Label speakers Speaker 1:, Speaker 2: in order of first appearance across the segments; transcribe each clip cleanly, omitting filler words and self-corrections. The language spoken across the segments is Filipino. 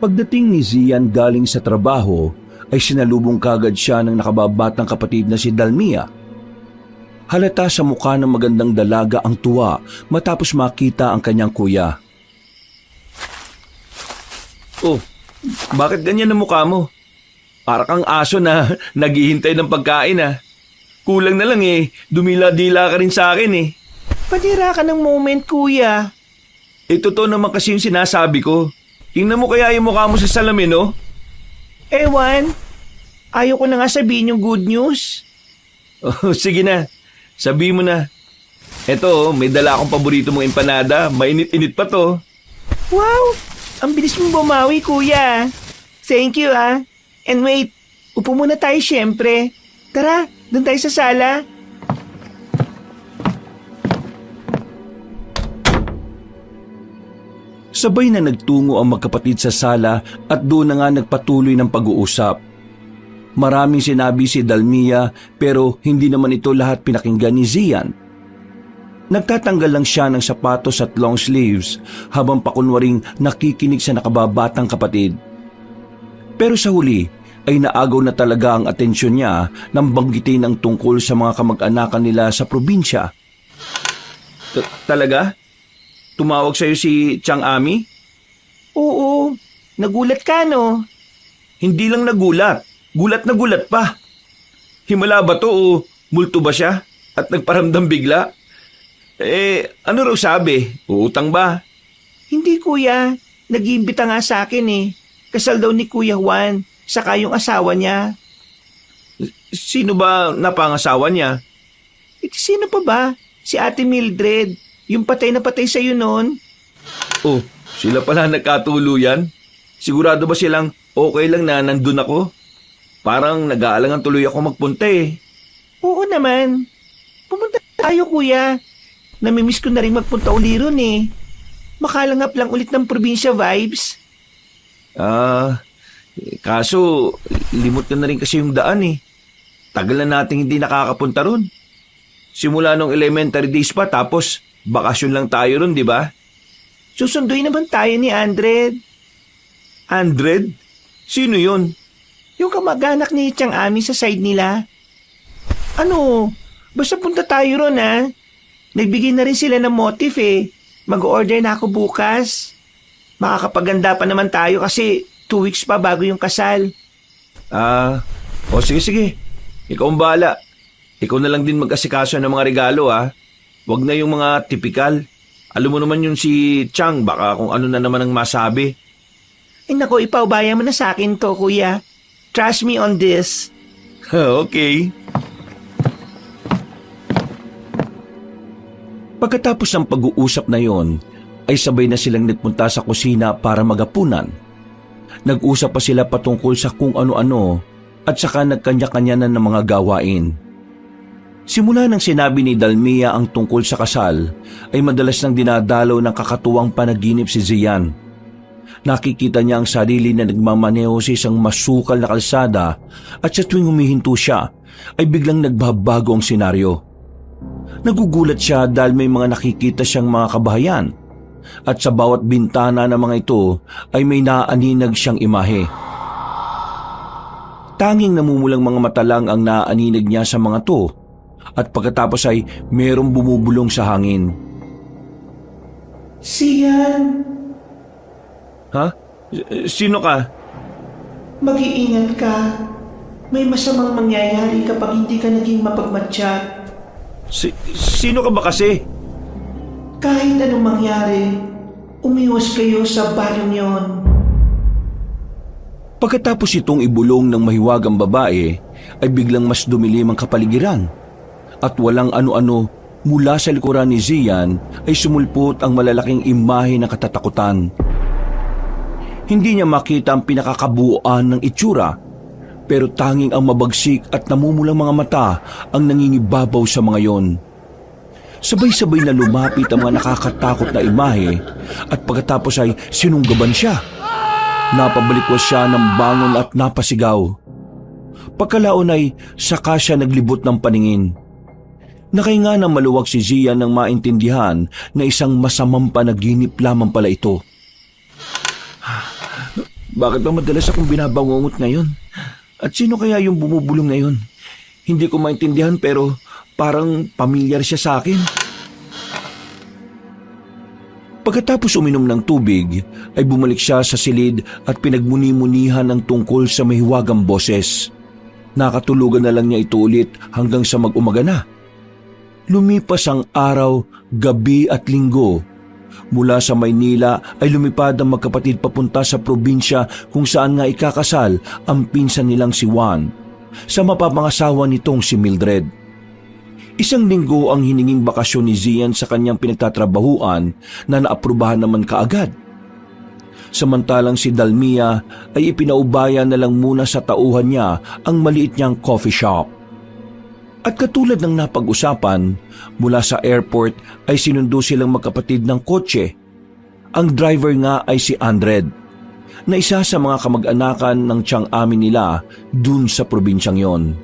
Speaker 1: Pagdating ni Zian galing sa trabaho, ay sinalubong kagad siya ng nakababatang kapatid na si Dalmia. Halata sa mukha ng magandang dalaga ang tuwa matapos makita ang kanyang kuya. Oh, bakit ganyan ang mukha mo? Para kang aso na naghihintay ng pagkain ah. Kulang na lang dumila-dila ka rin sa akin eh.
Speaker 2: Padira ka ng moment, kuya.
Speaker 1: Totoo naman kasi yung sinasabi ko. Tingnan mo kaya yung mukha mo sa salamin, oh.
Speaker 2: Ewan, ayaw ko na nga sabihin yung good news.
Speaker 1: Oh, sige na, sabihin mo na. Eto, may dala akong paborito mong empanada. Mainit-init pa to.
Speaker 2: Wow, ang bilis mong bumawi, kuya. Thank you, ah. And wait, upo muna tayo syempre. Tara, doon tayo sa sala.
Speaker 1: Sabay na nagtungo ang magkapatid sa sala at doon na nga nagpatuloy ng pag-uusap. Maraming sinabi si Dalmia pero hindi naman ito lahat pinakinggan ni Zian. Nagtatanggal lang siya ng sapatos at long sleeves habang pakunwaring nakikinig sa nakababatang kapatid. Pero sa huli ay naagaw na talaga ang atensyon niya nang banggitin ang tungkol sa mga kamag-anakan nila sa probinsya. Talaga? Tumawag sa'yo si Chang Ami?
Speaker 2: Oo, nagulat ka, no?
Speaker 1: Hindi lang nagulat, gulat na gulat pa. Himala ba to o multo ba siya at nagparamdam bigla? Ano raw sabi? Uutang ba?
Speaker 2: Hindi, kuya. Nag-iimbita nga sa akin eh. Kasal daw ni Kuya Juan, saka yung asawa niya.
Speaker 1: Sino ba napangasawa niya?
Speaker 2: Sino pa ba? Si Ate Mildred. Yung patay na patay sa'yo noon.
Speaker 1: Oh, sila pala nagkatuluyan? Sigurado ba silang okay lang na nandun ako? Parang nag-aalangan tuloy ako magpunta eh.
Speaker 2: Oo naman. Pumunta tayo, kuya. Namimiss ko na rin magpunta uli ron eh. Makalangap lang ulit ng probinsya vibes.
Speaker 1: Kaso limot na rin kasi yung daan eh. Tagal na nating hindi nakakapunta ron. Simula nung elementary days pa tapos bakasyon lang tayo ron, di ba?
Speaker 2: Susunduin naman tayo ni Andred.
Speaker 1: Andred? Sino yun?
Speaker 2: Yung kamag-anak ni Chang Ami sa side nila. Ano? Basta punta tayo ron ha. Nagbigay na rin sila ng motif eh. Mag-order na ako bukas. Makakapaganda pa naman tayo kasi 2 weeks pa bago yung kasal.
Speaker 1: Sige. Ikaw ang bahala. Ikaw na lang din mag-asikaso ng mga regalo ha. Huwag na yung mga tipikal. Alam mo naman yung si Chang, baka kung ano na naman ang masabi.
Speaker 2: Ay nako, ipaubaya mo na sa akin to, kuya. Trust me on this.
Speaker 1: Okay. Pagkatapos ng pag-uusap na yon, ay sabay na silang nagpunta sa kusina para magapunan. Nag-usap pa sila patungkol sa kung ano-ano at saka nagkanya-kanya na ng mga gawain. Simula nang sinabi ni Dalmia ang tungkol sa kasal, ay madalas nang dinadalaw ng kakatuwang panaginip si Zian. Nakikita niya ang sarili na nagmamaneho sa isang masukal na kalsada at sa tuwing humihinto siya, ay biglang nagbabago ang senaryo. Nagugulat siya dahil may mga nakikita siyang mga kabahayan at sa bawat bintana ng mga ito ay may naaaninag siyang imahe. Tanging namumulang mga mata lang ang naaaninag niya sa mga to at pagkatapos ay mayroong bumubulong sa hangin.
Speaker 2: Zian!
Speaker 1: Ha? Sino ka?
Speaker 2: Mag-iingat ka. May masamang mangyayari kapag hindi ka naging mapagmatsyag.
Speaker 1: Sino ka ba kasi?
Speaker 2: Kahit anong mangyari, umiwas kayo sa baryong yon.
Speaker 1: Pagkatapos itong ibulong ng mahiwagang babae, ay biglang mas dumilim ang kapaligiran. At walang ano-ano mula sa likuran ni Zian ay sumulpot ang malalaking imahe ng katatakutan. Hindi niya makita ang pinakakabuuan ng itsura, pero tanging ang mabagsik at namumulang mga mata ang nangingibabaw sa mga yon. Sabay-sabay na lumapit ang mga nakakatakot na imahe at pagkatapos ay sinunggaban siya. Napabalikwas siya ng bangon at napasigaw. Pagkalaon ay saka siya naglibot ng paningin. Nakahinga ng maluwag si Zian nang maintindihan na isang masamang panaginip lamang pala ito. Bakit ba madalas akong binabangungot ngayon? At sino kaya yung bumubulong ngayon? Hindi ko maintindihan pero parang pamilyar siya sa akin. Pagkatapos uminom ng tubig, ay bumalik siya sa silid at pinagmuni-munihan ng tungkol sa mahiwagang boses. Nakatulugan na lang niya ito ulit hanggang sa mag-umaga na. Lumipas ang araw, gabi at linggo. Mula sa Maynila ay lumipad ang magkapatid papunta sa probinsya kung saan nga ikakasal ang pinsan nilang si Juan sa mapapangasawa nitong si Mildred. Isang linggo ang hininging bakasyon ni Zian sa kanyang pinagtatrabahuan na naaprubahan naman kaagad. Samantalang si Dalmia ay ipinaubaya na lang muna sa tauhan niya ang maliit niyang coffee shop. At katulad ng napag-usapan, mula sa airport ay sinundo silang magkapatid ng kotse. Ang driver nga ay si Andred, na isa sa mga kamag-anakan ng tiyang amin nila dun sa probinsyang yon.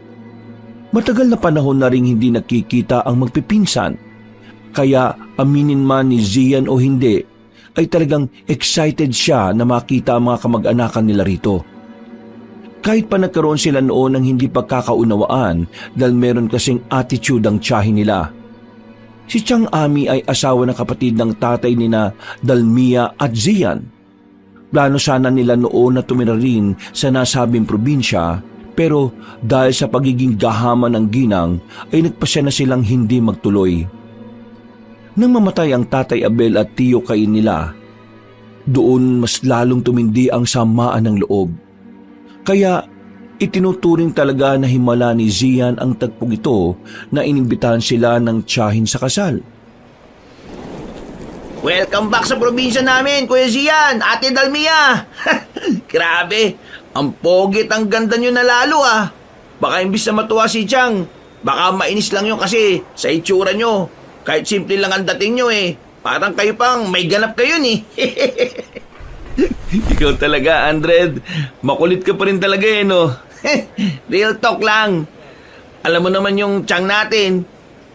Speaker 1: Matagal na panahon na ring hindi nakikita ang magpipinsan, kaya aminin man ni Zian o hindi, ay talagang excited siya na makita ang mga kamag-anakan nila rito. Kahit pa nagkaroon sila noon ng hindi pagkakaunawaan dahil meron kasing attitude ang tiyahin nila. Si Tiang Ami ay asawa ng kapatid ng tatay nina Dalmia at Zian. Plano sana nila noon na tumira rin sa nasabing probinsya, pero dahil sa pagiging gahaman ng ginang ay nagpasya na silang hindi magtuloy. Nang mamatay ang tatay Abel at tiyo Cain nila, doon mas lalong tumindi ang samaan ng loob. Kaya itinuturing talaga na himala ni Zian ang tagpong ito na inimbitahan sila ng tiyahin sa kasal.
Speaker 2: Welcome back sa probinsya namin, Kuya Zian, Ate Dalmia. Grabe, ang pogit, ang ganda nyo na lalo ah. Baka imbis na matuwa si Chang, baka mainis lang yun kasi sa itsura nyo. Kahit simple lang ang dating nyo eh. Parang kayo pang may ganap kayo ni.
Speaker 1: Ikaw talaga, Andred. Makulit ka pa rin talaga eh, no?
Speaker 2: Real talk lang. Alam mo naman yung Chang natin,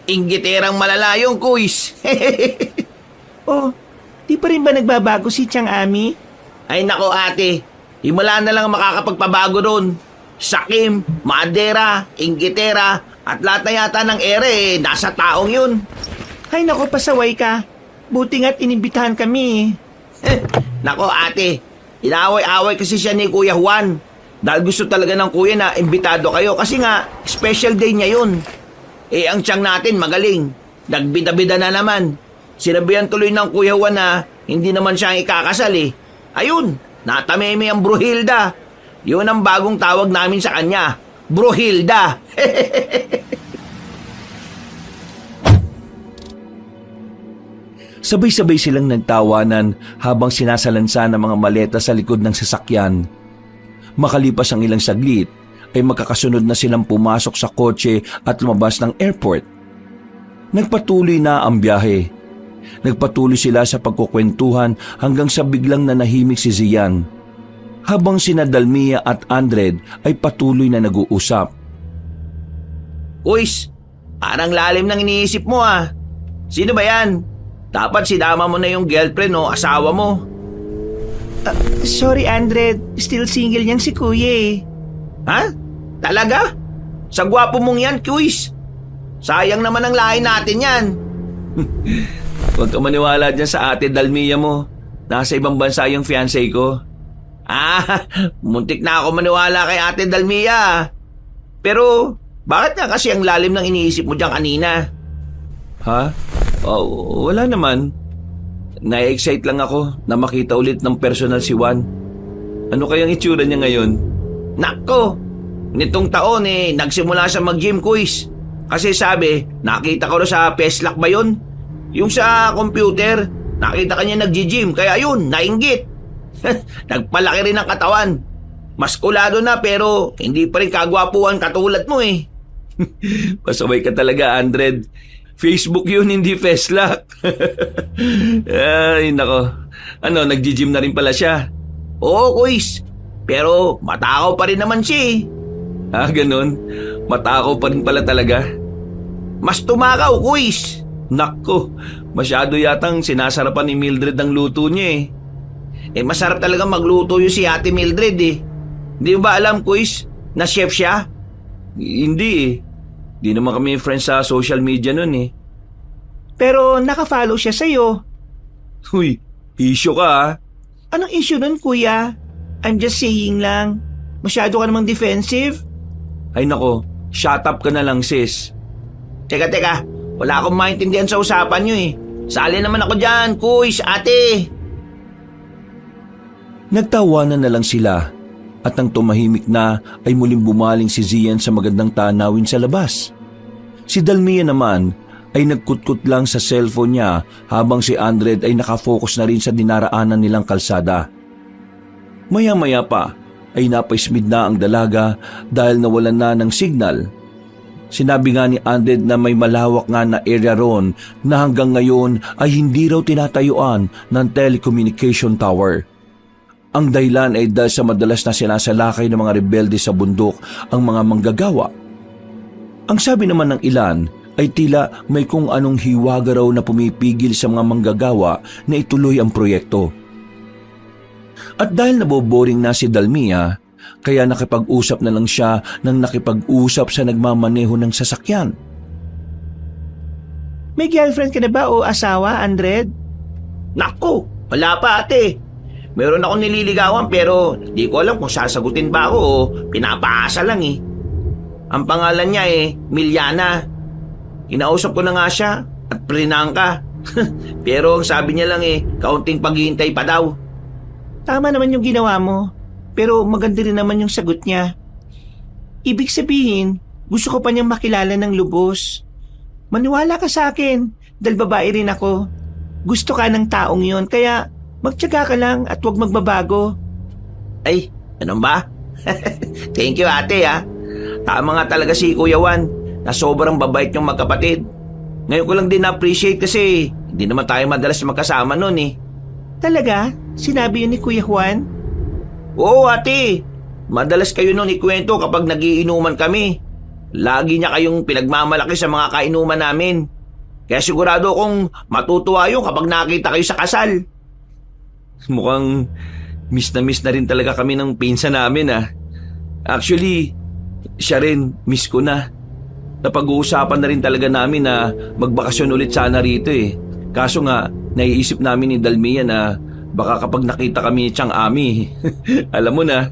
Speaker 2: inggiterang malala yung kuis. Oh, di pa rin ba nagbabago si Chang Ami? Ay nako ate, himala na lang makakapagpabago ron. Sakim, madera, inggitera, at lahat na yata ng ere eh, nasa taong yun. Ay nako, pasaway ka. Buti nga't inimbitahan kami. Nako ate, inaway-away kasi siya ni Kuya Juan. Dahil gusto talaga ng kuya na imbitado kayo kasi nga special day niya yun. Eh ang Tiyang natin magaling. Nagbida-bida na naman. Sinabihan tuloy ng Kuya Juan na hindi naman siya ang ikakasal eh. Ayun, natameme ang Bruhilda. Yun ang bagong tawag namin sa kanya. Bruhilda.
Speaker 1: Sabay-sabay silang nagtawanan habang sinasalansa ng mga maleta sa likod ng sasakyan. Makalipas ang ilang saglit, ay magkakasunod na silang pumasok sa kotse at lumabas ng airport. Nagpatuloy na ang biyahe. Nagpatuloy sila sa pagkukwentuhan hanggang sa biglang nanahimik si Zian, habang sina Dalmia at Andred ay patuloy na nag-uusap.
Speaker 2: Uys, parang lalim ng iniisip mo ah. Sino ba yan? Dapat sinama mo na yung girlfriend o asawa mo. Sorry Andred, still single niyang si Kuya eh. Ha? Talaga? Sa gwapo mong yan, Kuys. Sayang naman ang lahi natin yan.
Speaker 1: Huwag ka maniwala dyan sa ate Dalmia mo. Nasa ibang bansa yung fiancé ko.
Speaker 2: Muntik na ako maniwala kay ate Dalmia. Pero, bakit nga kasi ang lalim ng iniisip mo dyan kanina?
Speaker 1: Ha? Oh, wala naman. Na-excite lang ako na makita ulit ng personal si Juan. Ano kayang itsura niya ngayon?
Speaker 2: Nako, nitong taon eh, nagsimula siya mag-gym, Kuys. Kasi sabi, nakita ko na sa Peslak ba yun? Yung sa computer, nakita ka niya nag-gym, kaya yun, nainggit. Nagpalaki rin ang katawan. Maskulado na pero hindi pa rin kagwapuan katulad mo eh.
Speaker 1: Pasaway ka talaga, Andred. Facebook yun, hindi Peslak. Ay, nako. Ano, nag-gym na rin pala siya?
Speaker 2: Oo, Kuys. Pero matakaw pa rin naman siya eh.
Speaker 1: Ganun? Matakaw pa rin pala talaga?
Speaker 2: Mas tumakaw, Kuys.
Speaker 1: Nako, masyado yatang sinasarapan ni Mildred ang luto niya eh.
Speaker 3: masarap talaga magluto yung si Ate Mildred eh. Hindi mo ba alam, Kuis, na chef siya?
Speaker 1: Hindi eh. Di naman kami friends sa social media nun eh.
Speaker 2: Pero nakafollow siya sa'yo.
Speaker 1: Uy, issue ka ah.
Speaker 2: Anong issue nun, kuya? I'm just saying lang. Masyado ka namang defensive.
Speaker 1: Ay nako, shut up ka na lang sis.
Speaker 3: Teka, wala akong maintindihan sa usapan nyo eh. Sali naman ako dyan, Kuis, ate.
Speaker 1: Nagtawanan na lang sila at nang tumahimik na ay muling bumaling si Zian sa magandang tanawin sa labas. Si Dalmia naman ay nagkutkot lang sa cellphone niya habang si Andred ay nakafocus na rin sa dinaraanan nilang kalsada. Maya-maya pa ay napaismid na ang dalaga dahil nawalan na ng signal. Sinabi nga ni Andred na may malawak nga na area ron na hanggang ngayon ay hindi raw tinatayuan ng telecommunication tower. Ang dahilan ay dahil sa madalas na sinasalakay ng mga rebelde sa bundok ang mga manggagawa. Ang sabi naman ng ilan ay tila may kung anong hiwaga raw na pumipigil sa mga manggagawa na ituloy ang proyekto. At dahil naboboring na si Dalmia, kaya nakipag-usap na lang siya nang nakipag-usap sa nagmamaneho ng sasakyan.
Speaker 2: May girlfriend ka na ba o asawa, Andred?
Speaker 3: Naku, wala pa ate. Meron akong nililigawan pero di ko alam kung sasagutin ba ako o pinapaasa lang eh. Ang pangalan niya Miliana. Kinausap ko na nga siya at prinangka. Pero ang sabi niya lang kaunting paghihintay pa daw.
Speaker 2: Tama naman yung ginawa mo. Pero maganda rin naman yung sagot niya. Ibig sabihin, gusto ko pa niyang makilala ng lubos. Maniwala ka sa akin, dahil babae rin ako. Gusto ka ng taong yon, kaya magtiyaga ka lang at huwag magbabago.
Speaker 3: Ay, ganun ba? Thank you ate ha. Tama nga talaga si Kuya Juan na sobrang babait yung magkapatid. Ngayon ko lang din na-appreciate kasi hindi naman tayo madalas magkasama noon eh.
Speaker 2: Talaga? Sinabi yun ni Kuya Juan?
Speaker 3: Oo ate, madalas kayo nung ikwento kapag nagiinuman kami. Lagi niya kayong pinagmamalaki sa mga kainuman namin. Kaya sigurado kong matutuwa yun kapag nakita kayo sa kasal.
Speaker 1: Mukhang miss na rin talaga kami ng pinsan namin ah. Actually, siya rin miss ko na. Napag-uusapan na rin talaga namin na magbakasyon ulit sana rito eh. Kaso nga, naiisip namin ni Dalmia na baka kapag nakita kami ni Chang Ami, alam mo na.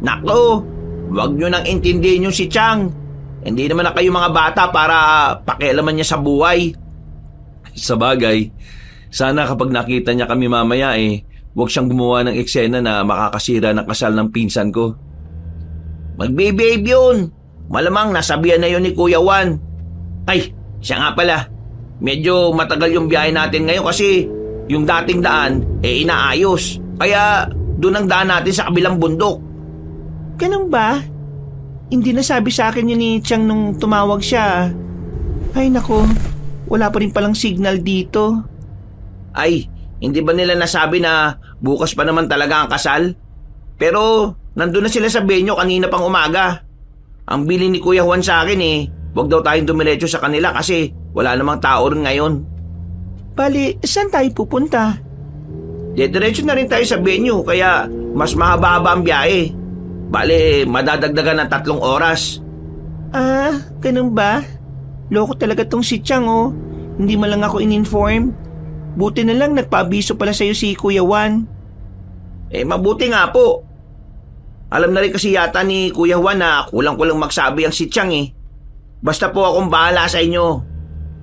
Speaker 3: Nako, wag nyo nang intindihin yung si Chang. Hindi naman na kayo mga bata para pakialaman niya sa buhay.
Speaker 1: Sa bagay, sana kapag nakita niya kami mamaya huwag siyang gumawa ng eksena na makakasira ng kasal ng pinsan ko.
Speaker 3: Magbe-behave yun. Malamang nasabihan na yun ni Kuya Juan. Ay, siya nga pala. Medyo matagal yung biyahe natin ngayon kasi yung dating daan inaayos. Kaya doon ang daan natin sa kabilang bundok.
Speaker 2: Ganun ba? Hindi nasabi sa akin yun ni Chang nung tumawag siya. Ay nako, wala pa rin palang signal dito.
Speaker 3: Ay, hindi ba nila nasabi na bukas pa naman talaga ang kasal? Pero nandun na sila sa venue kanina pang umaga. Ang bili ni Kuya Juan sa akin wag daw tayong dumiretso sa kanila kasi wala namang tao rin ngayon.
Speaker 2: Bali, saan tayo pupunta?
Speaker 3: Diretso na rin tayo sa venue kaya mas mahaba-haba ang biyahe. Bali, madadagdagan ng 3 oras.
Speaker 2: Ah, ganun ba? Loko talaga tong si Chang Hindi mo lang ako in-inform. Buti na lang nagpaabiso pala sa'yo si Kuya Juan.
Speaker 3: Mabuti nga po. Alam na rin kasi yata ni Kuya Juan na kulang-kulang magsabi ang si Chang Basta po akong bahala sa inyo.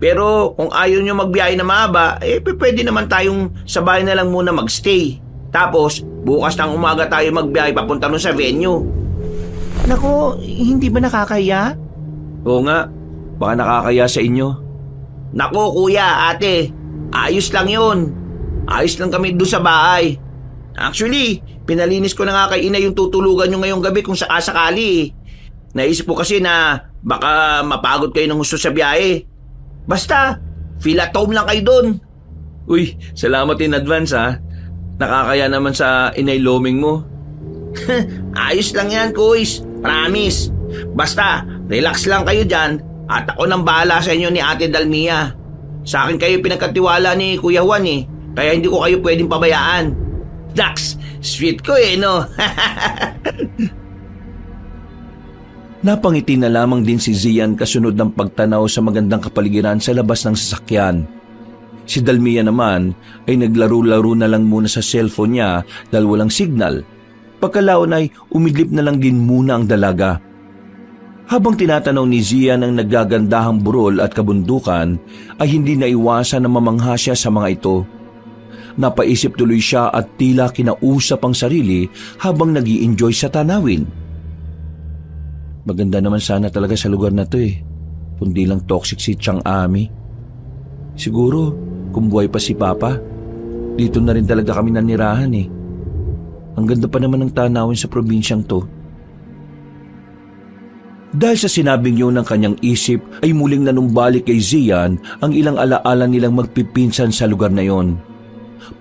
Speaker 3: Pero kung ayaw nyo magbiyahe na mahaba, pwede naman tayong sa bahay na lang muna magstay. Tapos, bukas ng umaga tayo magbiyahe papunta nun sa venue.
Speaker 2: Nako, hindi ba nakakaya?
Speaker 1: Oo nga, baka nakakaya sa inyo.
Speaker 3: Nako kuya, ate, ayos lang yun. Ayos lang kami doon sa bahay. Actually, pinalinis ko na nga kay ina yung tutulugan nyo ngayong gabi kung sakasakali. Naisip ko kasi na baka mapagod kayo ng gusto sa biyahe. Basta, feel at home lang kayo doon.
Speaker 1: Uy, salamat in advance ha. Nakakaya naman sa inailoming mo.
Speaker 3: Ayos lang yan, kuys. Promise. Basta, relax lang kayo dyan at ako nang bahala sa inyo ni Ate Dalmia. Sa akin kayo pinagkatiwala ni Kuya Juan kaya hindi ko kayo pwedeng pabayaan. Dax, sweet ko eh, no?
Speaker 1: Napangiti na lamang din si Zian kasunod ng pagtanaw sa magandang kapaligiran sa labas ng sasakyan. Si Dalmia naman ay naglaro-laro na lang muna sa cellphone niya dahil walang signal. Pagkalaon ay umidlip na lang din muna ang dalaga. Habang tinatanaw ni Zian ang naggagandahang burol at kabundukan, ay hindi naiwasan na mamangha siya sa mga ito. Napaisip tuloy siya at tila kinausap ang sarili habang nag-i-enjoy sa tanawin. Maganda naman sana talaga sa lugar na to eh. Kundi lang toxic si Chang Ami. Siguro, kung buhay pa si Papa, dito na rin talaga kami nanirahan eh. Ang ganda pa naman ng tanawin sa probinsyang to. Dahil sa sinabing yun ng kanyang isip ay muling nanumbalik kay Zian ang ilang alaala nilang magpipinsan sa lugar na yon.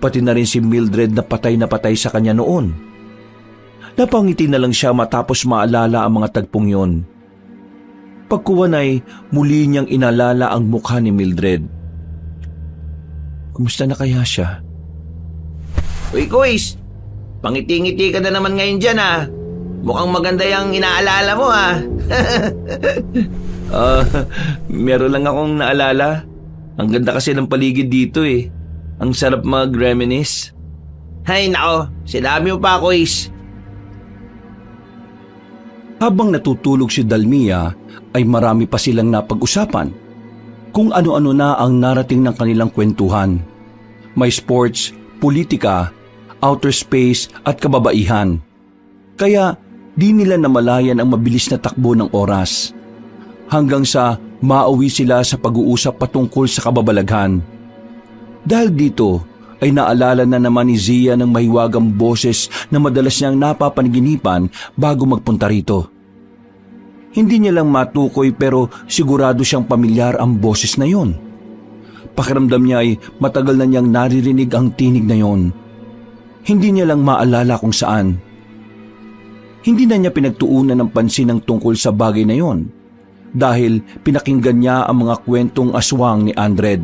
Speaker 1: Pati na rin si Mildred na patay sa kanya noon. Napangiti na lang siya matapos maalala ang mga tagpong yon. Pagkuwan ay muli niyang inalala ang mukha ni Mildred. Kumusta na kaya siya?
Speaker 3: Uy, Kuis, pangiti-ngiti ka na naman ngayon dyan ah. Mukhang maganda yung inaalala mo ah.
Speaker 1: Meron lang akong naalala. Ang ganda kasi ng paligid dito eh. Ang sarap mag-reminisce.
Speaker 3: Hay nako, sinabi mo pa, Kuis.
Speaker 1: Habang natutulog si Dalmia, ay marami pa silang napag-usapan. Kung ano-ano na ang narating ng kanilang kwentuhan. May sports, politika, outer space at kababaihan. Kaya di nila namalayan ang mabilis na takbo ng oras. Hanggang sa mauwi sila sa pag-uusap patungkol sa kababalaghan. Dahil dito ay naalala na naman ni Zia ng mahiwagang boses na madalas niyang napapanaginipan bago magpunta rito. Hindi niya lang matukoy pero sigurado siyang pamilyar ang boses na yon. Pakiramdam niya ay matagal na niyang naririnig ang tinig na yon. Hindi niya lang maalala kung saan. Hindi na niya pinagtuunan ng pansin ang tungkol sa bagay na yon dahil pinakinggan niya ang mga kwentong aswang ni Andred.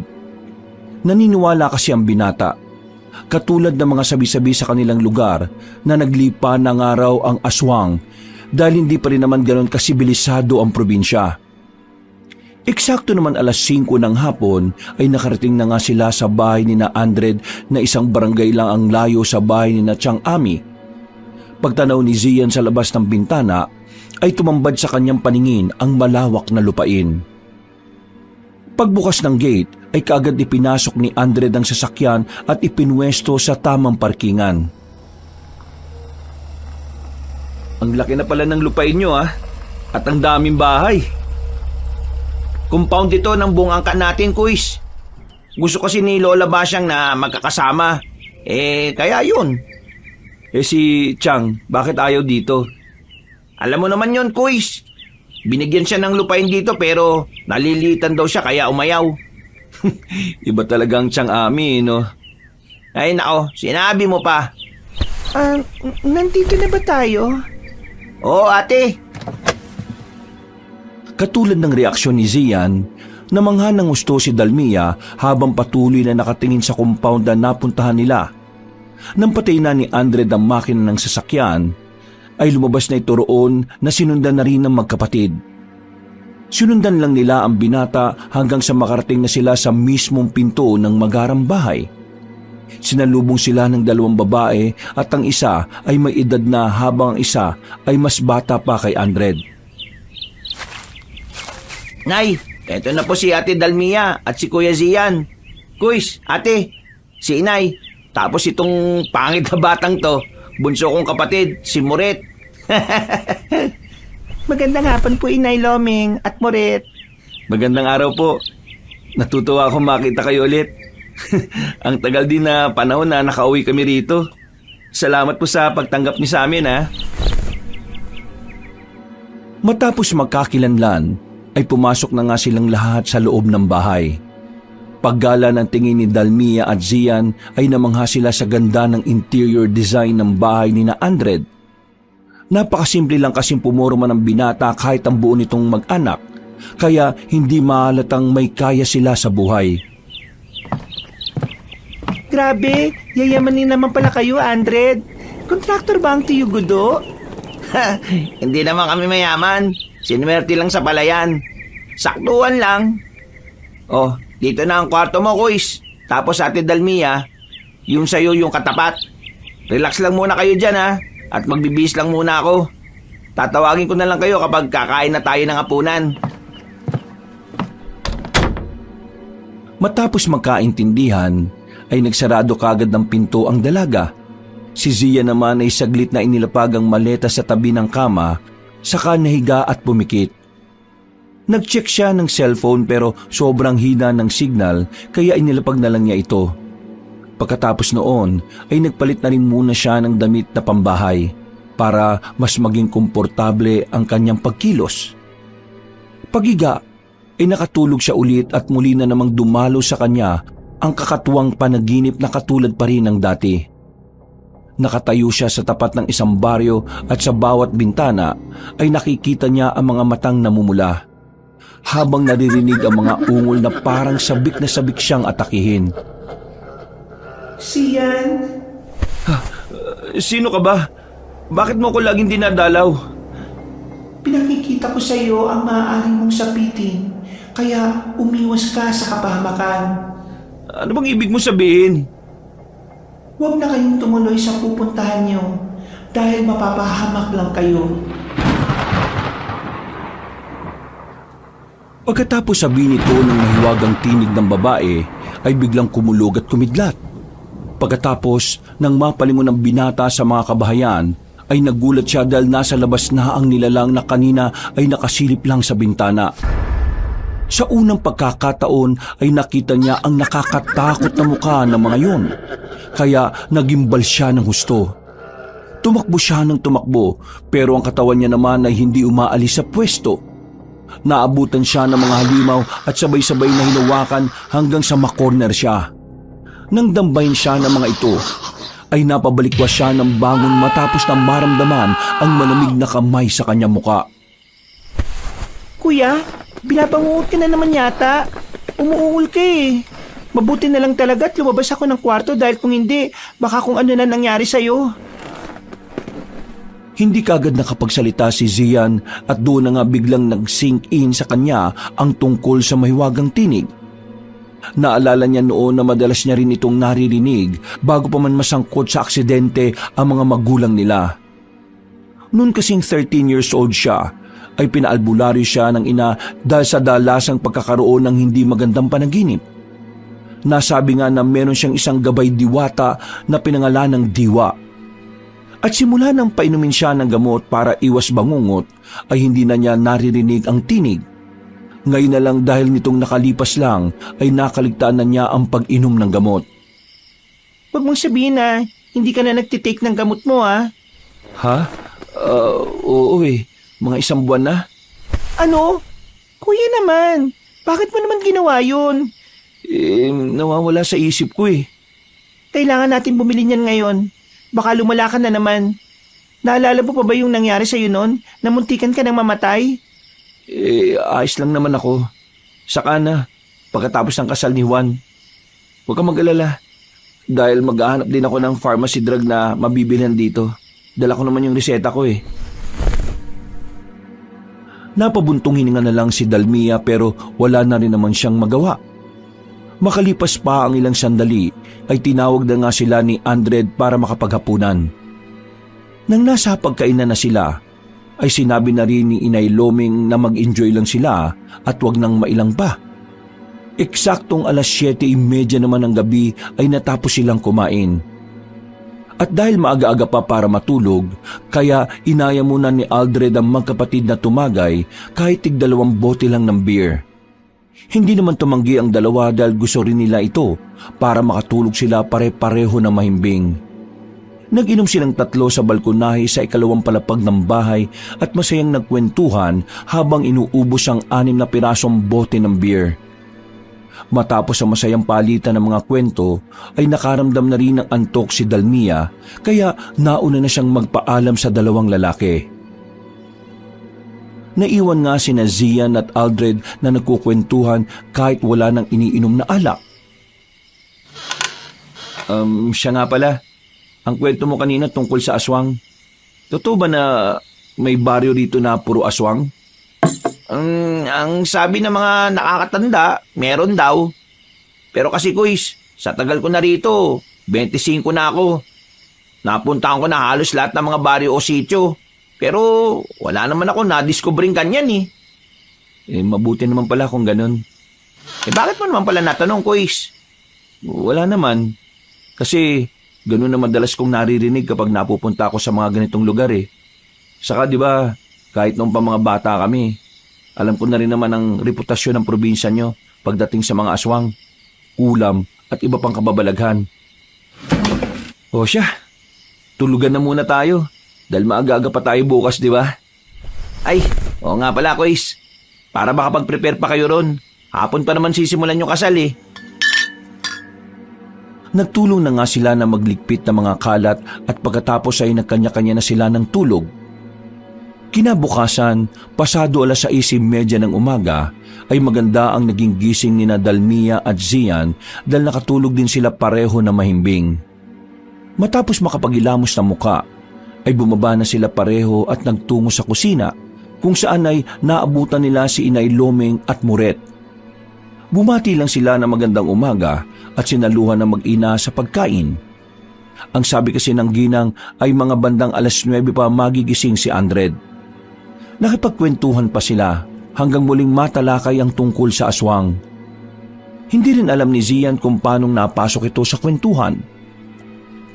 Speaker 1: Naniniwala kasi ang binata. Katulad ng mga sabi-sabi sa kanilang lugar na naglipa ng araw ang aswang dahil hindi pa rin naman ganoon kasibilisado ang probinsya. Eksakto naman 5:00 ng hapon ay nakarating na nga sila sa bahay ni na Andred na isang barangay lang ang layo sa bahay ni na Chang Ami. Pagtanaw ni Zian sa labas ng bintana ay tumambad sa kanyang paningin ang malawak na lupain. Pagbukas ng gate ay kaagad ipinasok ni Andred ang sasakyan at ipinwesto sa tamang parkingan. Ang laki na pala ng lupain nyo at ang daming bahay.
Speaker 3: Compound ito ng buong angka natin, Kuis. Gusto kasi ni Lola Basyang na magkakasama. Kaya yun.
Speaker 1: Si Chang, bakit ayaw dito?
Speaker 3: Alam mo naman yun, Kuis. Binigyan siya ng lupain dito pero nalilitan daw siya kaya umayaw.
Speaker 1: Iba talagang Chang Ami, no?
Speaker 3: Ay nako, sinabi mo pa.
Speaker 2: Nandito na ba tayo?
Speaker 3: Oo, ate.
Speaker 1: Katulad ng reaksyon ni Zian, namangha ng gusto si Dalmia habang patuloy na nakatingin sa compound na napuntahan nila. Nang patay na ni Andred ang makina ng sasakyan, ay lumabas na ito roon na sinundan na rin ng magkapatid. Sinundan lang nila ang binata hanggang sa makarating na sila sa mismong pinto ng magarang bahay. Sinalubong sila ng 2 babae at ang isa ay may edad na habang ang isa ay mas bata pa kay Andred.
Speaker 3: Nay, eto na po si Ate Dalmia at si Kuya Zian. Kuis, ate, si Inay, tapos itong pangit na batang to, bunso kong kapatid, si Moret.
Speaker 2: Magandang hapon po, Inay Loming at Moret.
Speaker 1: Magandang araw po. Natutuwa akong makita kayo ulit. Ang tagal din na panahon na nakauwi kami rito. Salamat po sa pagtanggap niyo sa amin, Matapos magkakilanlan, ay pumasok na nga silang lahat sa loob ng bahay. Paggala ng tingin ni Dalmia at Zian ay namangha sila sa ganda ng interior design ng bahay ni na Andred. Napakasimple lang kasing pumorma ng binata kahit ang buo nitong mag-anak, kaya hindi mahalatang may kaya sila sa buhay.
Speaker 2: Grabe, yayamanin naman pala kayo, Andred. Kontraktor ba ang Tiyo Gudo?
Speaker 3: Hindi naman kami mayaman. Sinwerte lang sa palayan. Saktuhan lang. Oh, dito na ang kwarto mo, Kuis. Tapos Ate Dalmia, yung sa'yo yung katapat. Relax lang muna kayo dyan, ha? At magbibihis lang muna ako. Tatawagin ko na lang kayo kapag kakain na tayo ng hapunan.
Speaker 1: Matapos magkaintindihan, ay nagsarado kagad ng pinto ang dalaga. Si Zia naman ay saglit na inilapag ang maleta sa tabi ng kama, saka nahiga at pumikit. Nag-check siya ng cellphone pero sobrang hina ng signal kaya inilapag na lang niya ito. Pagkatapos noon ay nagpalit na rin muna siya ng damit na pambahay para mas maging komportable ang kanyang pagkilos. Pagiga ay nakatulog siya ulit at muli na namang dumalo sa kanya ang kakatuwang panaginip na katulad pa rin ng dati. Nakatayo siya sa tapat ng isang baryo at sa bawat bintana ay nakikita niya ang mga matang namumula. Habang naririnig ang mga ungol na parang sabik na sabik siyang atakihin.
Speaker 2: Sian?
Speaker 1: Sino ka ba? Bakit mo ko laging dinadalaw?
Speaker 2: Pinakikita ko sa iyo ang maaari mong sapitin, kaya umiwas ka sa kapahamakan.
Speaker 1: Ano bang ibig mo sabihin?
Speaker 2: Huwag na kayong tumuloy sa pupuntahan niyo dahil mapapahamak lang kayo.
Speaker 1: Pagkatapos sabihin ito ng mahiwagang tinig ng babae, ay biglang kumulog at kumidlat. Pagkatapos nang mapalingon ng binata sa mga kabahayan, ay nagulat siya dahil nasa labas na ang nilalang na kanina ay nakasilip lang sa bintana. Sa unang pagkakataon ay nakita niya ang nakakatakot na mukha ng mga yon, kaya nagimbal siya ng husto. Tumakbo siya ng tumakbo pero ang katawan niya naman ay hindi umaalis sa pwesto. Naabutan siya ng mga halimaw at sabay-sabay na hinawakan hanggang sa makorner siya. Nang dambayin siya ng mga ito, ay napabalikwas siya ng bangon matapos na maramdaman ang malamig na kamay sa kanyang muka.
Speaker 2: Kuya, binabangungot ka na naman yata. Umuungol ka eh. Mabuti na lang talaga at lumabas ako ng kwarto dahil kung hindi, baka kung ano na nangyari sa'yo.
Speaker 1: Hindi kagad nakapagsalita si Zian at doon na nga biglang nag-sink in sa kanya ang tungkol sa mahiwagang tinig. Naalala niya noon na madalas niya rin itong naririnig bago pa man masangkot sa aksidente ang mga magulang nila. Noon kasing 13 years old siya, ay pinaalbularyo siya ng ina dahil sa dalasang pagkakaroon ng hindi magandang panaginip. Nasabi nga na meron siyang isang gabay diwata na pinangalan ng Diwa. At simula nang painumin siya ng gamot para iwas bangungot, ay hindi na niya naririnig ang tinig. Ngayon na lang dahil nitong nakalipas lang ay nakaligtaan na niya ang pag-inom ng gamot.
Speaker 2: Huwag mong sabihin na hindi ka na nagtitake ng gamot mo ah.
Speaker 1: Ha? Oo eh. Mga 1 buwan na.
Speaker 2: Ano? Kuya naman, bakit mo naman ginawa yun?
Speaker 1: Nawawala sa isip ko eh.
Speaker 2: Kailangan natin bumili niyan ngayon. Baka lumala ka na naman. Naalala mo pa ba yung nangyari sa'yo noon? Namuntikan ka ng mamatay?
Speaker 1: Ayos lang naman ako. Saka na, pagkatapos ng kasal ni Juan. Huwag kang mag-alala. Dahil maghahanap din ako ng pharmacy drug na mabibilhan dito. Dala ko naman yung reseta ko eh. Napabuntong hininga na lang si Dalmia pero wala na rin naman siyang magawa. Makalipas pa ang ilang sandali ay tinawag na nga sila ni Andred para makapaghapunan. Nang nasa pagkainan na sila, ay sinabi na rin ni Inay Loming na mag-enjoy lang sila at wag nang mailang pa. Eksaktong 7:30 naman ng gabi ay natapos silang kumain. At dahil maaga-aga pa para matulog, kaya inaya muna ni Aldred ang magkapatid na tumagay kahit tig-2 bote lang ng beer. Hindi naman tumanggi ang dalawa dahil gusto rin nila ito para makatulog sila pare-pareho na mahimbing. Nag-inom silang 3 sa balkonahe sa 2 palapag ng bahay at masayang nagkwentuhan habang inuubos ang 6 na pirasong bote ng beer. Matapos ang masayang palitan ng mga kwento ay nakaramdam na rin ng antok si Dalmia kaya nauna na siyang magpaalam sa 2 lalaki. Naiwan nga sina Zian at Aldred na nagkukwentuhan kahit wala nang iniinom na alak. Siya nga pala. Ang kwento mo kanina tungkol sa aswang. Totoo ba na may baryo dito na puro aswang?
Speaker 3: Ang sabi ng mga nakakatanda, meron daw. Pero kasi kuis, sa tagal ko na rito, 25 na ako. Napuntahan ko na halos lahat ng mga baryo o sityo. Pero wala naman ako na-discovering ganyan eh.
Speaker 1: Mabuti naman pala kung ganun.
Speaker 3: Bakit mo naman pala natanong, kuis?
Speaker 1: Wala naman. Kasi ganun na madalas kong naririnig kapag napupunta ako sa mga ganitong lugar eh. Saka di ba, kahit nung pa mga bata kami, alam ko na rin naman ang reputasyon ng probinsya nyo pagdating sa mga aswang, ulam at iba pang kababalaghan. O siya, tulugan na muna tayo dahil maaga-aga pa tayo bukas, di ba?
Speaker 3: Ay, oo nga pala, kuis. Para makapag-prepare pa kayo ron. Hapon pa naman sisimulan yung kasal eh.
Speaker 1: Nagtulong na nga sila na magligpit ng mga kalat at pagkatapos ay nagkanya-kanya na sila ng tulog. Kinabukasan, pasado 6:30 ng umaga, ay maganda ang naging gising ni Dalmia at Zian dahil nakatulog din sila pareho na mahimbing. Matapos makapagilamos ng muka, ay bumaba na sila pareho at nagtungo sa kusina kung saan ay naabutan nila si Inay Lomeng at Muret. Bumati lang sila na magandang umaga at sinaluhan ng mag-ina sa pagkain. Ang sabi kasi ng ginang ay mga bandang 9:00 pa magigising si Andred. Nakipagkwentuhan pa sila hanggang muling matalakay ang tungkol sa aswang. Hindi rin alam ni Zian kung paanong napasok ito sa kwentuhan.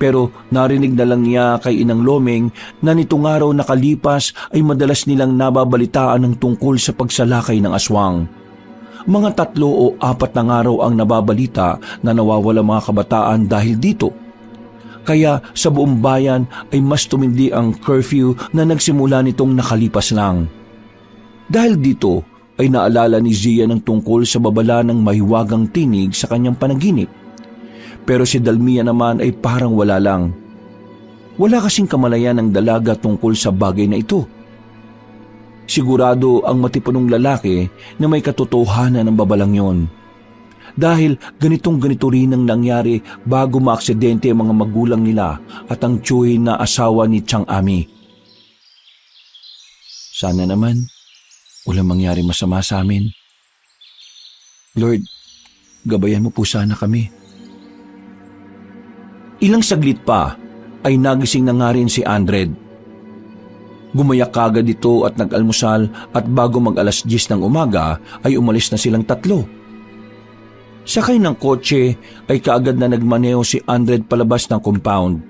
Speaker 1: Pero narinig na lang niya kay Inang Lomeng na nitong araw nakalipas ay madalas nilang nababalitaan ng tungkol sa pagsalakay ng aswang. Mga 3 o 4 na araw ang nababalita na nawawala mga kabataan dahil dito. Kaya sa buong bayan ay mas tumindi ang curfew na nagsimula nitong nakalipas lang. Dahil dito ay naalala ni Zia ng tungkol sa babala ng mahiwagang tinig sa kanyang panaginip. Pero si Dalmia naman ay parang wala lang. Wala kasing kamalayan ng dalaga tungkol sa bagay na ito. Sigurado ang matipunong lalaki na may katotohanan ng babalang yon. Dahil ganito rin ang nangyari bago maaksidente ang mga magulang nila at ang tiyuhin na asawa ni Chang Ami. Sana naman, walang mangyari masama sa amin. Lord, gabayan mo po sana kami. Ilang saglit pa ay nagising na nga rin si Andred. Gumayak kagad ito at nag-almusal at bago mag-10:00 ng umaga ay umalis na silang 3. Sakay ng kotse ay kaagad na nagmaneho si Andred palabas ng compound.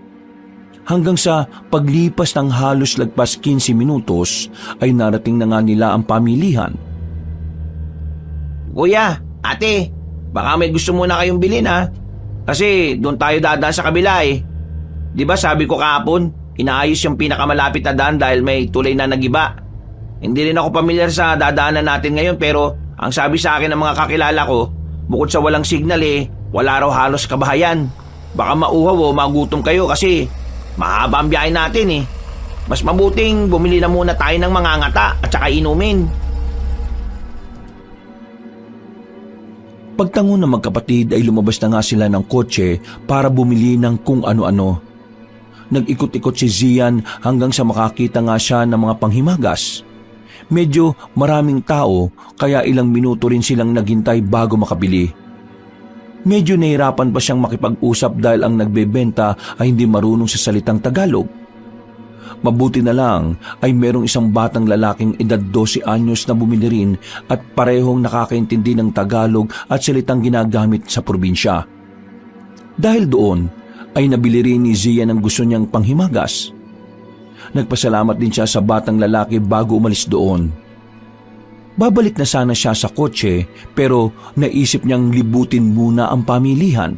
Speaker 1: Hanggang sa paglipas ng halos lagpas 15 minutos ay narating na nga nila ang pamilihan.
Speaker 3: Kuya, ate, baka may gusto muna kayong bilhin ha. Kasi doon tayo dadaan sa kabila eh. Di ba sabi ko kahapon, inaayos yung pinakamalapit na daan dahil may tulay na nagiba. Hindi rin ako pamilyar sa dadaanan natin ngayon pero ang sabi sa akin ng mga kakilala ko, bukod sa walang signal eh, wala raw halos kabahayan. Baka mauhaw o magutom kayo kasi mahaba ang biyahe natin eh. Mas mabuting bumili na muna tayo ng mga ngata at saka inumin.
Speaker 1: Pagtango ng magkapatid ay lumabas na nga sila ng kotse para bumili ng kung ano-ano. Nag-ikot-ikot si Zian hanggang sa makakita nga siya ng mga panghimagas. Medyo maraming tao kaya ilang minuto rin silang naghintay bago makabili. Medyo nahirapan pa siyang makipag-usap dahil ang nagbebenta ay hindi marunong sa salitang Tagalog. Mabuti na lang ay merong isang batang lalaking edad 12 anyos na bumili rin at parehong nakakaintindi ng Tagalog at salitang ginagamit sa probinsya. Dahil doon ay nabili rin ni Zia ng gusto niyang panghimagas. Nagpasalamat din siya sa batang lalaki bago umalis doon. Babalik na sana siya sa kotse pero naisip niyang libutin muna ang pamilihan.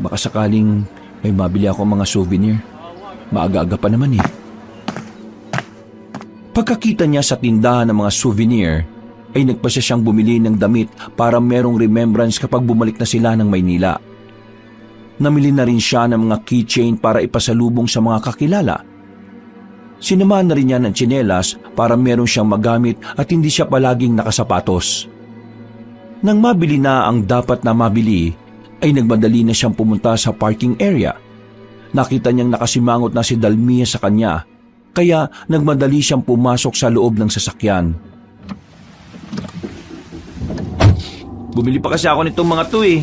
Speaker 1: Baka sakaling may mabili ako mga souvenir. Maaga-aga pa naman eh. Pagkakita niya sa tindahan ng mga souvenir, ay nagpasya siyang bumili ng damit para merong remembrance kapag bumalik na sila ng Maynila. Namili na rin siya ng mga keychain para ipasalubong sa mga kakilala. Sinamahan na rin niya ng tsinelas para meron siyang magamit at hindi siya palaging nakasapatos. Nang mabili na ang dapat na mabili, ay nagmadali na siyang pumunta sa parking area. Nakita niyang nakasimangot na si Dalmia sa kanya, kaya nagmadali siyang pumasok sa loob ng sasakyan.
Speaker 3: Bumili pa kasi ako nitong mga to eh.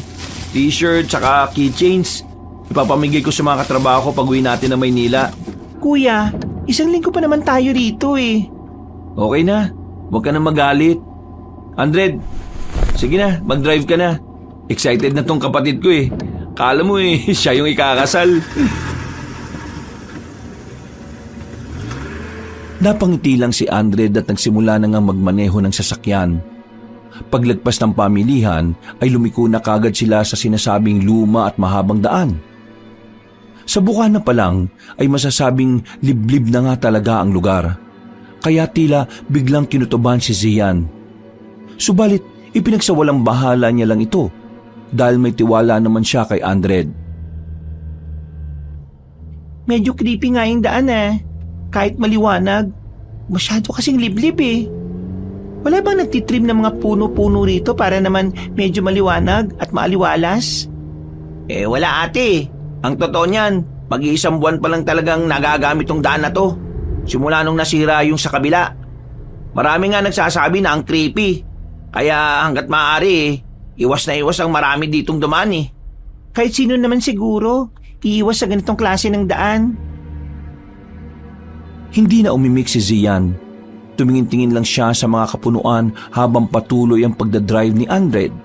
Speaker 3: T-shirt tsaka keychains. Ipapamigay ko sa mga katrabaho ko pag uwi natin ng Maynila.
Speaker 2: Kuya, isang linggo pa naman tayo rito eh.
Speaker 3: Okay na, huwag ka na magalit. 100, sige na, mag-drive ka na. Excited na tong kapatid ko eh. Kala mo eh, siya yung ikakasal.
Speaker 1: Napangiti lang si Andred at nagsimula na ngang magmaneho ng sasakyan. Paglagpas ng pamilihan ay lumiko na kagad sila sa sinasabing luma at mahabang daan. Sa bukana pa lang ay masasabing liblib na nga talaga ang lugar. Kaya tila biglang kinutuban si Zian. Subalit ipinagsawalang bahala niya lang ito dahil may tiwala naman siya kay Andred.
Speaker 2: Medyo creepy nga yung daan Kahit maliwanag, masyado kasing liblib eh. Wala bang nagtitrim ng mga puno-puno rito para naman medyo maliwanag at maaliwalas?
Speaker 3: Wala ate. Ang totoo niyan, mag-iisang buwan pa lang talagang nagagamit tong daan na to. Simula nung nasira yung sa kabila. Marami nga nagsasabi na ang creepy. Kaya hanggat maaari iwas na iwas ang marami ditong dumaan eh.
Speaker 2: Kahit sino naman siguro, iiwas sa ganitong klase ng daan.
Speaker 1: Hindi na umimik si Zian. Tumingin-tingin lang siya sa mga kapunuan habang patuloy ang pagdadrive ni Andred.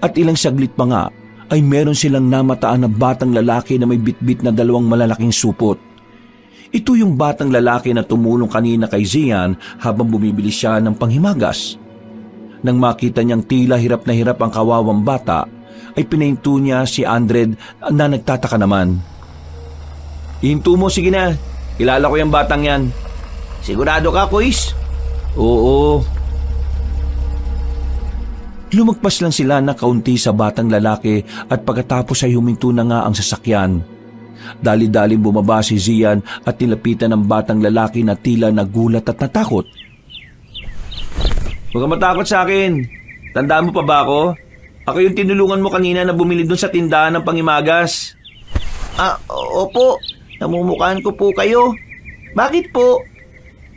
Speaker 1: At ilang saglit pa nga ay meron silang namataan na batang lalaki na may bitbit na 2 malalaking supot. Ito yung batang lalaki na tumulong kanina kay Zian habang bumibili siya ng panghimagas. Nang makita niyang tila hirap na hirap ang kawawang bata, ay pinahinto niya si Andred na nagtataka naman.
Speaker 3: Ihinto mo, sige na. Kilala ko yung batang yan. Sigurado ka, Kuis?
Speaker 1: Oo. Lumagpas lang sila na kaunti sa batang lalaki at pagkatapos ay huminto na nga ang sasakyan. Dali-daling bumaba si Zian at nilapitan ng batang lalaki na tila nagulat at natakot.
Speaker 3: Huwag ka matakot sa akin. Tandaan mo pa ba ako? Ako yung tinulungan mo kanina na bumili dun sa tindahan ng pangimagas. Opo. Namumukhaan ko po kayo. Bakit po?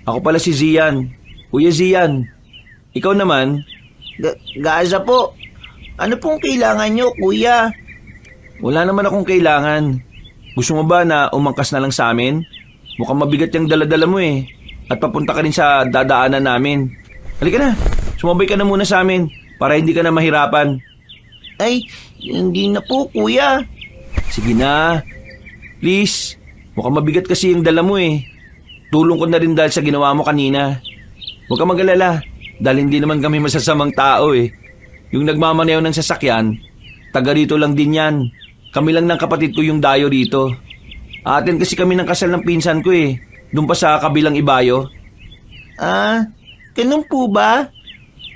Speaker 3: Ako pala si Zian. Kuya Zian. Ikaw naman? Gaza po. Ano pong kailangan nyo, kuya? Wala naman akong kailangan. Gusto mo ba na umangkas na lang sa amin? Mukhang mabigat yung dala-dala mo eh. At papunta ka rin sa dadaanan namin. Halika na, sumabay ka na muna sa amin para hindi ka na mahirapan. Ay, hindi na po, kuya. Sige na. Please, mukhang mabigat kasi yung dala mo eh. Tulong ko na rin dahil sa ginawa mo kanina. Huwag ka mag-alala dahil hindi naman kami masasamang tao eh. Yung nagmamaneho ng sasakyan, taga rito lang din yan. Kami lang ng kapatid ko yung dayo rito. Atin kasi kami ng kasal ng pinsan ko eh. Doon pa sa kabilang ibayo. Ganun po ba?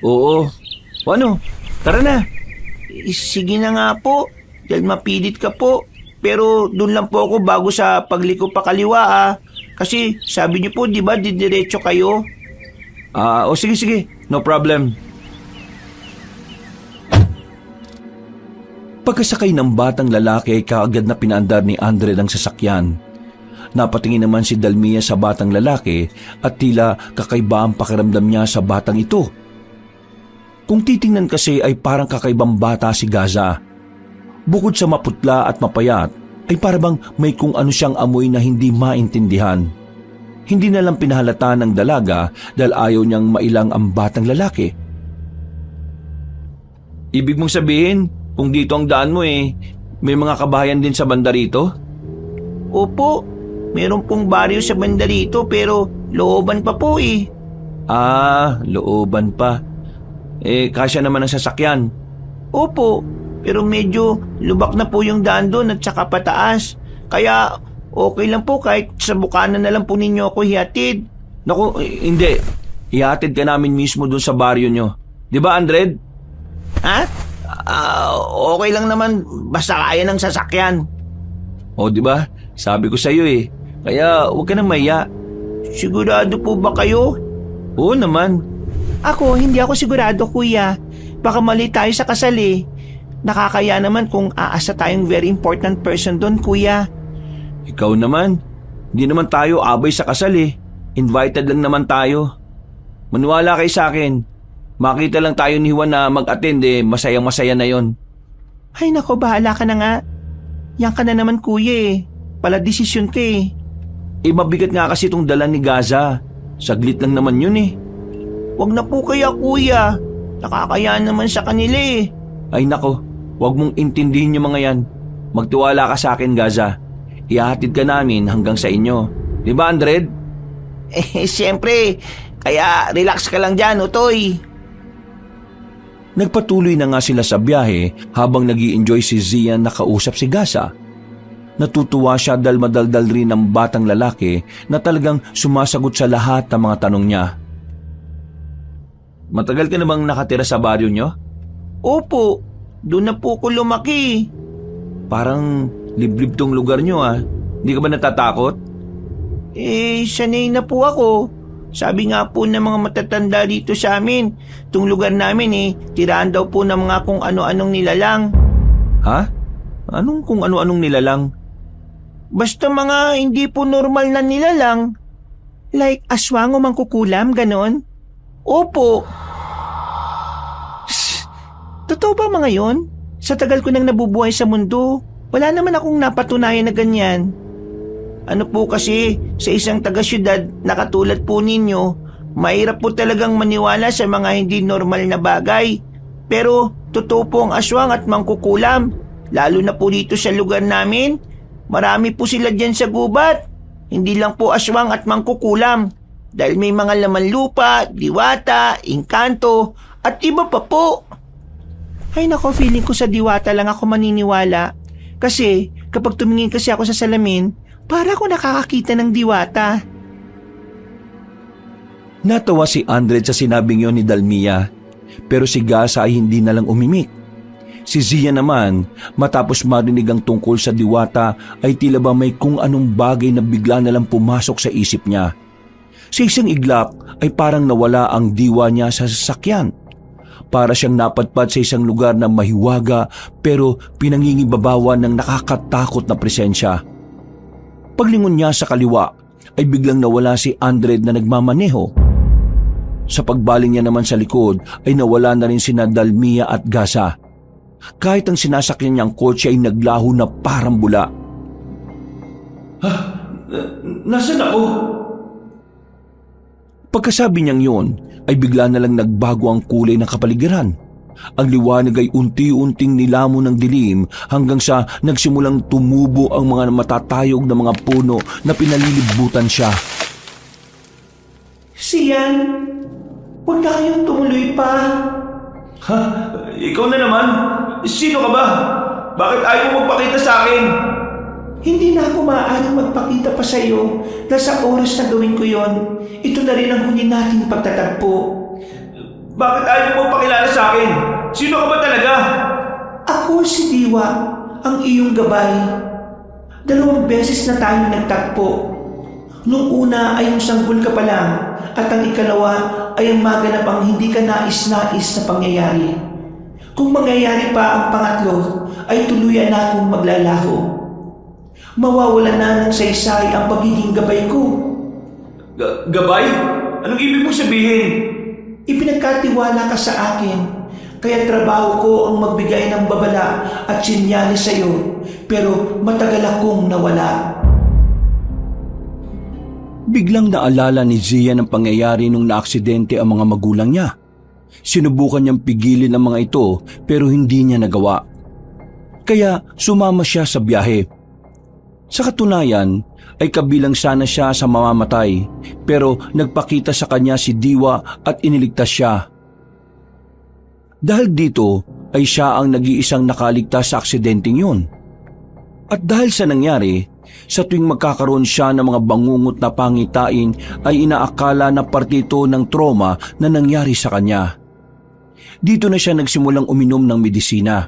Speaker 3: Oo. O ano, tara na. Sige na nga po, dahil mapilit ka po. Pero doon lang po ako bago sa pagliko pa kaliwa Kasi sabi niyo po, di ba, didiretso kayo? Sige, no problem.
Speaker 1: Pagkasakay ng batang lalaki ay kaagad na pinaandar ni Andred ang sasakyan. Napatingin naman si Dalmia sa batang lalaki at tila kakaiba ang pakiramdam niya sa batang ito. Kung titingnan kasi ay parang kakaibang bata si Gaza. Bukod sa maputla at mapayat, ay parabang may kung ano siyang amoy na hindi maintindihan. Hindi na lang pinahalata ng dalaga dahil ayaw niyang mailang ang batang lalaki.
Speaker 3: Ibig mong sabihin, kung dito ang daan mo may mga kabahayan din sa banda rito? Opo, meron pong baryo sa banda rito pero looban pa po eh.
Speaker 1: Looban pa.
Speaker 3: Kasya naman ang sasakyan.
Speaker 2: Opo, pero medyo lubak na po yung daan doon at saka pataas. Kaya okay lang po kahit sa bukana na lang po ninyo ako hihatid.
Speaker 3: Naku, hindi. Ihatid ka namin mismo doon sa baryo nyo. Di ba, Andred? Okay lang naman basta kaya ng sasakyan.
Speaker 1: O di ba? Sabi ko sa iyo Kaya huwag ka nang mahiya.
Speaker 2: Sigurado po ba kayo?
Speaker 1: Oo naman.
Speaker 2: Hindi ako sigurado, kuya. Baka mali tayo sa kasal Nakakaya naman kung aasa tayong very important person doon, kuya.
Speaker 1: Ikaw naman, hindi naman tayo abay sa kasal eh. Invited lang naman tayo. Maniwala kayo sa akin. Makita lang tayo ni Juan na mag-attend eh, masayang-masaya na yon.
Speaker 2: Ay nako, bahala ka na nga. Yan ka na naman, kuya eh. Pala desisyon ka eh.
Speaker 1: Eh mabigat nga kasi itong dala ni Gaza. Saglit lang naman yun eh.
Speaker 2: Wag na po kaya, kuya. Nakakaya naman sa kanila eh.
Speaker 1: Ay nako, huwag mong intindihin yung mga yan. Magtiwala ka sa akin, Gaza. Ihahatid ka namin hanggang sa inyo. Di ba, Andred?
Speaker 3: Siyempre, kaya relax ka lang dyan, Utoy.
Speaker 1: Nagpatuloy na nga sila sa biyahe habang nag-i-enjoy si Zian na kausap si Gaza. Natutuwa siya dahil madaldal rin ng batang lalaki na talagang sumasagot sa lahat ng mga tanong niya. Matagal ka na bang nakatira sa baryo nyo?
Speaker 2: Opo, doon na po ko lumaki.
Speaker 1: Parang liblib tong lugar nyo ah. Hindi ka ba natatakot?
Speaker 2: Sanay na po ako. Sabi nga po ng mga matatanda dito sa amin, itong lugar namin tirahan daw po ng mga kung ano-anong nilalang.
Speaker 1: Ha? Anong kung ano-anong nilalang?
Speaker 2: Basta mga hindi po normal na nilalang. Like aswang o mangkukulam, ganon? Opo. Totoo ba mga yon? Sa tagal ko nang nabubuhay sa mundo, wala naman akong napatunayan na ganyan. Ano po kasi, sa isang taga-syudad na katulad po ninyo, mahirap po talagang maniwala sa mga hindi normal na bagay. Pero totoo po ang aswang at mangkukulam. Lalo na po dito sa lugar namin, marami po sila dyan sa gubat. Hindi lang po aswang at mangkukulam. Dahil may mga laman lupa, diwata, engkanto, at iba pa po. Ay nako, feeling ko sa diwata lang ako maniniwala. Kasi kapag tumingin kasi ako sa salamin, para ako nakakakita ng diwata.
Speaker 1: Natawa si Andred sa sinabing yon ni Dalmia, pero si Gaza ay hindi na lang umimik. Si Zia naman, matapos marinig ang tungkol sa diwata, ay tila ba may kung anong bagay na bigla na lang pumasok sa isip niya. Sa isang iglap ay parang nawala ang diwa niya sa sasakyan. Para siyang napadpad sa isang lugar na mahiwaga pero pinangingibabawan ng nakakatakot na presensya. Paglingon niya sa kaliwa ay biglang nawala si Andred na nagmamaneho. Sa pagbaling niya naman sa likod ay nawala na rin sina Dalmia at Gaza. Kahit ang sinasakyan niyang kotse ay naglaho na parang bula. Nasaan ako? Pagkasabi niyang yun ay bigla na lang nagbago ang kulay ng kapaligiran. Ang liwanag ay unti-unting nilamon ng dilim hanggang sa nagsimulang tumubo ang mga matatayog na mga puno na pinalilibutan siya.
Speaker 2: Sian, huwag na kayong tumuloy pa.
Speaker 1: Ha? Ikaw na naman? Sino ka ba? Bakit ayaw mo magpakita sa akin?
Speaker 2: Hindi na ako maaaring magpakita pa sa iyo dahil sa oras na gawin ko yon. Ito na rin ang huli nating pagtatagpo.
Speaker 1: Bakit ayaw mo pakilala sa akin? Sino ka ba talaga?
Speaker 2: Ako si Diwa, ang iyong gabay. 2 beses na tayo nagtagpo. Nung una ay yung sanggol ka pa lang at ang ikalawa ay ang maganap ang hindi ka nais-nais na pangyayari. Kung mangyayari pa ang pangatlo ay tuluyan na akong maglalaho. Mawawala na ng saysay ang pagiging gabay ko.
Speaker 1: Gabay? Anong ibig mong sabihin?
Speaker 2: Ipinagkatiwala ka sa akin, kaya trabaho ko ang magbigay ng babala at sinyales sa iyo, pero matagal akong nawala.
Speaker 1: Biglang naalala ni Zia ng pangyayari nung naaksidente ang mga magulang niya. Sinubukan niyang pigilin ang mga ito pero hindi niya nagawa. Kaya sumama siya sa biyahe. Sa katunayan ay kabilang sana siya sa mamamatay pero nagpakita sa kanya si Diwa at iniligtas siya. Dahil dito ay siya ang nag-iisang nakaligtas sa aksidenteng yun. At dahil sa nangyari, sa tuwing magkakaroon siya ng mga bangungot na pangitain ay inaakala na parte ito ng trauma na nangyari sa kanya. Dito na siya nagsimulang uminom ng medisina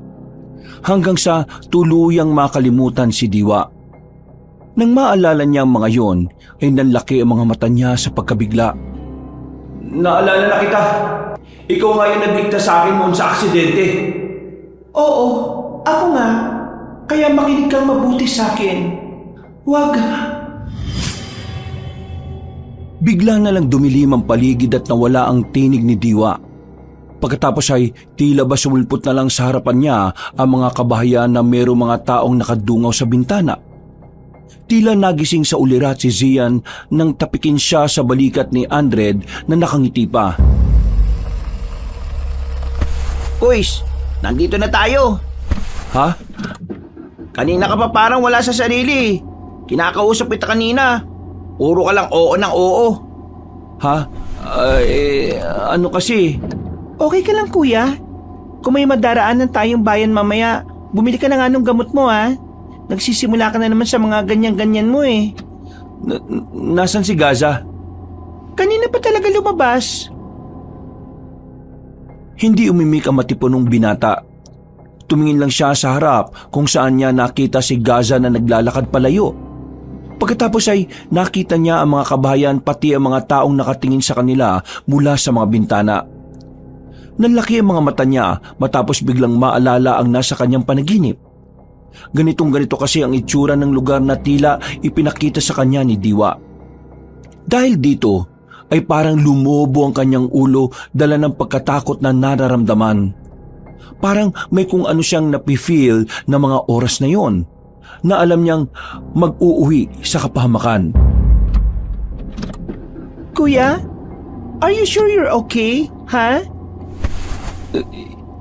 Speaker 1: hanggang sa tuluyang makalimutan si Diwa. Nang maalala niya ang mga yon, ay nanlaki ang mga mata niya sa pagkabigla. Naalala na kita. Ikaw nga yung nagligtas sa akin noon sa aksidente.
Speaker 2: Oo, ako nga. Kaya makinig kang mabuti sa akin. Huwag.
Speaker 1: Bigla na lang dumilim ang paligid at nawala ang tinig ni Diwa. Pagkatapos ay tila ba sumulpot na lang sa harapan niya ang mga kabahayan na mayroong mga taong nakadungaw sa bintana. Tila nagising sa ulirat si Zian nang tapikin siya sa balikat ni Andred na nakangiti pa.
Speaker 3: Kuys, nandito na tayo.
Speaker 1: Ha?
Speaker 3: Kanina ka pa parang wala sa sarili. Kinakausap kita kanina. Puro ka lang oo ng oo.
Speaker 1: Ha? Ano kasi?
Speaker 2: Okay ka lang kuya? Kung may madaraanan tayong bayan mamaya, bumili ka na nga ng gamot mo ha. Nagsisimula ka na naman sa mga ganyan-ganyan mo eh.
Speaker 1: Nasaan si Gaza?
Speaker 2: Kanina pa talaga lumabas.
Speaker 1: Hindi umimik ang matipunong binata. Tumingin lang siya sa harap kung saan niya nakita si Gaza na naglalakad palayo. Pagkatapos ay nakita niya ang mga kabahayan pati ang mga taong nakatingin sa kanila mula sa mga bintana. Nanlaki ang mga mata niya matapos biglang maalala ang nasa kanyang panaginip. Ganito kasi ang itsura ng lugar na tila ipinakita sa kanya ni Diwa. Dahil dito ay parang lumobo ang kanyang ulo dala ng pagkatakot na nararamdaman. Parang may kung ano siyang napifeel na mga oras na yon na alam niyang mag-uuwi sa kapahamakan.
Speaker 2: Kuya, are you sure you're okay? Ha?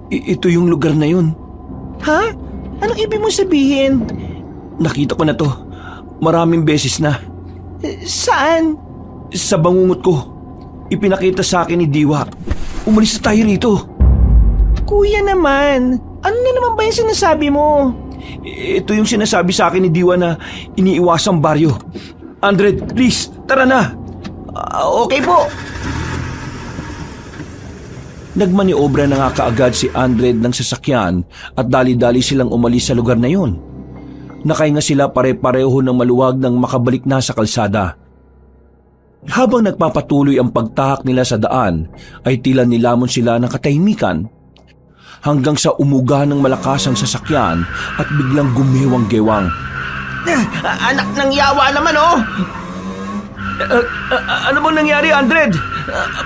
Speaker 1: Ito yung lugar na yun.
Speaker 2: Ha? Anong ibig mo sabihin?
Speaker 1: Nakita ko na to. Maraming beses na.
Speaker 2: Saan?
Speaker 1: Sa bangungot ko. Ipinakita sa akin ni Diwa. Umalis na tayo rito.
Speaker 2: Kuya naman, ano na naman ba yung sinasabi mo?
Speaker 1: Ito yung sinasabi sa akin ni Diwa na iniiwasang baryo. Andred, please, tara na.
Speaker 3: Okay po.
Speaker 1: Nagmaniobra na nga kaagad si Andred ng sasakyan at dali-dali silang umalis sa lugar na yon. Nakahinga sila pare-pareho ng maluwag nang makabalik na sa kalsada. Habang nagpapatuloy ang pagtahak nila sa daan, ay tila nilamon sila ng katahimikan. Hanggang sa umuga ng malakas ang sasakyan at biglang gumiwang-gewang.
Speaker 3: Anak ng yawa naman oh!
Speaker 1: Ano bang nangyari, Andred?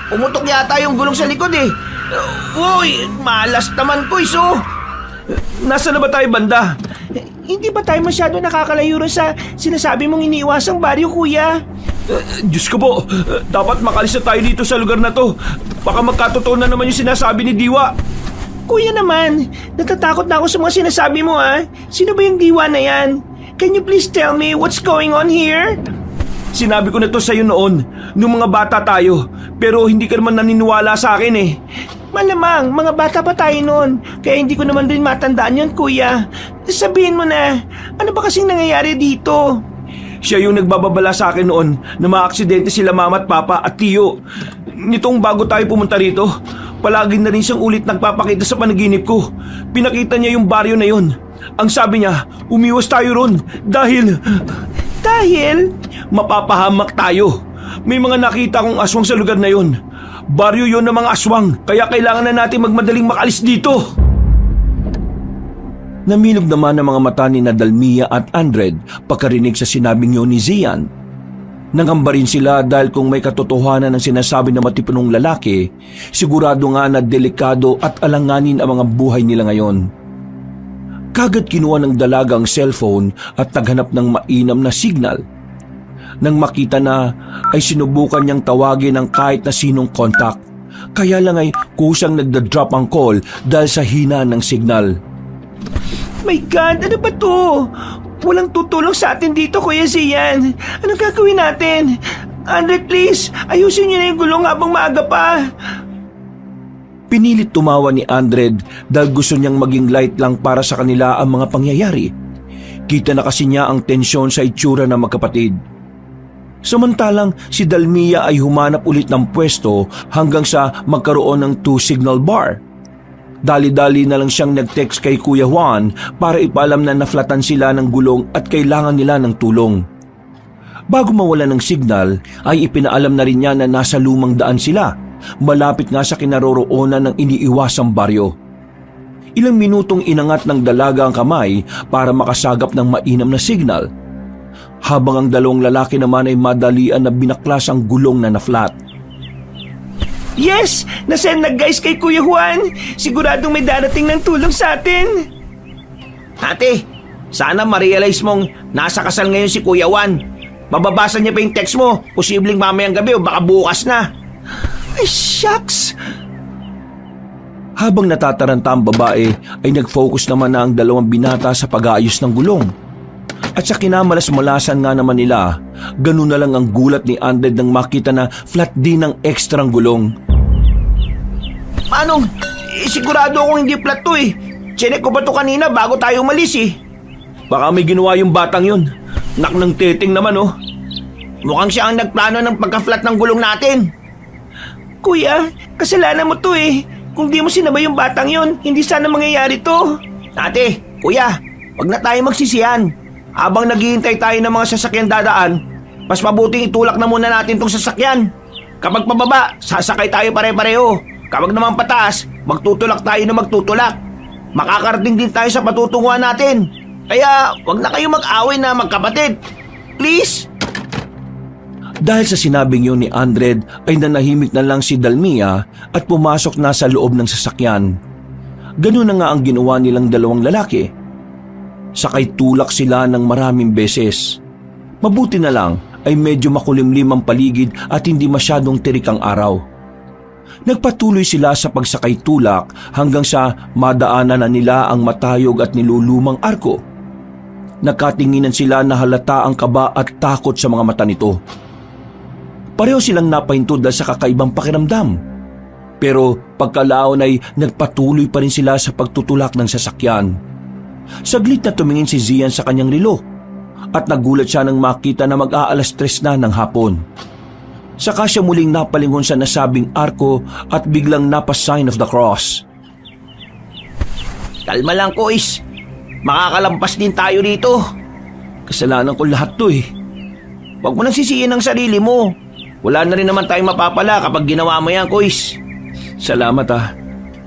Speaker 3: Pumutok yata yung gulong sa likod eh. Uy, malas naman Kuys oh!
Speaker 1: Nasaan na ba tayo banda?
Speaker 2: Hindi ba tayo masyado nakakalayo rin sa sinasabi mong iniiwasang baryo, kuya?
Speaker 1: Diyos ko po, dapat makalis na tayo dito sa lugar na to. Baka magkatotoo na naman yung sinasabi ni Diwa.
Speaker 2: Kuya naman, natatakot na ako sa mga sinasabi mo ha. Sino ba yung Diwa na yan? Can you please tell me what's going on here?
Speaker 1: Sinabi ko na to sa'yo noon, nung mga bata tayo. Pero hindi ka naman naniniwala sa akin eh.
Speaker 2: Malamang, mga bata pa tayo noon. Kaya hindi ko naman rin matandaan yun, kuya. Sabihin mo na, ano ba kasing nangyayari dito?
Speaker 1: Siya yung nagbababala sa akin noon na maaksidente sila mama at papa at tiyo. Nitong bago tayo pumunta rito, palagi na rin siyang ulit nagpapakita sa panaginip ko. Pinakita niya yung baryo na yun. Ang sabi niya, umiwas tayo ron dahil...
Speaker 2: Dahil?
Speaker 1: Mapapahamak tayo. May mga nakita kong aswang sa lugar na yun. Baryo yon ng mga aswang, kaya kailangan na natin magmadaling makalis dito. Namilog naman ang mga mata ni Dalmia at Andred pagkarinig sa sinabing yun ni Zian. Nangamba rin sila dahil kung may katotohanan ng sinasabi ng matipunong lalaki, sigurado nga na delikado at alanganin ang mga buhay nila ngayon. Kagad kinuha ng dalaga ang cellphone at naghanap ng mainam na signal. Nang makita na ay sinubukan niyang tawagin ng kahit na sinong kontak. Kaya lang ay kusang nagda-drop ang call dahil sa hina ng signal.
Speaker 2: My God, ano ba to? Walang tutulong sa atin dito, Kuya Zian. Anong gagawin natin? Andre, please, ayusin niyo na yung gulong habang maaga pa.
Speaker 1: Pinilit tumawa ni Andred dahil gusto niyang maging light lang para sa kanila ang mga pangyayari. Kita na kasi niya ang tensyon sa itsura ng magkapatid. Samantalang si Dalmia ay humanap ulit ng pwesto hanggang sa magkaroon ng 2-signal bar. Dali-dali na lang siyang nag-text kay Kuya Juan para ipaalam na naflatan sila ng gulong at kailangan nila ng tulong. Bago mawala ng signal ay ipinaalam na rin niya na nasa lumang daan sila, malapit nga sa kinaroroonan ng iniiwasang baryo. Ilang minutong inangat ng dalaga ang kamay para makasagap ng mainam na signal, habang ang dalawang lalaki naman ay madalian na binaklas ang gulong na na-flat.
Speaker 2: Yes! Nasend na guys kay Kuya Juan! Siguradong may darating ng tulong sa atin!
Speaker 3: Ate, sana ma-realize mong nasa kasal ngayon si Kuya Juan. Mababasa niya pa yung text mo. Posibleng mamayang gabi o baka bukas na.
Speaker 2: Ay, shucks!
Speaker 1: Habang natataranta ang babae ay nag-focus naman na ang dalawang binata sa pag-aayos ng gulong. At sa kinamalas-malasan nga naman nila, ganun na lang ang gulat ni Andred nang makita na flat din ang ekstrang gulong.
Speaker 3: Manong, sigurado akong hindi flat to eh. Chinek ko pa to kanina bago tayo umalis eh.
Speaker 1: Baka may ginawa yung batang yun. Nak ng teting naman oh.
Speaker 3: Mukhang siya ang nagplano ng pagka-flat ng gulong natin.
Speaker 2: Kuya, kasalanan mo to eh. Kung di mo sinabay yung batang yon, hindi sana mangyayari to.
Speaker 3: Ate, kuya, wag na tayo magsisiyan. Habang naghihintay tayo ng mga sasakyan dadaan, mas mabuting itulak na muna natin tong sasakyan. Kapag pababa, sasakay tayo pare-pareho. Kapag naman pataas, magtutulak tayo na magtutulak. Makakarating din tayo sa patutunguhan natin. Kaya wag na kayo mag-away na magkapatid. Please?
Speaker 1: Dahil sa sinabing yun ni Andred ay nanahimik na lang si Dalmia at pumasok na sa loob ng sasakyan. Ganun na nga ang ginawa nilang dalawang lalaki. Sakay tulak sila ng maraming beses. Mabuti na lang ay medyo makulimlim ang paligid at hindi masyadong tirik ang araw. Nagpatuloy sila sa pagsakay tulak hanggang sa madaanan na nila ang matayog at nilulumang arko. Nagkatinginan sila na halata ang kaba at takot sa mga mata nito. Pareho silang napahintod dahil sa kakaibang pakiramdam. Pero pagkalaon ay nagpatuloy pa rin sila sa pagtutulak ng sasakyan. Saglit na tumingin si Zian sa kanyang relo at nagulat siya nang makita na mag-aalas 3 na ng hapon. Saka siya muling napalingon sa nasabing arko at biglang napa-sign of the cross.
Speaker 3: Kalma lang, Kois. Makakalampas din tayo dito.
Speaker 1: Kasalanan ko lahat to eh.
Speaker 3: Huwag mo nang sisihin ang sarili mo. Wala na rin naman tayong mapapala kapag ginawa mo yan, Kois.
Speaker 1: Salamat ah.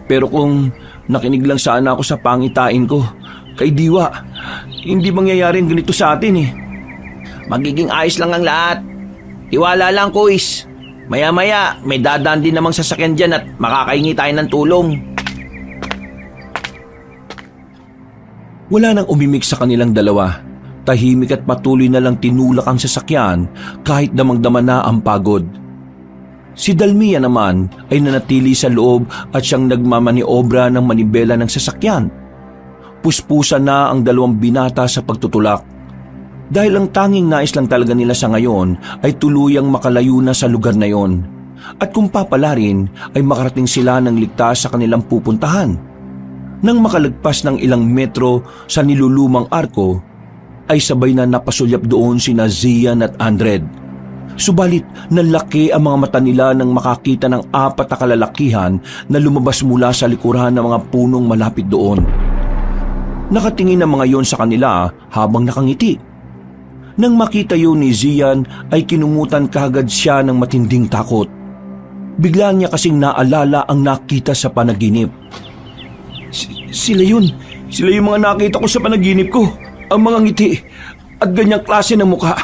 Speaker 1: Pero kung nakinig lang sana ako sa pangitain ko, kay Diwa, hindi mangyayari ganito sa atin eh.
Speaker 3: Magiging ayos lang ang lahat. Tiwala lang, Kois. Maya-maya, may dadaan din namang sasakyan dyan at makakaingi tayo ng tulong.
Speaker 1: Wala nang umimik sa kanilang dalawa. Tahimik at patuloy na lang tinulak ang sasakyan kahit damang-dama na ang pagod. Si Dalmia naman ay nanatili sa loob at siyang nagmamaniobra ng manibela ng sasakyan. Puspusan na ang dalawang binata sa pagtutulak. Dahil ang tanging nais lang talaga nila sa ngayon ay tuluyang makalayo na sa lugar na yon. At kung papala rin ay makarating sila ng ligtas sa kanilang pupuntahan. Nang makalagpas ng ilang metro sa nilulumang arko, ay sabay na napasulyap doon sina Zian at Andred. Subalit nalaki ang mga mata nila nang makakita ng 4 na kalalakihan na lumabas mula sa likuran ng mga punong malapit doon. Nakatingin ang mga yon sa kanila habang nakangiti. Nang makita yun ni Zian ay kinumutan kaagad siya ng matinding takot. Bigla niya kasing naalala ang nakita sa panaginip. Sila yun. Sila yung mga nakita ko sa panaginip ko. Ang mga ngiti at ganyang klase ng mukha.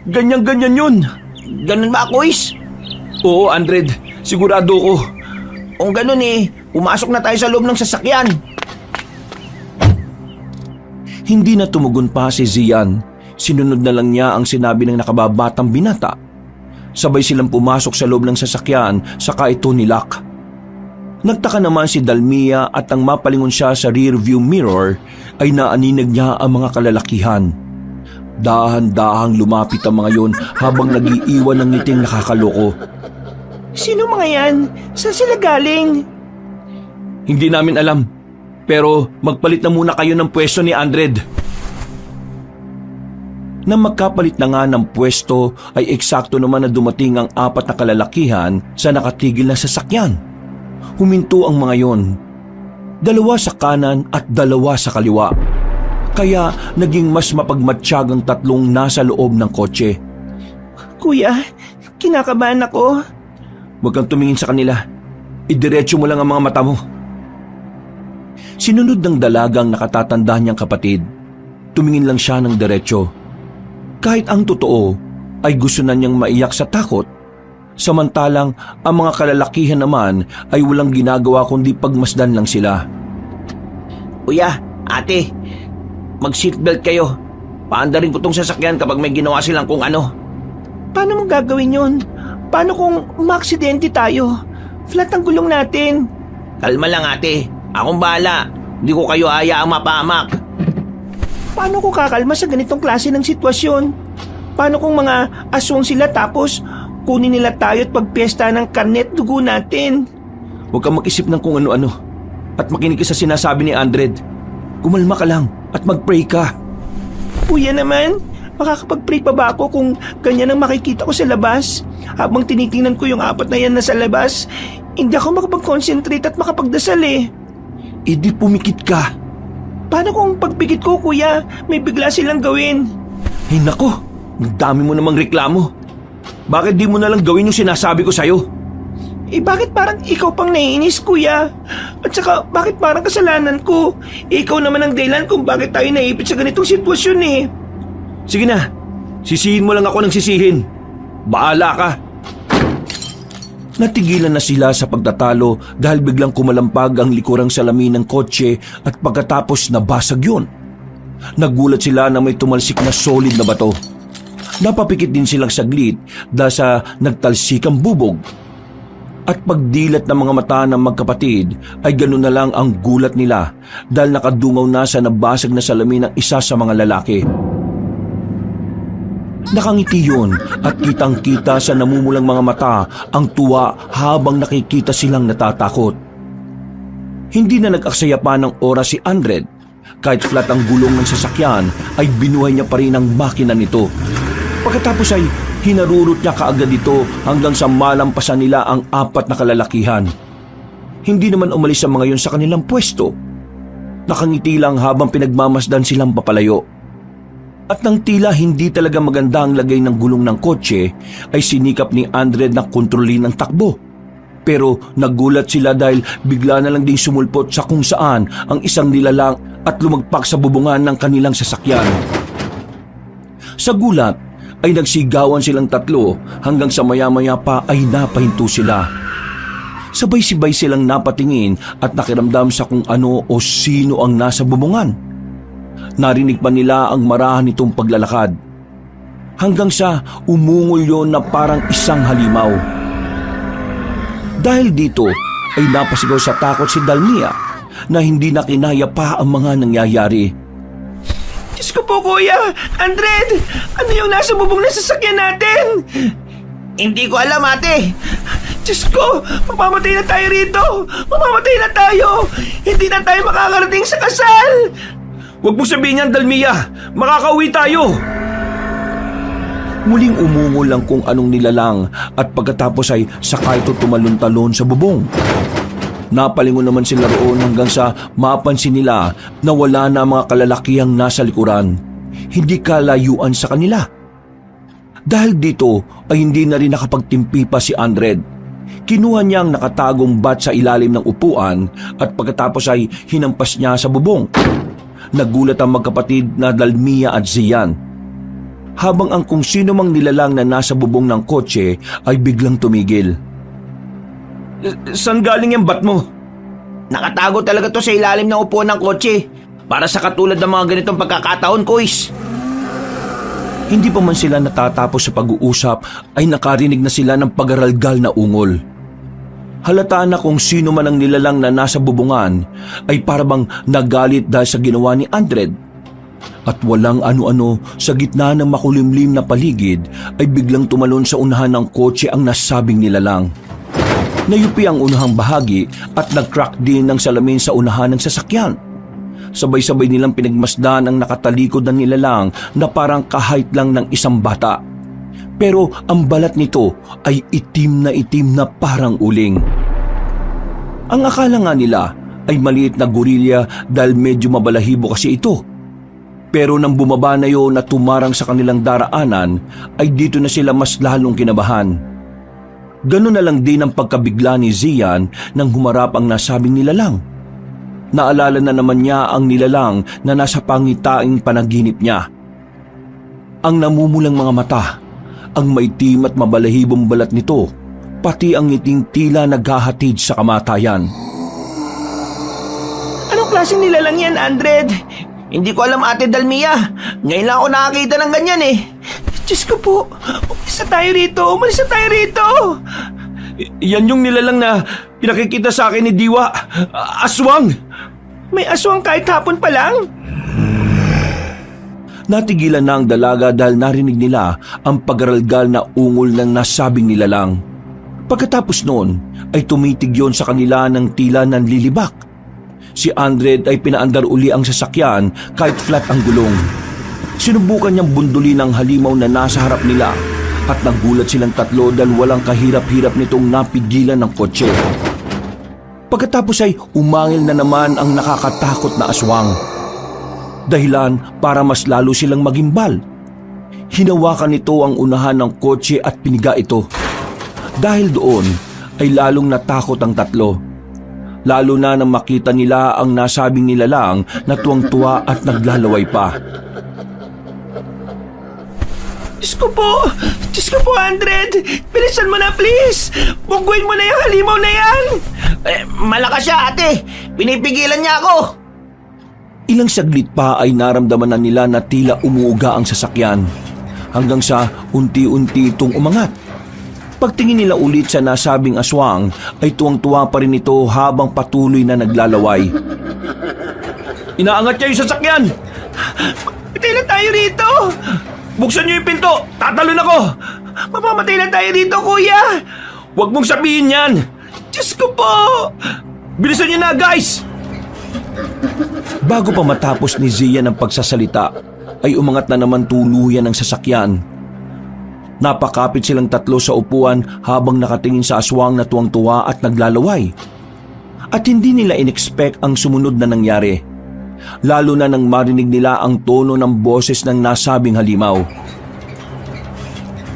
Speaker 1: Ganyan-ganyan yun.
Speaker 3: Ganun ba, Kois?
Speaker 1: Oo, Andred. Sigurado ko.
Speaker 3: Kung ganun eh, pumasok na tayo sa loob ng sasakyan.
Speaker 1: Hindi na tumugon pa si Zian. Sinunod na lang niya ang sinabi ng nakababatang binata. Sabay silang pumasok sa loob ng sasakyan saka ito nilak. Nagtaka naman si Dalmia at nang mapalingon siya sa rear view mirror ay naaninag niya ang mga kalalakihan. Dahan-dahang lumapit ang mga yon habang nag-iiwan ng ngiting nakakaloko.
Speaker 2: Sino mga yan? Saan sila galing?
Speaker 1: Hindi namin alam, pero magpalit na muna kayo ng pwesto ni Andred. Nang magkapalit na nga ng pwesto ay eksakto naman na dumating ang 4 na kalalakihan sa nakatigil na sasakyan. Huminto ang mga yon. 2 sa kanan at 2 sa kaliwa. Kaya naging mas mapagmatsyag ang 3 nasa loob ng kotse.
Speaker 2: Kuya, kinakabahan ako.
Speaker 1: Huwag kang tumingin sa kanila. Idiretso mo lang ang mga mata mo. Sinunod ng dalagang nakatatanda niyang kapatid. Tumingin lang siya ng diretsyo. Kahit ang totoo ay gusto na niyang maiyak sa takot. Samantalang ang mga kalalakihan naman ay walang ginagawa kundi pagmasdan lang sila.
Speaker 3: Kuya, ate, mag-seatbelt kayo. Paandarin ko tong sasakyan kapag may ginawa silang kung ano.
Speaker 2: Paano mo gagawin yun? Paano kung maaksidente tayo? Flat ang gulong natin.
Speaker 3: Kalma lang ate, akong bahala. Hindi ko kayo hayaang mapahamak.
Speaker 2: Paano ko kakalma sa ganitong klase ng sitwasyon? Paano kung mga aswang sila tapos kunin nila tayo at pagpiesta ng karnet dugo natin?
Speaker 1: Huwag kang mag-isip ng kung ano-ano at makinig ka sa sinasabi ni Andred. Kumalma ka lang at mag-pray ka.
Speaker 2: Kuya naman, makakapag-pray pa ba ako kung ganyan ang makikita ko sa labas? Habang tinitingnan ko yung 4 na yan na sa labas, hindi ako makapag-concentrate at makapagdasal eh.
Speaker 1: Di pumikit ka.
Speaker 2: Paano kung pagpikit ko, kuya, may bigla silang gawin?
Speaker 1: Ay nako, ang dami mo namang reklamo. Bakit di mo na lang gawin yung sinasabi ko sa'yo?
Speaker 2: Bakit parang ikaw pang naiinis, kuya? At saka, bakit parang kasalanan ko? Ikaw naman ang dahilan kung bakit tayo naipit sa ganitong sitwasyon eh.
Speaker 1: Sige na, sisihin mo lang ako ng sisihin. Baala ka. Natigilan na sila sa pagtatalo dahil biglang kumalampag ang likurang salamin ng kotse at pagkatapos nabasag yun. Nagulat sila na may tumalsik na solid na bato. Napapikit din silang saglit dahil sa nagtalsikang bubog. At pagdilat ng mga mata ng magkapatid ay ganoon na lang ang gulat nila dahil nakadungaw na sa nabasag na salamin ng isa sa mga lalaki. Nakangiti yun at kitang-kita sa namumulang mga mata ang tuwa habang nakikita silang natatakot. Hindi na nag-aksaya pa ng oras si Andred. Kahit flat ang gulong ng sasakyan ay binuhay niya pa rin ang makina nito. Pagkatapos ay hinarurot niya kaagad ito hanggang sa malampasan nila ang 4 na kalalakihan. Hindi naman umalis ang mga yun sa kanilang pwesto. Nakangiti lang habang pinagmamasdan silang papalayo. At nang tila hindi talaga maganda ang lagay ng gulong ng kotse, ay sinikap ni Andred na kontrolin ang takbo. Pero nagulat sila dahil bigla na lang ding sumulpot sa kung saan ang isang nilalang at lumagpak sa bubungan ng kanilang sasakyan. Sa gulat ay nagsigawan silang tatlo hanggang sa maya-maya pa ay napahinto sila. Sabay-sibay silang napatingin at nakiramdam sa kung ano o sino ang nasa bubungan. Narinig pa nila ang marahan nitong paglalakad. Hanggang sa umungol yon na parang isang halimaw. Dahil dito ay napasigaw sa takot si Dalmia na hindi na kinaya pa ang mga nangyayari.
Speaker 2: Diyos ko po, kuya! Andred! Ano yung nasa bubong na sasakyan natin?
Speaker 3: Hindi ko alam ate.
Speaker 2: Diyos ko! Mamamatay na tayo rito! Mamamatay na tayo! Hindi na tayo makakarating sa kasal!
Speaker 1: Huwag mo sabihin yan, Dalmia! Makakauwi tayo! Muling umungol lang kung anong nilalang at pagkatapos ay sakay ito tumalon-talon sa bubong. Napalingon naman sila roon hanggang sa mapansin nila na wala na mga kalalakihang nasa likuran. Hindi kalayuan sa kanila. Dahil dito ay hindi na rin nakapagtimpi pa si Andred. Kinuha niya ang nakatagong bat sa ilalim ng upuan at pagkatapos ay hinampas niya sa bubong. Nagulat ang magkapatid na Dalmia at Zian. Habang ang kung sino mang nilalang na nasa bubong ng kotse ay biglang tumigil. Saan galing yung bat mo?
Speaker 3: Nakatago talaga to sa ilalim ng upuan ng kotse. Para sa katulad ng mga ganitong pagkakataon, Kuis.
Speaker 1: Hindi pa man sila natatapos sa pag-uusap ay nakarinig na sila ng pagaralgal na ungol. Halata na kung sino man ang nilalang na nasa bubungan ay parabang nagalit dahil sa ginawa ni Andred. At walang ano-ano sa gitna ng makulimlim na paligid ay biglang tumalon sa unahan ng kotse ang nasabing nilalang. Nayupi ang unahang bahagi at nag-crack din ng salamin sa unahan ng sasakyan. Sabay-sabay nilang pinagmasdan ang nakatalikod na nilalang na parang kahait lang ng isang bata. Pero ang balat nito ay itim na parang uling. Ang akala nga nila ay maliit na gorilya dahil medyo mabalahibo kasi ito. Pero nang bumaba na yun at tumarang sa kanilang daraanan ay dito na sila mas lalong kinabahan. Ganun na lang din ang pagkabigla ni Zian nang humarap ang nasabing nilalang. Naalala na naman niya ang nilalang na nasa pangitaing panaginip niya. Ang namumulang mga mata, ang maitim at mabalahibong balat nito, pati ang ngiting tila naghahatid sa kamatayan.
Speaker 2: Anong klaseng nilalang yan, Andred?
Speaker 3: Hindi ko alam, Ate Dalmia. Ngayon lang ako nakakita ng ganyan eh.
Speaker 2: Diyos ko po, umalis na tayo rito, umalis na tayo rito.
Speaker 1: Yan yung nilalang na pinakikita sa akin ni Diwa. Aswang!
Speaker 2: May aswang kahit hapon pa lang?
Speaker 1: Natigilan na ang dalaga dahil narinig nila ang pagaralgal na ungol ng nasabing nilalang. Pagkatapos noon ay tumitig yon sa kanila ng tila nanlilibak. Si Andred ay pinaandar uli ang sasakyan kahit flat ang gulong. Sinubukan niyang bundulin ang halimaw na nasa harap nila at nagulat silang tatlo dahil walang kahirap-hirap nitong napigilan ng kotse. Pagkatapos ay umangil na naman ang nakakatakot na aswang. Dahilan para mas lalo silang magimbal. Hinawakan nito ang unahan ng kotse at piniga ito. Dahil doon ay lalong natakot ang tatlo. Lalo na nang makita nila ang nasabing nilalang na tuwang-tuwa at naglalaway pa.
Speaker 2: Diyos ko po, Andred! Bilisan mo na, please! Bungguin mo na yung halimaw na yan!
Speaker 3: Malakas siya, ate. Pinipigilan niya ako.
Speaker 1: Ilang saglit pa ay naramdaman na nila na tila umuuga ang sasakyan. Hanggang sa unti-unti itong umangat. Pagtingin nila ulit sa nasabing aswang ay tuwang-tuwa pa rin ito habang patuloy na naglalaway. Inaangat niya yung sasakyan!
Speaker 2: Matay na tayo rito!
Speaker 1: Buksan niyo yung pinto! Tatalon ako!
Speaker 2: Mamamatay na tayo rito, kuya!
Speaker 1: Huwag mong sabihin yan!
Speaker 2: Diyos ko po!
Speaker 1: Bilisan niyo na, guys! Bago pa matapos ni Zian ang pagsasalita, ay umangat na naman tuluyan ang sasakyan. Napakapit silang tatlo sa upuan habang nakatingin sa aswang na tuwang-tuwa at naglalaway. At hindi nila inexpect ang sumunod na nangyari. Lalo na nang marinig nila ang tono ng boses ng nasabing halimaw.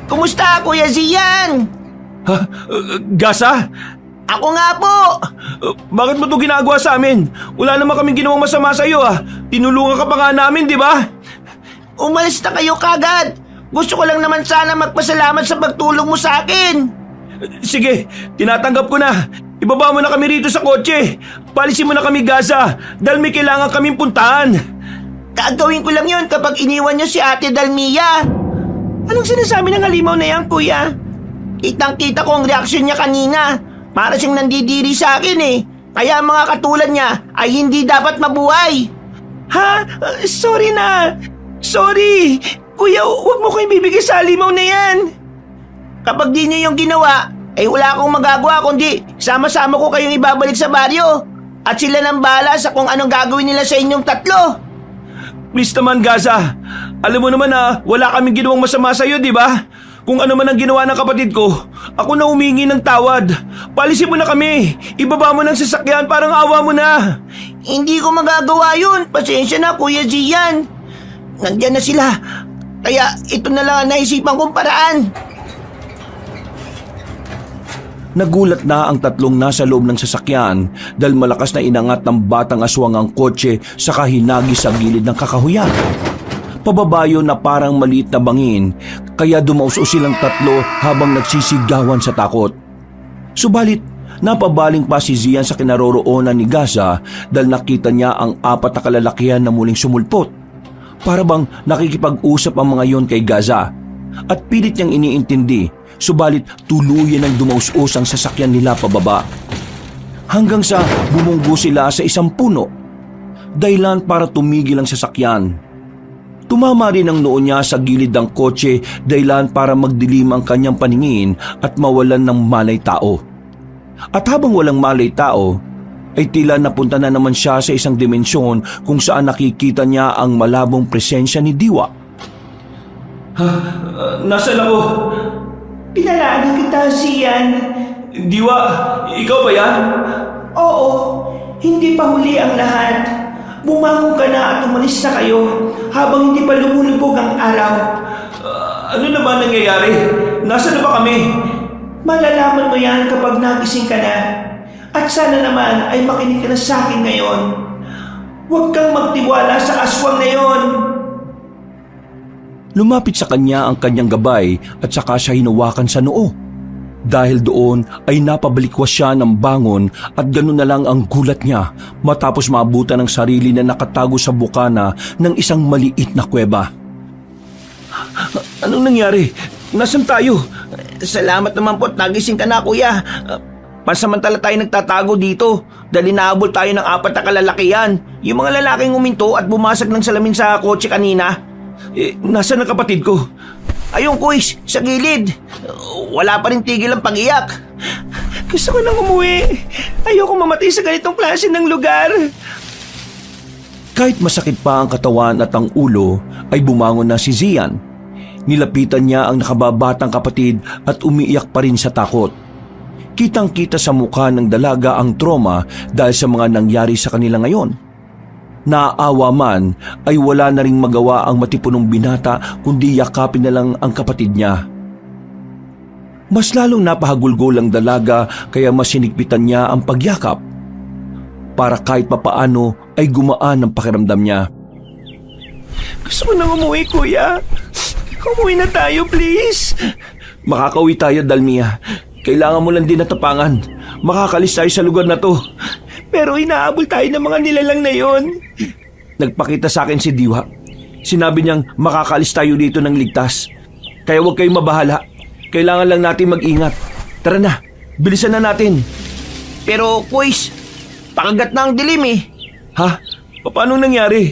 Speaker 3: Kumusta, Kuya Zian?
Speaker 1: Ha? Gasa?
Speaker 3: Ako nga po.
Speaker 1: Bakit mo ito ginagawa sa amin? Wala naman kaming ginawang masama sa iyo ah. Tinulungan ka pa nga namin, di ba?
Speaker 3: Umalis na kayo kagad. Gusto ko lang naman sana magpasalamat sa pagtulong mo sa akin.
Speaker 1: Sige, tinatanggap ko na. Ibaba mo na kami rito sa kotse. Palisin mo na kami, Gaza, dahil may kailangan kaming puntahan.
Speaker 3: Gagawin ko lang yun kapag iniwan niyo si Ate Dalmia.
Speaker 2: Anong sinasabi ng halimaw na yan, kuya?
Speaker 3: Kitang-kita ko ang reaksyon niya kanina. Para siyang nandidiri sa akin eh. Kaya ang mga katulad niya ay hindi dapat mabuhay.
Speaker 2: Ha? Sorry na. Sorry. Kuya, huwag mo ko ibibigay sa halimaw na yan.
Speaker 3: Kapag di niyo yung ginawa, ay wala akong magagawa kundi sama-sama ko kayong ibabalik sa baryo. At sila nang bahala sa kung anong gagawin nila sa inyong tatlo.
Speaker 1: Please naman, Gaza. Alam mo naman na wala kaming ginawang masama sa iyo, di ba? Kung ano man ang ginawa ng kapatid ko, ako na humingi ng tawad. Palisin mo na kami. Ibaba mo ng sasakyan, parang awa mo na.
Speaker 3: Hindi ko magagawa yun. Pasensya na, Kuya Gian. Nandiyan na sila. Kaya ito na lang ang naisipan kong paraan.
Speaker 1: Nagulat na ang tatlong nasa loob ng sasakyan dahil malakas na inangat ng batang aswang ang kotse sa kahinagi sa gilid ng kakahuyan. Pababayo na parang maliit na bangin, kaya dumauso silang tatlo habang nagsisigawan sa takot. Subalit, napabaling pa si Zian sa kinaroroonan ni Gaza dahil nakita niya ang apat na kalalakihan na muling sumulpot. Para bang nakikipag-usap ang mga yon kay Gaza. At pilit niyang iniintindi, subalit tuluyan ang dumausos ang sasakyan nila pababa. Hanggang sa bumunggo sila sa isang puno. Dahilan para tumigil ang sasakyan. Tumama rin ang noo niya sa gilid ng kotse dahilan para magdilim ang kanyang paningin at mawalan ng malay tao. At habang walang malay tao, ay tila napunta na naman siya sa isang dimensyon kung saan nakikita niya ang malabong presensya ni Diwa. Nasaan ako?
Speaker 2: Pinalaan kita, Zian.
Speaker 1: Diwa, ikaw ba yan?
Speaker 2: Oo, hindi pa huli ang lahat. Bumangon ka na at umalis na kayo habang hindi pa lumulubog ang araw.
Speaker 1: Ano na ba nangyayari? Nasaan na ba kami?
Speaker 2: Malalaman mo yan kapag nagising ka na. At sana naman ay makinig ka na sa akin ngayon. Huwag kang magtiwala sa aswang na yon.
Speaker 1: Lumapit sa kanya ang kanyang gabay at saka siya hinawakan sa noo. Dahil doon ay napabalikwas siya ng bangon at ganoon na lang ang gulat niya matapos maabutan ng sarili na nakatago sa bukana ng isang maliit na kuweba. Anong nangyari? Nasaan tayo?
Speaker 3: Salamat naman po at nagising ka na, kuya. Pansamantala tayo nagtatago dito dahil inaabol tayo ng 4 na kalalakihan. Yung mga lalaking uminto at bumasag ng salamin sa kotse kanina.
Speaker 1: Nasaan ang kapatid ko?
Speaker 3: Ayun, kuis, sa gilid. Wala pa rin tigil ang pag-iyak.
Speaker 2: Gusto ko nang umuwi. Ayoko mamatay sa ganitong klase ng lugar.
Speaker 1: Kahit masakit pa ang katawan at ang ulo, ay bumangon na si Zian. Nilapitan niya ang nakababatang kapatid at umiiyak pa rin sa takot. Kitang-kita sa mukha ng dalaga ang trauma dahil sa mga nangyari sa kanila ngayon. Naaawa man ay wala na ring magawa ang matipunong binata kundi yakapin na lang ang kapatid niya. Mas lalong napahagulgol ang dalaga kaya mas sinigpitan niya ang pagyakap. Para kahit papaano ay gumaan ang pakiramdam niya.
Speaker 2: Gusto ko nang umuwi, kuya. Umuwi na tayo, please.
Speaker 1: Makakauwi tayo, Dalmia. Kailangan mo lang din natapangan. Makakalis tayo sa lugar na to.
Speaker 2: Pero inaabol tayo ng mga nilalang na yon.
Speaker 1: Nagpakita sa akin si Diwa. Sinabi niyang makakalis tayo dito ng ligtas. Kaya huwag kayong mabahala. Kailangan lang natin mag-ingat. Tara na, bilisan na natin.
Speaker 3: Pero, kuis, pakagat na ang dilim eh.
Speaker 1: Ha? Paano nangyari?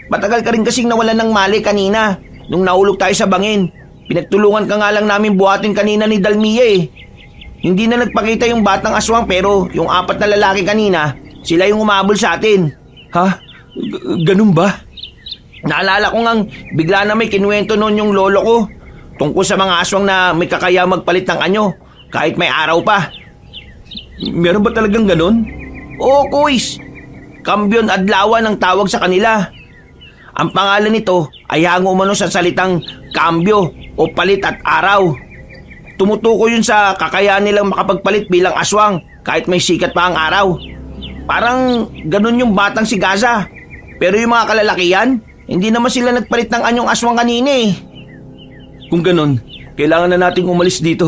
Speaker 3: Matagal ka rin kasing nawalan ng mali kanina nung nahulog tayo sa bangin. Pinagtulungan ka nga lang namin buhatin kanina ni Dalmia eh. Hindi na nagpakita yung batang aswang pero yung 4 na lalaki kanina, sila yung umabol sa atin.
Speaker 1: Ha? Ganun ba?
Speaker 3: Naalala ko ngang bigla na may kinuwento noon yung lolo ko tungkol sa mga aswang na may kakaya magpalit ng anyo kahit may araw pa.
Speaker 1: Meron ba talagang ganun?
Speaker 3: Oo, kuis. Kambyon adlawan ang tawag sa kanila. Ang pangalan nito ay hango umano sa salitang kambyo o palit at araw. Tumutukoy yun sa kakayahan nilang makapagpalit bilang aswang kahit may sikat pa ang araw. Parang ganun yung batang si Gaza. Pero yung mga kalalakihan, hindi naman sila nagpalit ng anyong aswang kanina eh.
Speaker 1: Kung ganun, kailangan na nating umalis dito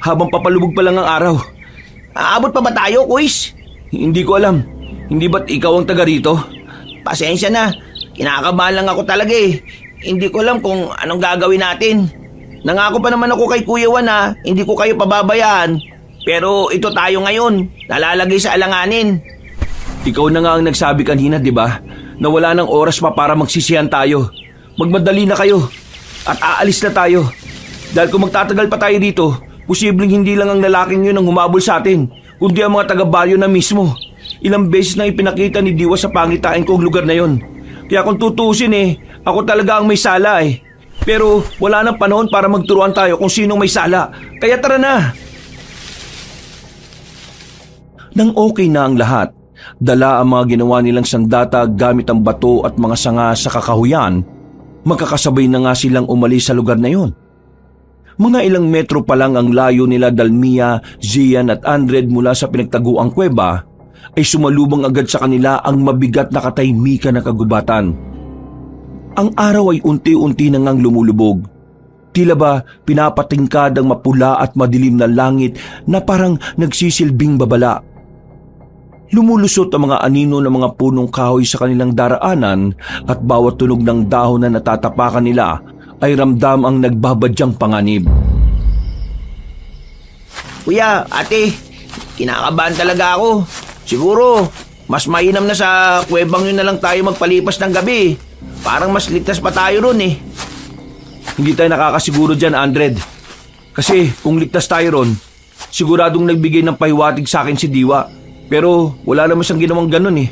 Speaker 1: habang papalubog pa lang ang araw.
Speaker 3: Aabot pa ba tayo, kuis?
Speaker 1: Hindi ko alam. Hindi ba't ikaw ang taga rito?
Speaker 3: Pasensya na. Kinakabahan lang ako talaga eh. Hindi ko alam kung anong gagawin natin. Nangako pa naman ako kay Kuya Juan na hindi ko kayo pababayaan. Pero ito tayo ngayon, nalalagay sa alanganin.
Speaker 1: Ikaw na nga ang nagsabi kanina, di ba? Na wala nang oras pa para magsisihan tayo. Magmadali na kayo. At aalis na tayo. Dahil kung magtatagal pa tayo dito, posibleng hindi lang ang lalaking yun ang humabol sa atin, kundi ang mga taga-baryo na mismo. Ilang beses na ipinakita ni Diwa sa pangitain ko ang lugar na yon. Kaya kung tutusin ako talaga ang may sala eh. Pero wala nang panahon para magturuan tayo kung sinong may sala. Kaya tara na! Nang okay na ang lahat, dala ang mga ginawa nilang sandata gamit ang bato at mga sanga sa kakahuyan, magkakasabay na nga silang umalis sa lugar na yon. Mga ilang metro pa lang ang layo nila Dalmia, Zian at Andred mula sa pinagtaguang kuweba, ay sumalubong agad sa kanila ang mabigat na katahimikan na kagubatan. Ang araw ay unti-unti na ngang lumulubog. Tila ba pinapatingkad ang mapula at madilim na langit na parang nagsisilbing babala. Lumulusot ang mga anino ng mga punong kahoy sa kanilang daraanan at bawat tunog ng dahon na natatapakan nila ay ramdam ang nagbabadyang panganib.
Speaker 3: Kuya, ate, kinakabahan talaga ako. Siguro, mas mainam na sa kuwebang yun na lang tayo magpalipas ng gabi. Parang mas ligtas pa tayo ron eh.
Speaker 1: Hindi tayo nakakasiguro dyan, Andred. Kasi kung ligtas tayo ron, siguradong nagbigay ng pahiwatig sa akin si Diwa. Pero wala naman siyang ginawang ganun eh.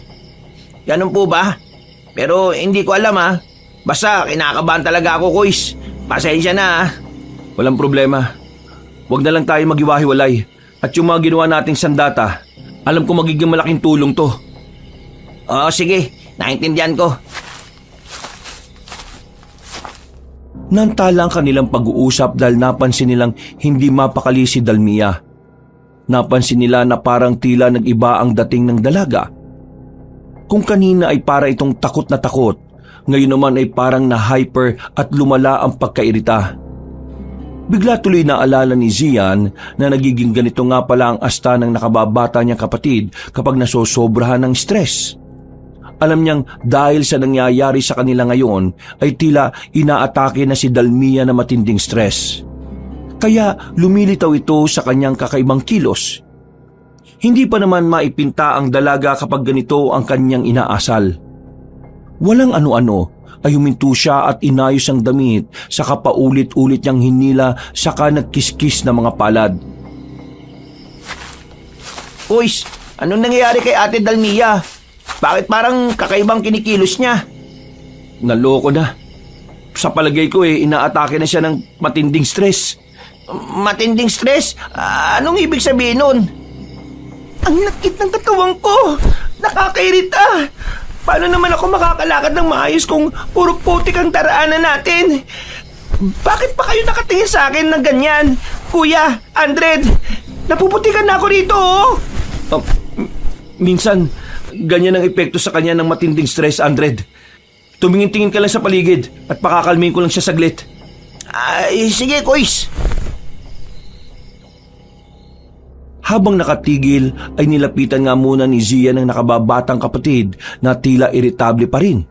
Speaker 3: Ganun po ba? Pero hindi ko alam ha. Basta kinakabahan talaga ako, kuis. Pasensya na ha.
Speaker 1: Walang problema. Huwag na lang tayo maghiwa-hiwalay. At yung mga ginawa nating sandata, alam ko magiging malaking tulong to.
Speaker 3: Oo, sige. Naintindihan ko.
Speaker 1: Nantala ang kanilang pag-uusap dahil napansin nilang hindi mapakali si Dalmia. Napansin nila na parang tila nag-iba ang dating ng dalaga. Kung kanina ay para itong takot na takot, ngayon naman ay parang na-hyper at lumala ang pagkairita. Bigla tuloy naalala ni Zian na nagiging ganito nga pala ang asta ng nakababata niyang kapatid kapag nasosobrahan ng stress. Alam niyang dahil sa nangyayari sa kanila ngayon ay tila inaatake na si Dalmia na matinding stress. Kaya lumilitaw ito sa kanyang kakaibang kilos. Hindi pa naman maipinta ang dalaga kapag ganito ang kanyang inaasal. Walang ano-ano ay huminto siya at inayos ang damit saka paulit-ulit niyang hinila saka nagkiskis na mga palad.
Speaker 3: Kuys, anong nangyayari kay Ate Dalmia? Bakit parang kakaibang kinikilos niya?
Speaker 1: Naloko na. Sa palagay ko inaatake na siya ng matinding stress.
Speaker 3: Matinding stress? Anong ibig sabihin nun?
Speaker 2: Ang lakit ng katawan ko! Nakakairita! Paano naman ako makakalakad ng maayos kung puro putik ang daraanan natin? Bakit pa kayo nakatingin sa akin ng ganyan? Kuya, Andred, napuputikan na ako rito, oh!
Speaker 1: Minsan, ganyan ang epekto sa kanya ng matinding stress, Andred. Tumingin-tingin ka lang sa paligid at pakakalmin ko lang siya saglit.
Speaker 3: Sige, Kuys.
Speaker 1: Habang nakatigil ay nilapitan nga muna ni Zian ang nakababatang kapatid na tila iritable pa rin.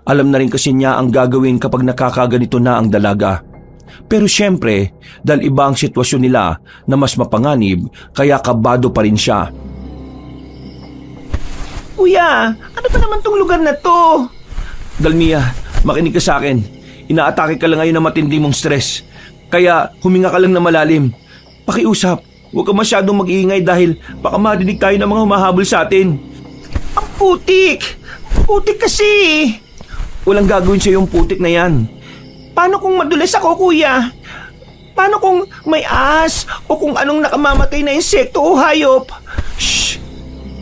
Speaker 1: Alam na rin kasi niya ang gagawin kapag nakakaganito na ang dalaga. Pero syempre, dahil iba ang sitwasyon nila na mas mapanganib, kaya kabado pa rin siya.
Speaker 2: Kuya, ano ba naman tong lugar na to?
Speaker 1: Dalmia, makinig ka sa akin. Inaatake ka lang ngayon ng matindi mong stress. Kaya huminga ka lang na malalim. Pakiusap. Huwag ka masyadong mag-iingay dahil baka marinig tayo ng mga humahabol sa atin.
Speaker 2: Ang putik! Putik kasi!
Speaker 1: Walang gagawin sa yung putik na yan.
Speaker 2: Paano kung madulas ako, kuya? Paano kung may ahas o kung anong nakamamatay na insekto o hayop?
Speaker 3: Shh!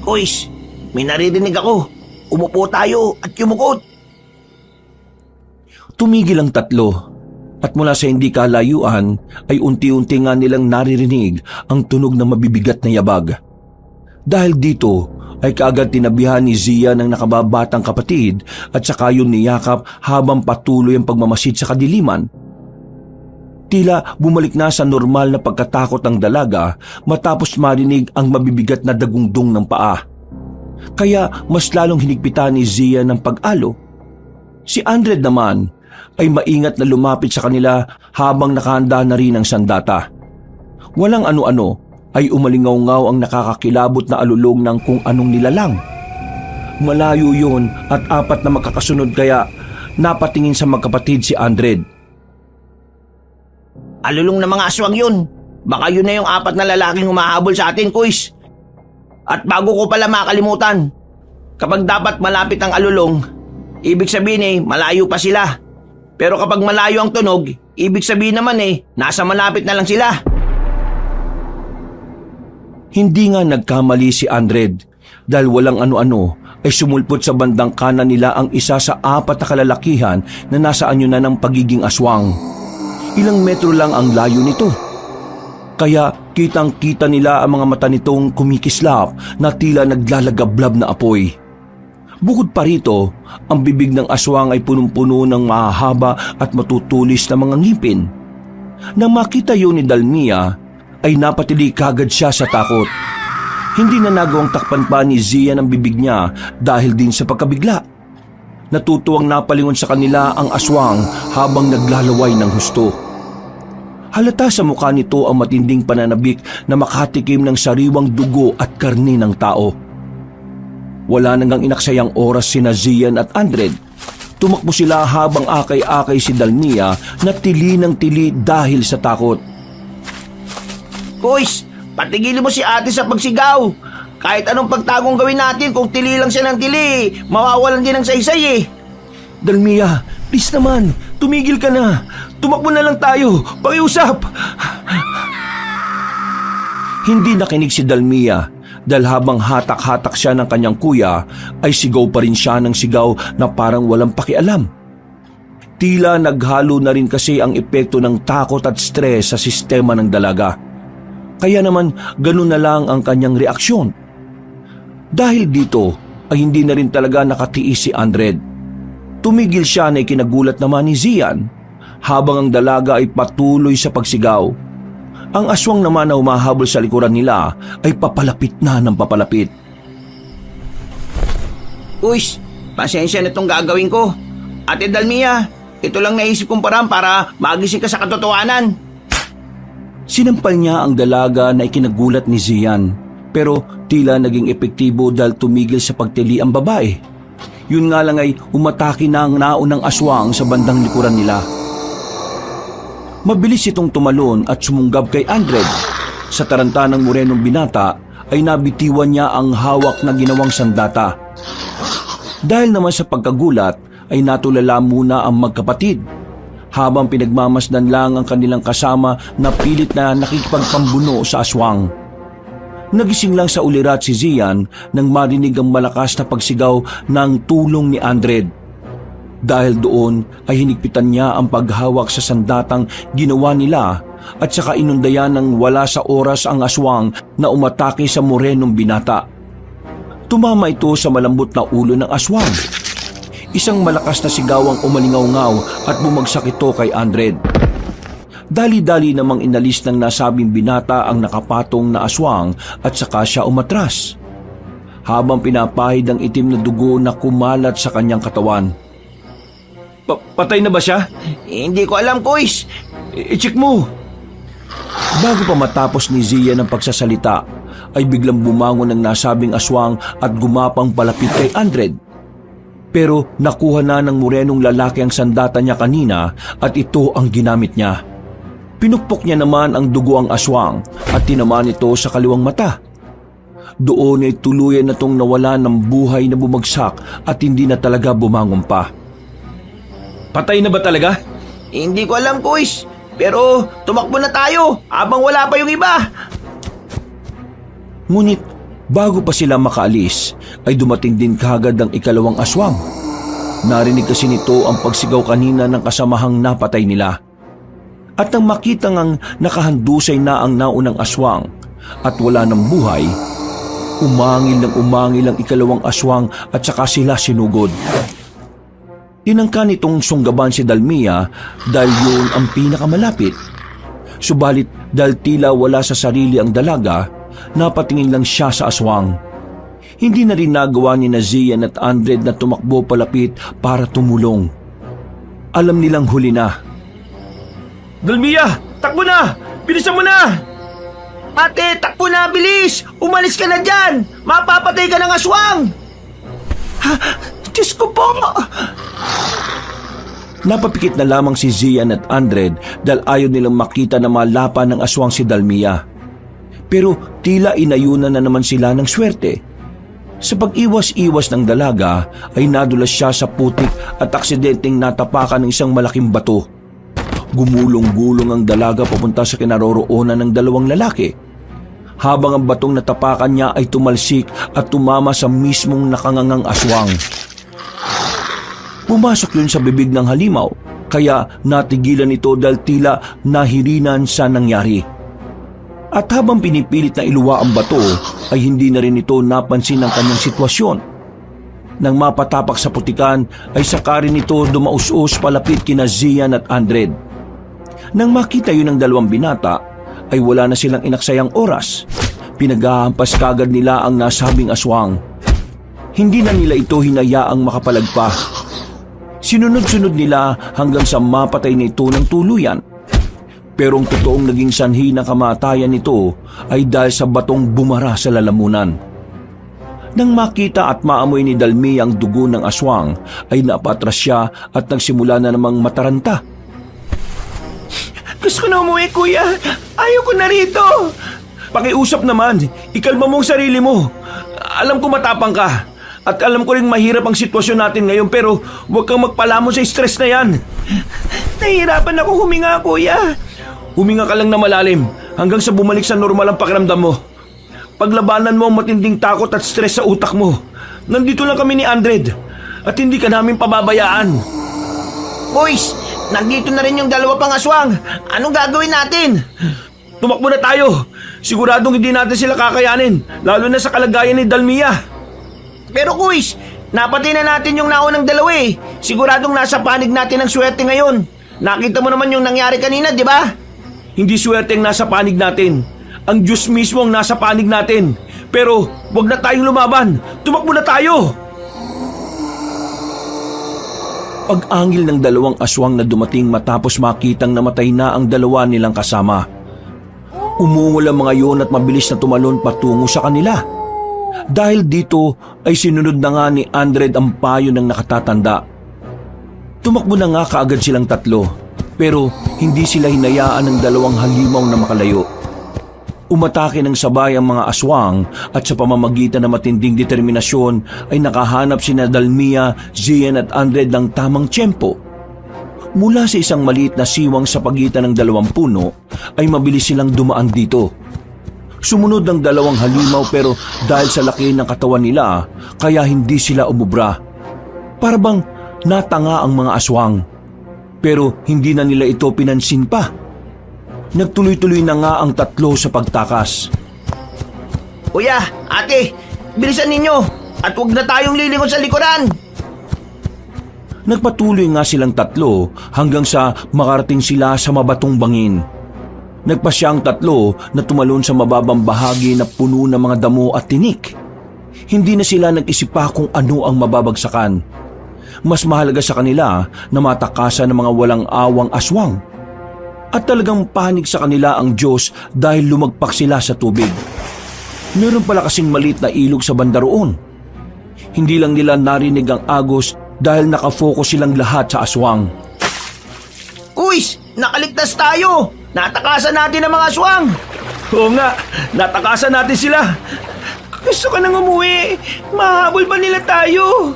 Speaker 3: Kuys, may naririnig ako. Umupo tayo at yumukot.
Speaker 1: Tumigil ang tatlo. At mula sa hindi kalayuan ay unti-unti nga nilang naririnig ang tunog ng mabibigat na yabag. Dahil dito ay kaagad tinabihan ni Zia ng nakababatang kapatid at saka yun niyakap habang patuloy ang pagmamasid sa kadiliman. Tila bumalik na sa normal na pagkatakot ng dalaga matapos marinig ang mabibigat na dagungdong ng paa. Kaya mas lalong hinigpitan ni Zia ng pag-alo. Si Andred naman ay maingat na lumapit sa kanila habang nakahanda na rin ang sandata. Walang ano-ano ay umalingaw-ngaw ang nakakakilabot na alulong ng kung anong nilalang. Malayo yun at apat na magkakasunod kaya napatingin sa magkapatid si Andred.
Speaker 3: Alulong na mga aswang yun. Baka yun na yung apat na lalaking humahabol sa atin, Kuys. At bago ko pala makalimutan, kapag dapat malapit ang alulong, ibig sabihin malayo pa sila. Pero kapag malayo ang tunog, ibig sabihin naman nasa malapit na lang sila.
Speaker 1: Hindi nga nagkamali si Andred dahil walang ano-ano ay sumulpot sa bandang kanan nila ang isa sa apat na kalalakihan na nasa anyo na ng pagiging aswang. Ilang metro lang ang layo nito. Kaya kitang-kita nila ang mga mata nitong kumikislap na tila naglalagablab na apoy. Bukod pa rito, ang bibig ng aswang ay punong-puno ng mahahaba at matutulis na mga ngipin. Nang makita yun ni Dalmia, ay napatili kagad siya sa takot. Hindi na nagawang takpan pa ni Zia ng bibig niya dahil din sa pagkabigla. Natutuwang napalingon sa kanila ang aswang habang naglalaway ng husto. Halata sa mukha nito ang matinding pananabik na makatikim ng sariwang dugo at karni ng tao. Wala nang inaksayang oras sina Zian at Andred. Tumakbo sila habang akay-akay si Dalmia na tili ng tili dahil sa takot.
Speaker 3: Kuys, patigilin mo si ate sa pagsigaw. Kahit anong pagtagong gawin natin, kung tili lang siya ng tili, mawawalan din ng saysay
Speaker 1: Dalmia, please naman, tumigil ka na. Tumakbo na lang tayo, pakiusap. Hindi nakinig si Dalmia. Dahil habang hatak-hatak siya ng kanyang kuya, ay sigaw pa rin siya ng sigaw na parang walang pakialam. Tila naghalo na rin kasi ang epekto ng takot at stress sa sistema ng dalaga. Kaya naman ganun na lang ang kanyang reaksyon. Dahil dito ay hindi na rin talaga nakatiis si Andred. Tumigil siya na ikinagulat naman ni Zian habang ang dalaga ay patuloy sa pagsigaw. Ang aswang naman na humahabol sa likuran nila ay papalapit na ng papalapit.
Speaker 3: Uys, pasensya na itong gagawin ko. Ate Dalmia, ito lang naisip kong paraan para magising ka sa katotohanan.
Speaker 1: Sinampal niya ang dalaga na ikinagulat ni Zian, pero tila naging epektibo dahil tumigil sa pagtili ang babae. Yun nga lang ay umatake na ang naunang aswang sa bandang likuran nila. Mabilis itong tumalon at sumunggab kay Andred. Sa taranta ng morenong binata ay nabitiwan niya ang hawak na ginawang sandata. Dahil naman sa pagkagulat ay natulala muna ang magkapatid. Habang pinagmamasdan lang ang kanilang kasama na pilit na nakikipagpambuno sa aswang. Nagising lang sa ulirat si Zian nang marinig ang malakas na pagsigaw ng tulong ni Andred. Dahil doon ay hinigpitan niya ang paghawak sa sandatang ginawa nila at saka inundayan ng wala sa oras ang aswang na umatake sa morenong binata. Tumama ito sa malambot na ulo ng aswang. Isang malakas na sigawang umalingaw-ngaw at bumagsak ito kay Andred. Dali-dali namang inalis ng nasabing binata ang nakapatong na aswang at saka siya umatras. Habang pinapahid ang itim na dugo na kumalat sa kanyang katawan.
Speaker 2: Patay na ba siya?
Speaker 3: Hindi ko alam, Kuys.
Speaker 2: I-check mo.
Speaker 1: Bago pa matapos ni Zia ng pagsasalita, ay biglang bumangon ang nasabing aswang at gumapang palapit kay Andred. Pero nakuha na ng morenong lalaki ang sandata niya kanina at ito ang ginamit niya. Pinukpok niya naman ang dugo ang aswang at tinamaan ito sa kaliwang mata. Doon ay tuluyan na itong nawala ng buhay na bumagsak at hindi na talaga bumangon pa.
Speaker 2: Patay na ba talaga?
Speaker 3: Hindi ko alam, Kuys. Pero tumakbo na tayo habang wala pa yung iba.
Speaker 1: Ngunit bago pa sila makaalis, ay dumating din kagad ang ikalawang aswang. Narinig kasi nito ang pagsigaw kanina ng kasamahang napatay nila. At nang makitang ang nakahandusay na ang naunang aswang at wala ng buhay, umangil ang ikalawang aswang at saka sila sinugod. Tinangka nitong sunggaban si Dalmia dahil yun ang pinakamalapit. Subalit dahil tila wala sa sarili ang dalaga, napatingin lang siya sa aswang. Hindi na rin nagawa ni Zian at Andred na tumakbo palapit para tumulong. Alam nilang huli na.
Speaker 2: Dalmia, takbo na! Bilisan mo na!
Speaker 3: Ate, takbo na, bilis! Umalis ka na dyan! Mapapatay ka ng aswang! Diyos ko po!
Speaker 1: Napapikit na lamang si Zian at Andred dahil ayaw nilang makita na malapan ng aswang si Dalmia. Pero tila inayunan na naman sila ng swerte. Sa pag-iwas-iwas ng dalaga ay nadulas siya sa putik at aksidenteng natapakan ng isang malaking bato. Gumulong-gulong ang dalaga papunta sa kinaroroonan ng dalawang lalaki. Habang ang batong natapakan niya ay tumalsik at tumama sa mismong nakangangang aswang. Pumasok yun sa bibig ng halimaw, kaya natigilan ito dahil tila nahirinan sa nangyari. At habang pinipilit na iluwa ang bato, ay hindi na rin ito napansin ang kanyang sitwasyon. Nang mapatapak sa putikan, ay saka rin ito dumaus-us palapit kina Zian at Andred. Nang makita yun ng dalawang binata, ay wala na silang inaksayang oras. Pinaghahampas kagad nila ang nasabing aswang. Hindi na nila ito hinayaang makapalagpa. Sinunod-sunod nila hanggang sa mapatay na ito ng tuluyan. Pero ang totoong naging sanhi ng kamatayan nito ay dahil sa batong bumara sa lalamunan. Nang makita at maamoy ni Dalmi ang dugo ng aswang, ay napatras siya at nagsimula na namang mataranta.
Speaker 2: Gusto ko na umuwi, kuya. Ayaw ko na rito. Pakiusap naman. Ikalma mo ang sarili mo. Alam ko matapang ka. At alam ko rin mahirap ang sitwasyon natin ngayon, pero huwag kang magpalamon sa stress na yan. Nahihirapan ako huminga, kuya. Huminga ka lang na malalim hanggang sa bumalik sa normal ang pakiramdam mo. Paglabanan mo ang matinding takot at stress sa utak mo. Nandito lang kami ni Andred at hindi ka namin pababayaan.
Speaker 3: Boys, nandito na rin yung dalawa pang aswang. Anong gagawin natin?
Speaker 1: Tumakbo na tayo! Siguradong hindi natin sila kakayanin, lalo na sa kalagayan ni Dalmia.
Speaker 3: Pero kuis, napatay na natin yung naunang dalawa eh. Siguradong nasa panig natin ang swerte ngayon. Nakita mo naman yung nangyari kanina, di ba?
Speaker 1: Hindi swerte ang nasa panig natin. Ang Diyos mismo ang nasa panig natin. Pero wag na tayong lumaban. Tumakbo na tayo! Pag-angil ng dalawang aswang na dumating matapos makitang namatay na ang dalawa nilang kasama. Umungol ang mga yon at mabilis na tumalon patungo sa kanila. Dahil dito ay sinunod na nga ni Andred ang payo ng nakatatanda. Tumakbo na nga kaagad silang tatlo, pero hindi sila hinayaan ng dalawang halimaw na makalayo. Umatake ng sabay ang mga aswang at sa pamamagitan ng matinding determinasyon ay nakahanap sina Dalmia, Zian at Andred ng tamang tiyempo. Mula sa isang maliit na siwang sa pagitan ng dalawang puno ay mabilis silang dumaan dito. Sumunod ang dalawang halimaw pero dahil sa laki ng katawan nila kaya hindi sila umubra. Para bang natanga ang mga aswang. Pero hindi na nila ito pinansin pa. Nagtuloy-tuloy na nga ang tatlo sa pagtakas.
Speaker 3: Kuya, ate, bilisan ninyo at huwag na tayong lilingon sa likuran.
Speaker 1: Nagpatuloy nga silang tatlo hanggang sa makarating sila sa mabatong bangin. Nagpasya ang tatlo na tumalon sa mababang bahagi na puno ng mga damo at tinik. Hindi na sila nag-isip pa kung ano ang mababagsakan. Mas mahalaga sa kanila na matakasan ng mga walang awang aswang. At talagang panig sa kanila ang Diyos dahil lumagpak sila sa tubig. Meron pala kasing maliit na ilog sa banda roon. Hindi lang nila narinig ang agos dahil nakafocus silang lahat sa aswang.
Speaker 3: Kuis, nakaligtas tayo! Natakasan natin ang mga aswang!
Speaker 1: Oo nga, natakasan natin sila.
Speaker 2: Gusto ka nang umuwi. Mahabol ba nila tayo?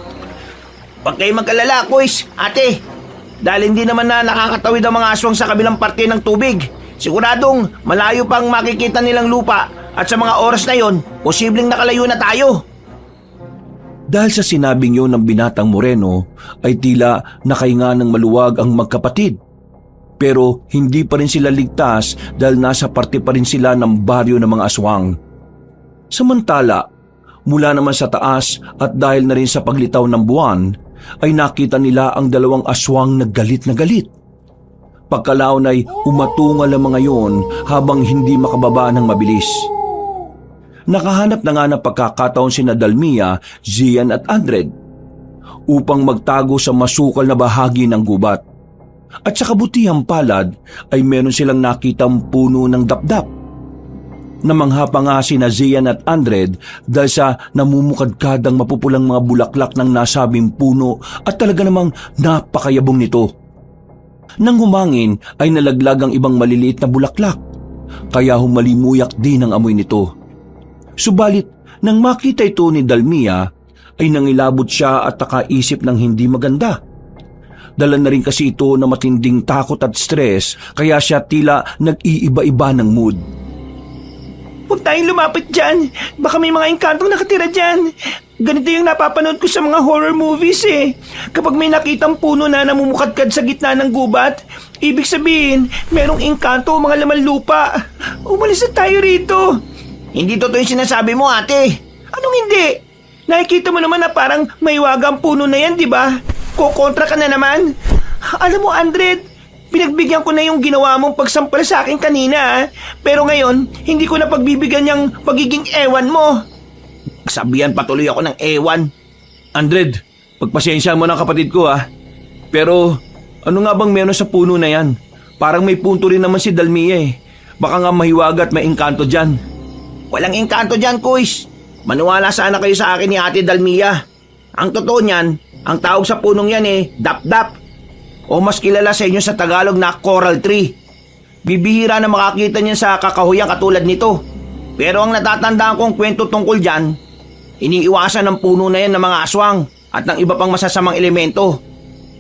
Speaker 3: Huwag kayong mag-alala, Kuis, ate. Dahil hindi naman na nakakatawid ang mga aswang sa kabilang parte ng tubig. Siguradong malayo pang makikita nilang lupa at sa mga oras na yon, posibleng nakalayo na tayo.
Speaker 1: Dahil sa sinabing yun ng binatang Moreno, ay tila nakahinga ng maluwag ang magkapatid. Pero hindi pa rin sila ligtas dahil nasa parte pa rin sila ng baryo ng mga aswang. Samantala, mula naman sa taas at dahil na rin sa paglitaw ng buwan, ay nakita nila ang dalawang aswang na galit na galit. Pagkalaon ay umatungal ang mga yon habang hindi makababa ng mabilis. Nakahanap na nga ng pagkakataon sina Dalmia, Zian at Andred upang magtago sa masukal na bahagi ng gubat. At sa kabutihang palad ay meron silang nakitang puno ng dapdap. Namangha pa nga sina Zian at Andred dahil sa namumukadkadang mapupulang mga bulaklak ng nasabing puno at talaga namang napakayabong nito. Nang humangin ay nalaglag ang ibang maliliit na bulaklak, kaya humalimuyak din ang amoy nito. Subalit, nang makita ito ni Dalmia, ay nangilabot siya at nakaisip ng hindi maganda. Dala na rin kasi ito na matinding takot at stress, kaya siya tila nag-iiba-iba ng mood.
Speaker 2: Huwag tayong lumapit dyan. Baka may mga engkantong nakatira dyan. Ganito yung napapanood ko sa mga horror movies eh. Kapag may nakitang puno na namumukadkad sa gitna ng gubat, ibig sabihin, merong engkanto o mga laman lupa. Umalis na tayo rito.
Speaker 3: Hindi totoo yung sinasabi mo, ate.
Speaker 2: Anong hindi? Nakikita mo naman na parang may wagang puno na yan, di ba? Kukontra ka na naman. Alam mo, Andred, pinagbigyan ko na yung ginawa mong pagsampal sa akin kanina. Pero ngayon, hindi ko na pagbibigyan yung pagiging ewan mo.
Speaker 3: Sabihan patuloy ako ng ewan.
Speaker 1: Andred, pagpasensya mo ng kapatid ko Pero ano nga bang meron sa puno na yan? Parang may punto rin naman si Dalmia eh. Baka nga mahiwaga at may engkanto dyan.
Speaker 3: Walang engkanto dyan, Kuis. Maniwala sana kayo sa akin ni Ate Dalmia. Ang totoo niyan, ang tawag sa punong yan dap-dap. O mas kilala sa inyo sa Tagalog na coral tree. Bibihira na makakita niyan sa kakahuyang katulad nito. Pero ang natatandaan kong kwento tungkol dyan, iniiwasan ng puno na yan ng mga aswang at ng iba pang masasamang elemento.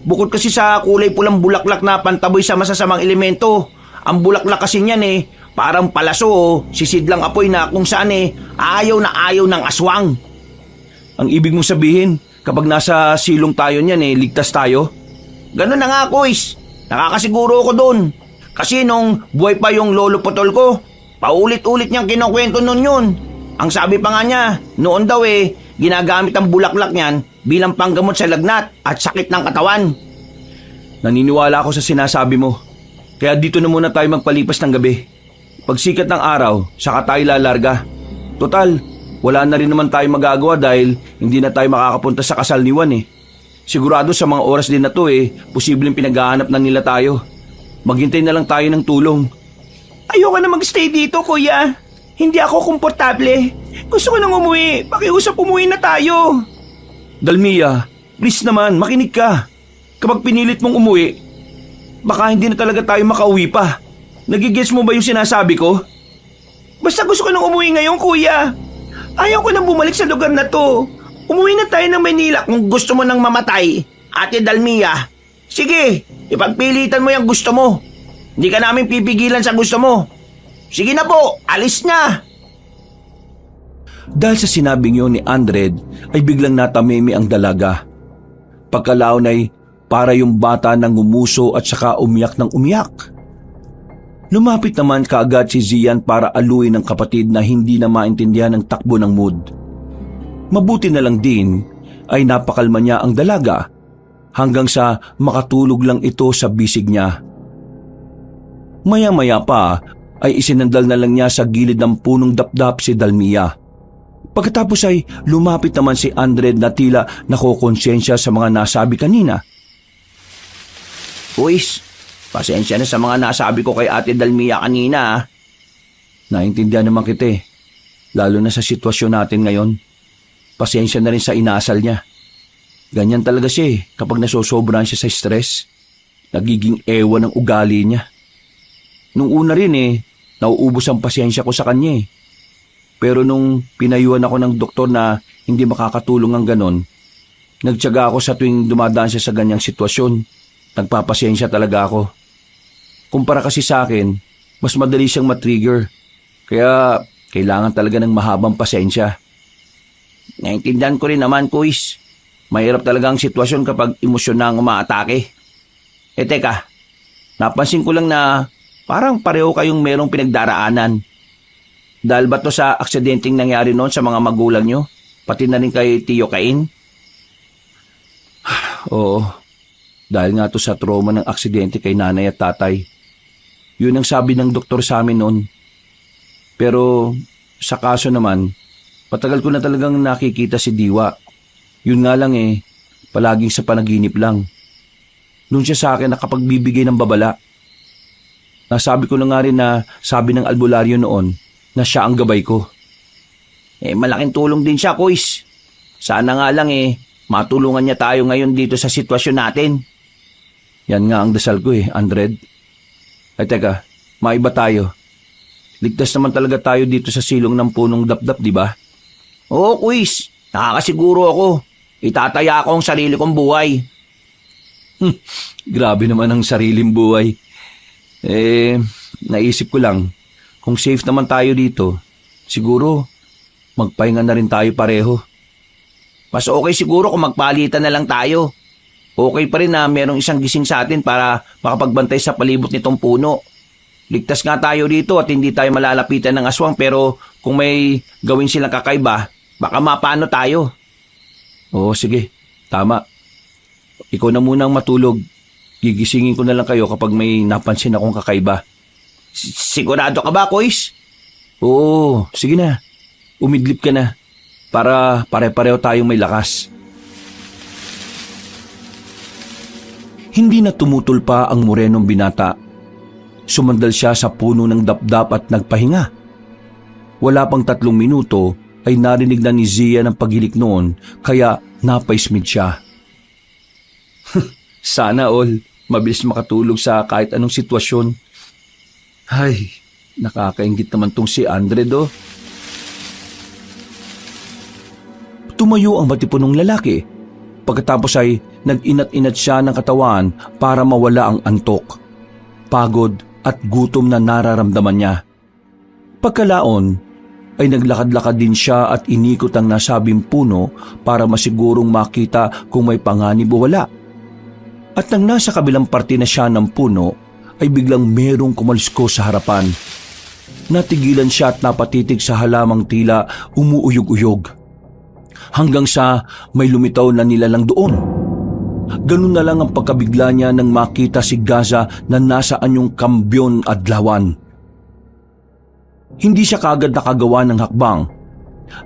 Speaker 3: Bukod kasi sa kulay pulang bulaklak na pantaboy sa masasamang elemento, ang bulaklak kasi niyan parang palaso o sisidlang apoy na kung saan ayaw na ayaw ng aswang.
Speaker 1: Ang ibig mong sabihin, kapag nasa silong tayo niyan ligtas tayo?
Speaker 3: Ganun na nga, Kuis. Nakakasiguro ko doon. Kasi nung buhay pa yung lolo putol ko, Paulit-ulit niyang kinukwento nun yun. Ang sabi pa nga niya, noon daw ginagamit ang bulaklak niyan bilang panggamot sa lagnat at sakit ng katawan.
Speaker 1: Naniniwala ako sa sinasabi mo. Kaya dito na muna tayo magpalipas ng gabi. Pagsikat ng araw, saka tayo lalarga. Total, wala na rin naman tayo magagawa dahil hindi na tayo makakapunta sa kasal ni Juan Sigurado sa mga oras din na to posibleng pinaghahanap na nila tayo. Maghintay na lang tayo ng tulong.
Speaker 2: Ayoko na magstay dito, kuya. Hindi ako komportable. Gusto ko nang umuwi. Pakiusap umuwi na tayo.
Speaker 1: Dalmia, please naman, makinig ka. Kapag pinilit mong umuwi, baka hindi na talaga tayo makauwi pa. Nagigets mo ba yung sinasabi ko?
Speaker 2: Basta gusto ko nang umuwi ngayon, kuya. Ayaw ko nang bumalik sa lugar na to. Umuwi na tayo ng Manila
Speaker 3: Kung gusto mo nang mamatay, Ate Dalmia, sige, ipagpilitan mo yung gusto mo. Hindi ka namin pipigilan sa gusto mo. Sige na po, alis na.
Speaker 1: Dahil sa sinabing yun ni Andred ay biglang natamimi ang dalaga. Pagkalaon ay para yung bata nang ngumuso at saka umiyak ng umiyak. Lumapit naman kaagad si Zian para aluin ng kapatid na hindi na maintindihan ang takbo ng mood. Mabuti na lang din ay napakalma niya ang dalaga hanggang sa makatulog lang ito sa bisig niya. Maya-maya pa ay isinandal na lang niya sa gilid ng punong dapdap si Dalmia. Pagkatapos ay lumapit naman si Andred na tila nakokonsensya sa mga nasabi kanina.
Speaker 3: Uwis, pasensya na sa mga nasabi ko kay Ate Dalmia kanina.
Speaker 1: Naintindihan naman kita lalo na sa sitwasyon natin ngayon. Pasensya na rin sa inasal niya. Ganyan talaga siya kapag nasosobran siya sa stress. Nagiging ewan ang ugali niya. Nung una rin nauubos ang pasensya ko sa kanya Pero nung pinayuhan ako ng doktor na hindi makakatulong ang ganon, nagtiyaga ako sa tuwing dumadaan siya sa ganyang sitwasyon. Nagpapasensya talaga ako. Kumpara kasi sa akin, mas madali siyang matrigger. Kaya kailangan talaga ng mahabang pasensya.
Speaker 3: Naintindihan ko rin naman, Kuis. Mahirap talaga ang sitwasyon kapag emosyon na ang umaatake. Teka, napansin ko lang na parang pareho kayong merong pinagdaraanan. Dahil ba to sa aksidenteng nangyari noon sa mga magulang nyo? Pati na rin kay Tio Cain?
Speaker 1: Oo, dahil nga to sa trauma ng aksidente kay nanay at tatay. Yun ang sabi ng doktor sa amin noon. Pero sa kaso naman, patagal ko na talagang nakikita si Diwa. Yun nga lang palaging sa panaginip lang. Doon siya sa akin nakapagbibigay ng babala. Nasabi ko na nga rin na sabi ng albularyo noon na siya ang gabay ko.
Speaker 3: Malaking tulong din siya, Kuis. Sana nga lang matulungan niya tayo ngayon dito sa sitwasyon natin.
Speaker 1: Yan nga ang dasal ko Andred. Ay teka, maiba tayo. Ligtas naman talaga tayo dito sa silong ng punong dapdap, di ba?
Speaker 3: Oo, Kuis. Nakakasiguro ako. Itataya ko ang sarili kong buhay.
Speaker 1: Grabe naman ang sariling buhay. Naisip ko lang, kung safe naman tayo dito, siguro magpahinga na rin tayo pareho.
Speaker 3: Mas okay siguro kung magpalitan na lang tayo. Okay pa rin na merong isang gising sa atin para makapagbantay sa palibot nitong puno. Ligtas nga tayo dito at hindi tayo malalapitan ng aswang, pero kung may gawin silang kakaiba, baka mapano tayo.
Speaker 1: Oo, sige. Tama. Ikaw na munang matulog. Gigisingin ko na lang kayo kapag may napansin akong kakaiba.
Speaker 3: Sigurado ka ba, Kuis?
Speaker 1: Oo, sige na. Umidlip ka na. Para pare-pareho tayong may lakas. Hindi na tumutol pa ang morenong binata. Sumandal siya sa puno ng dapdap at nagpahinga. Wala pang 3 minuto ay narinig na ni Zia ng paghilik noon, kaya napaismid siya. Sana all, mabilis makatulog sa kahit anong sitwasyon. Ay, nakakaingit naman tong si Andred Tumayo ang matipunong lalaki. Pagkatapos ay nag-inat-inat siya ng katawan para mawala ang antok, pagod at gutom na nararamdaman niya. Pagkalaon ay naglakad-lakad din siya at inikot ang nasabing puno para masigurong makita kung may panganib o wala. At nang nasa kabilang parte na siya ng puno, ay biglang merong kumalusko sa harapan. Natigilan siya at napatitig sa halamang tila umuuyog-uyog. Hanggang sa may lumitaw na nilalang doon. Ganun na lang ang pagkabigla niya nang makita si Gaza na nasa anyong kambyon adlawan. Hindi siya kaagad nakagawa ng hakbang.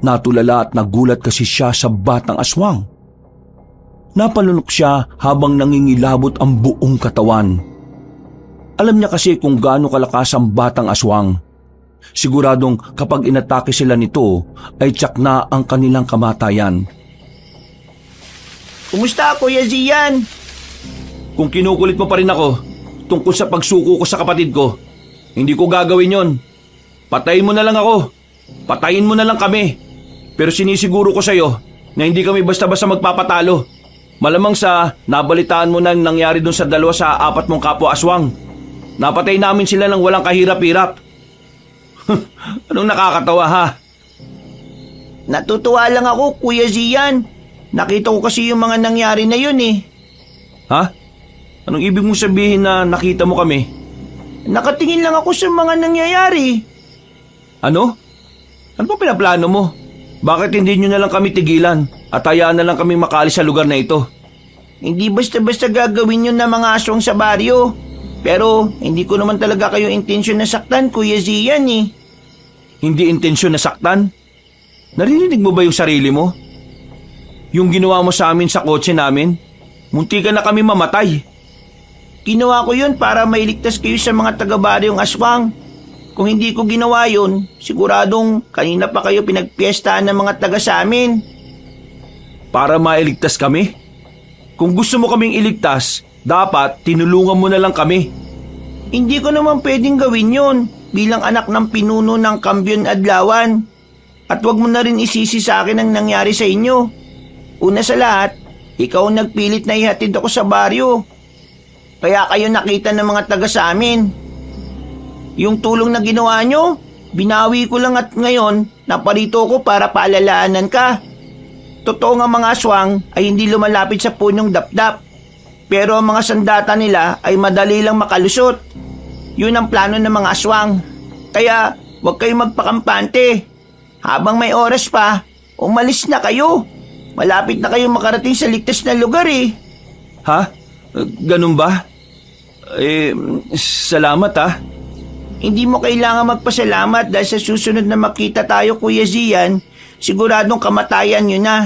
Speaker 1: Natulala at nagulat kasi siya sa batang aswang. Napalunok siya habang nangingilabot ang buong katawan. Alam niya kasi kung gaano kalakas ang batang aswang. Siguradong kapag inatake sila nito ay tiyak na ang kanilang kamatayan.
Speaker 3: Kumusta, Kuya Zian?
Speaker 1: Kung kinukulit mo pa rin ako tungkol sa pagsuko ko sa kapatid ko, hindi ko gagawin yon. Patayin mo na lang ako. Patayin mo na lang kami. Pero sinisiguro ko sa'yo na hindi kami basta-basta magpapatalo. Malamang sa nabalitaan mo na nangyari dun sa 2 sa 4 mong kapwa aswang. Napatay namin sila ng walang kahirap-hirap. Anong nakakatawa, ha?
Speaker 3: Natutuwa lang ako, Kuya Zian. Nakita ko kasi yung mga nangyari na yun eh.
Speaker 1: Ha? Anong ibig mong sabihin na nakita mo kami?
Speaker 3: Nakatingin lang ako sa mga nangyayari.
Speaker 1: Ano? Ano pa pinaplano mo? Bakit hindi nyo na lang kami tigilan at hayaan na lang kami makaalis sa lugar na ito?
Speaker 3: Hindi basta-basta gagawin yun ng mga aswang sa baryo. Pero hindi ko naman talaga kayo intensyon na saktan, Kuya Zian eh.
Speaker 1: Hindi intensyon na saktan? Narinig mo ba yung sarili mo? Yung ginawa mo sa amin sa kotse namin? Muntikan na kami mamatay.
Speaker 3: Ginawa ko yun para mailigtas kayo sa mga taga-baryong aswang. Kung hindi ko ginawa yun, siguradong kanina pa kayo pinagpiestahan ng mga taga sa amin.
Speaker 1: Para mailigtas kami? Kung gusto mo kaming iligtas, dapat tinulungan mo na lang kami.
Speaker 3: Hindi ko naman pwedeng gawin yun bilang anak ng pinuno ng Kambyon Adlawan. At wag mo na rin isisi sa akin ang nangyari sa inyo. Una sa lahat, ikaw ang nagpilit na ihatid ako sa baryo. Kaya kayo nakita ng mga taga sa amin. Yung tulong na ginawa nyo, binawi ko lang at ngayon naparito ko para paalalaanan ka. Totoo nga mga aswang ay hindi lumalapit sa punong dapdap. Pero ang mga sandata nila ay madali lang makalusot. Yun ang plano ng mga aswang. Kaya huwag kayong magpakampante. Habang may oras pa, umalis na kayo. Malapit na kayong makarating sa ligtas na lugar eh.
Speaker 1: Ha? Ganun ba? Salamat ha.
Speaker 3: Hindi mo kailangan magpasalamat dahil sa susunod na makita tayo, Kuya Zian, siguradong kamatayan nyo na.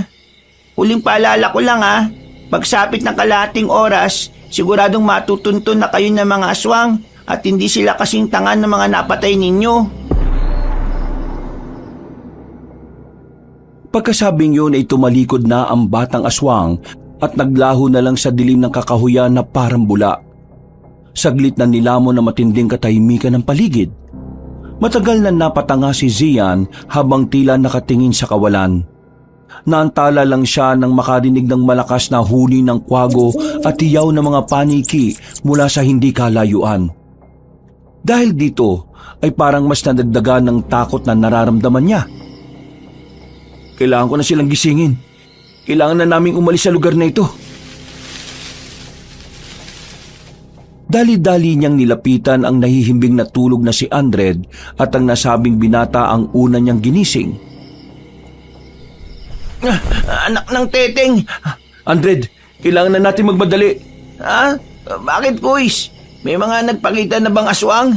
Speaker 3: Huling paalala ko lang ha, pagsapit ng kalahating oras, siguradong matutuntun na kayo ng mga aswang at hindi sila kasing tanga ng mga napatay ninyo.
Speaker 1: Pagkasabing yun ay tumalikod na ang batang aswang at naglaho na lang sa dilim ng kakahuyan na parang bula. Saglit na nilamon na matinding katahimikan ng paligid. Matagal na napatanga si Zian habang tila nakatingin sa kawalan. Naantala lang siya nang makarinig ng malakas na huni ng kwago at tiyaw ng mga paniki mula sa hindi kalayuan. Dahil dito ay parang mas nadagdagan ng takot na nararamdaman niya. Kailangan ko na silang gisingin. Kailangan na naming umalis sa lugar na ito. Dali-dali niyang nilapitan ang nahihimbing na tulog na si Andred at ang nasabing binata ang una niyang ginising.
Speaker 3: Anak ng teteng!
Speaker 1: Andred, kailangan na natin magmadali.
Speaker 3: Ha? Bakit, Kuys? May mga nagpakita na bang aswang?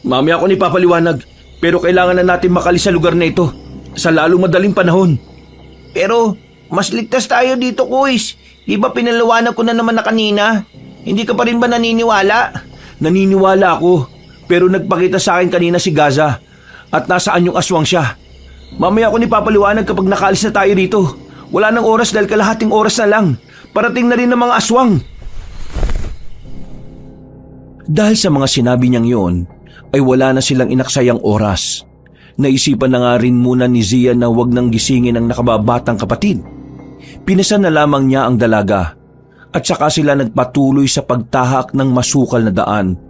Speaker 1: Mamaya ako ni papaliwanag, pero kailangan na natin makalis sa lugar na ito sa lalong madaling panahon.
Speaker 3: Pero mas ligtas tayo dito, Kuys. Di ba pinaliwanag ko na naman na kanina? Hindi ka pa rin ba naniniwala?
Speaker 1: Naniniwala ako, pero nagpakita sa akin kanina si Gaza at nasaan yung aswang siya. Mamaya ako ni papaliwanag kapag nakaalis na tayo rito. Wala nang oras dahil kalahating oras na lang. Parating na rin ng mga aswang. Dahil sa mga sinabi niyang yon, ay wala na silang inaksayang oras. Naisipan na nga rin muna ni Zia na wag nang gisingin ang nakababatang kapatid. Pinasan na lamang niya ang dalaga at saka sila nagpatuloy sa pagtahak ng masukal na daan.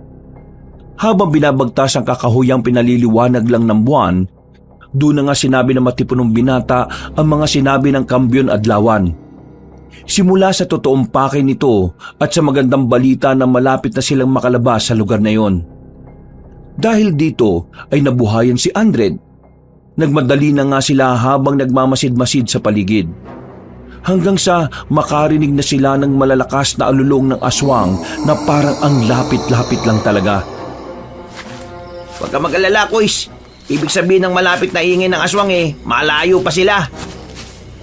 Speaker 1: Habang binabagtas ang kakahuyang pinaliliwanag lang ng buwan, doon na nga sinabi ng matipunong binata ang mga sinabi ng Kambyon Adlawan. Simula sa totoong pakay nito at sa magandang balita na malapit na silang makalabas sa lugar na yon. Dahil dito ay nabuhayan si Andred. Nagmadali na nga sila habang nagmamasid-masid sa paligid. Hanggang sa makarinig na sila ng malalakas na alulong ng aswang na parang ang lapit-lapit lang talaga.
Speaker 3: Huwag ka mag-alala, Kuys. Ibig sabihin ng malapit na ingay ng aswang malayo pa sila.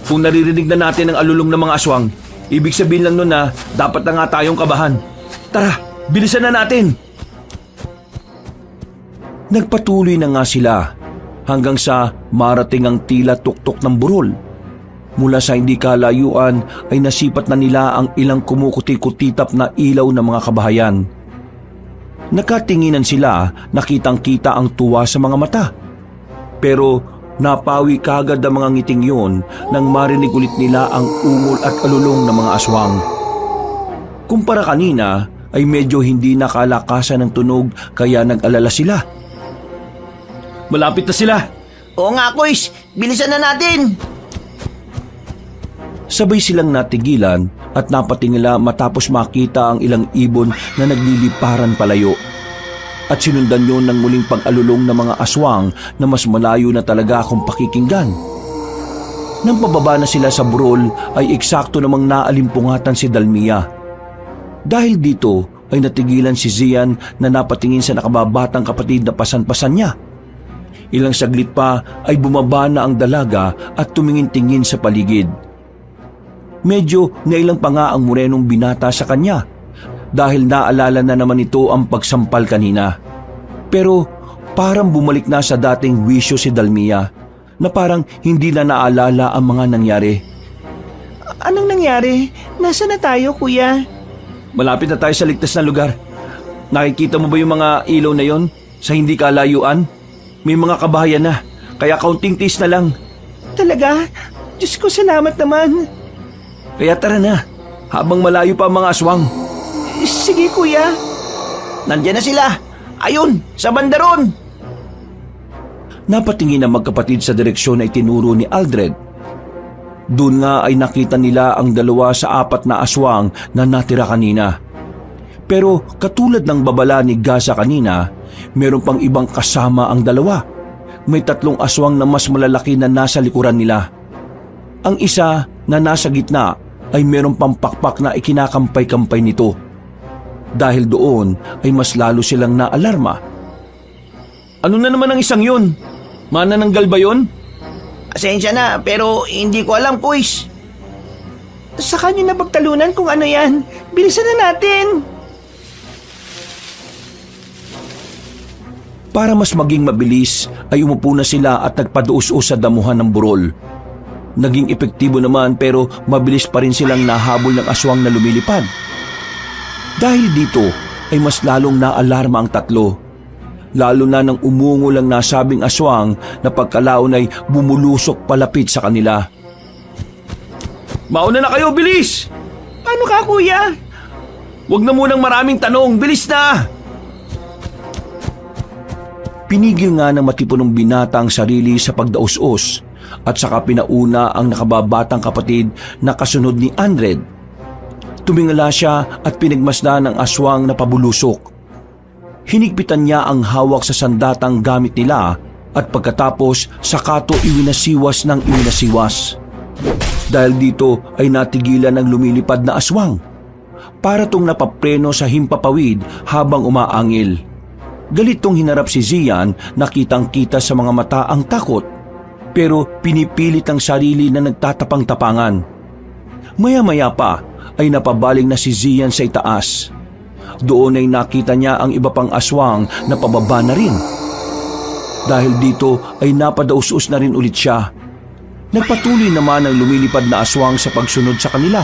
Speaker 1: Kung naririnig na natin ang alulong ng mga aswang, ibig sabihin lang nun na dapat na nga tayong kabahan. Tara, bilisan na natin! Nagpatuloy na nga sila hanggang sa marating ang tila tuktok ng burol. Mula sa hindi kalayuan ay nasipat na nila ang ilang kumukuti-kutitap na ilaw ng mga kabahayan. Nakatinginan sila, nakitang-kita ang tuwa sa mga mata. Pero napawi kagad ang mga ngiting yun nang marinig ulit nila ang ungol at alulong ng mga aswang. Kumpara kanina ay medyo hindi nakalakasan ng tunog kaya nag-alala sila. Malapit na sila!
Speaker 3: Oo nga, Kuys. Bilisan na natin!
Speaker 1: Sabay silang natigilan at napatingala matapos makita ang ilang ibon na nagliliparan palayo. At sinundan yun ng muling pag-alulong ng mga aswang na mas malayo na talaga kung pakikinggan. Nang pababa na sila sa burol ay eksakto namang naalimpungatan si Dalmia. Dahil dito ay natigilan si Zian na napatingin sa nakababatang kapatid na pasan-pasan niya. Ilang saglit pa ay bumaba na ang dalaga at tumingin-tingin sa paligid. Medyo nailang pa nga ang morenong binata sa kanya dahil naalala na naman ito ang pagsampal kanina. Pero parang bumalik na sa dating wisyo si Dalmia na parang hindi na naalala ang mga nangyari.
Speaker 2: Anong nangyari? Nasaan na tayo, kuya?
Speaker 1: Malapit na tayo sa ligtas na lugar. Nakikita mo ba yung mga ilaw na yon sa hindi kalayuan? May mga kabahayan na, kaya kaunting tiis na lang.
Speaker 2: Talaga? Diyos ko, salamat naman.
Speaker 1: Kaya tara na, habang malayo pa ang mga aswang.
Speaker 2: Sige, kuya.
Speaker 3: Nandiyan na sila! Ayun! Sa bandaron!
Speaker 1: Napatingin ang magkapatid sa direksyon na itinuro ni Aldred. Doon nga ay nakita nila ang 2 sa 4 na aswang na natira kanina. Pero katulad ng babala ni Gasa kanina, meron pang ibang kasama ang 2. May 3 aswang na mas malalaki na nasa likuran nila. Ang isa na nasa gitna ay meron pang pakpak na ikinakampay-kampay nito. Dahil doon ay mas lalo silang naalarma. Ano na naman ang isang yun? Manananggal ba yun?
Speaker 3: Asensya na, pero hindi ko alam, Kuys.
Speaker 2: Sa kanya na pagtalunan kung ano yan. Bilisan na natin.
Speaker 1: Para mas maging mabilis ay umupo na sila at nagpaduus-us sa damuhan ng burol. Naging epektibo naman pero mabilis pa rin silang nahabol ng aswang na lumilipad. Dahil dito ay mas lalong naalarma ang 3. Lalo na nang umungol ang nasabing aswang na pagkalaon ay bumulusok palapit sa kanila. Mauna na kayo, bilis!
Speaker 2: Ano ka, kuya?
Speaker 1: Huwag na munang maraming tanong, bilis na! Pinigil nga ng matipunong binata ang sarili sa pagdaus-us at saka pinauna ang nakababatang kapatid na kasunod ni Andred. Tumingala siya at pinagmasdan ang aswang na pabulusok. Hinigpitan niya ang hawak sa sandatang gamit nila at pagkatapos sakato iwinasiwas ng iwinasiwas. Dahil dito ay natigilan ang lumilipad na aswang. Para tong napapreno sa himpapawid habang umaangil. Galit tong hinarap si Zian na kitang-kita sa mga mata ang takot, pero pinipilit ang sarili na nagtatapang-tapangan. Maya-maya pa ay napabaling na si Zian sa itaas. Doon ay nakita niya ang iba pang aswang na pababa na rin. Dahil dito ay napadaus-us na rin ulit siya. Nagpatuloy naman ang lumilipad na aswang sa pagsunod sa kanila.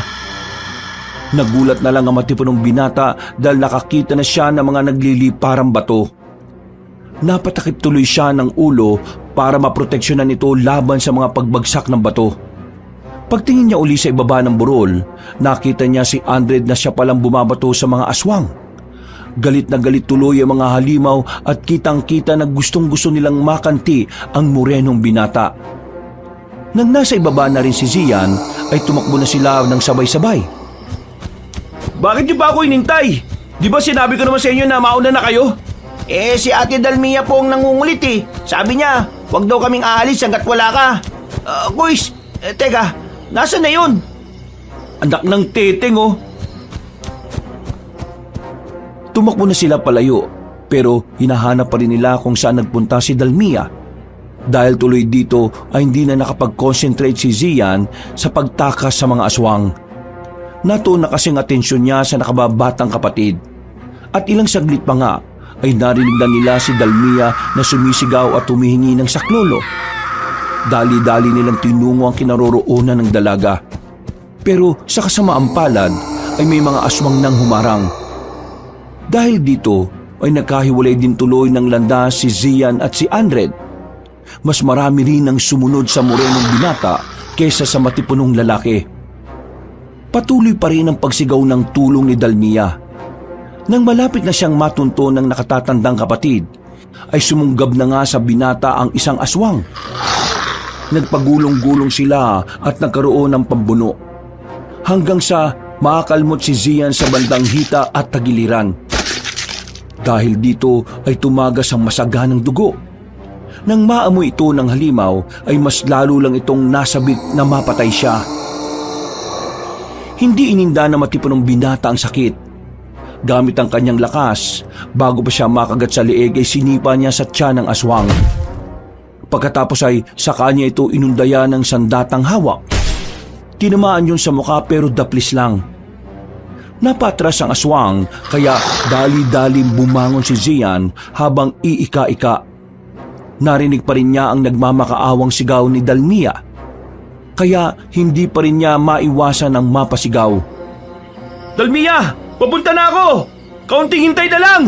Speaker 1: Nagulat na lang ang matipunong binata dahil nakakita na siya ng mga nagliliparang bato. Napatakip tuloy siya ng ulo para maproteksyonan ito laban sa mga pagbagsak ng bato. Pagtingin niya uli sa ibaba ng burol, nakita niya si Andred na siya palang bumabato sa mga aswang. Galit na galit tuloy ang mga halimaw at kitang-kita na gustong-gusto nilang makanti ang morenong binata. Nang nasa ibaba na rin si Zian, ay tumakbo na sila ng sabay-sabay. Bakit niyo ba ako inintay? Di ba sinabi ko naman sa inyo na mauna na kayo?
Speaker 3: Si Ate Dalmia po ang nangungulit eh. Sabi niya, wag daw kaming aalis hanggat wala ka. Kuis, teka, nasaan na yun?
Speaker 1: Anak ng teteng oh. Tumakbo na sila palayo, pero hinahanap pa rin nila kung saan nagpunta si Dalmia. Dahil tuloy dito ay hindi na nakapag-concentrate si Zian sa pagtakas sa mga aswang. Natuon na kasing atensyon niya sa nakababatang kapatid. At ilang saglit pa nga ay narinig na nila si Dalmia na sumisigaw at humihingi ng saklolo. Dali-dali nilang tinungo ang kinaroroonan ng dalaga. Pero sa kasamaang palad ay may mga aswang nang humarang. Dahil dito ay nagkahiwalay din tuloy ng landas si Zian at si Andred. Mas marami rin ang sumunod sa morenong binata kaysa sa matipunong lalaki. Patuloy pa rin ang pagsigaw ng tulong ni Dalmia. Nang malapit na siyang matunto ng nakatatandang kapatid, ay sumunggab na nga sa binata ang isang aswang. Nagpagulong-gulong sila at nagkaroon ng pambuno. Hanggang sa makakalmot si Zian sa bandang hita at tagiliran. Dahil dito ay tumagas ang masaganang dugo. Nang maamoy ito ng halimaw ay mas lalo lang itong nasabik na mapatay siya. Hindi ininda na matipunong binata ang sakit. Gamit ang kanyang lakas, bago pa siya makagat sa leeg ay sinipa niya sa tiyan ng aswang. Pagkatapos ay saka niya ito inundaya ng sandatang hawak. Tinamaan yun sa mukha pero daplis lang. Napatras ang aswang kaya dali-daling bumangon si Zian habang iika-ika. Narinig pa rin niya ang nagmamakaawang sigaw ni Dalmia. Kaya hindi pa rin niya maiwasan ang mapasigaw.
Speaker 3: Dalmia, papunta na ako! Kaunting hintay na lang!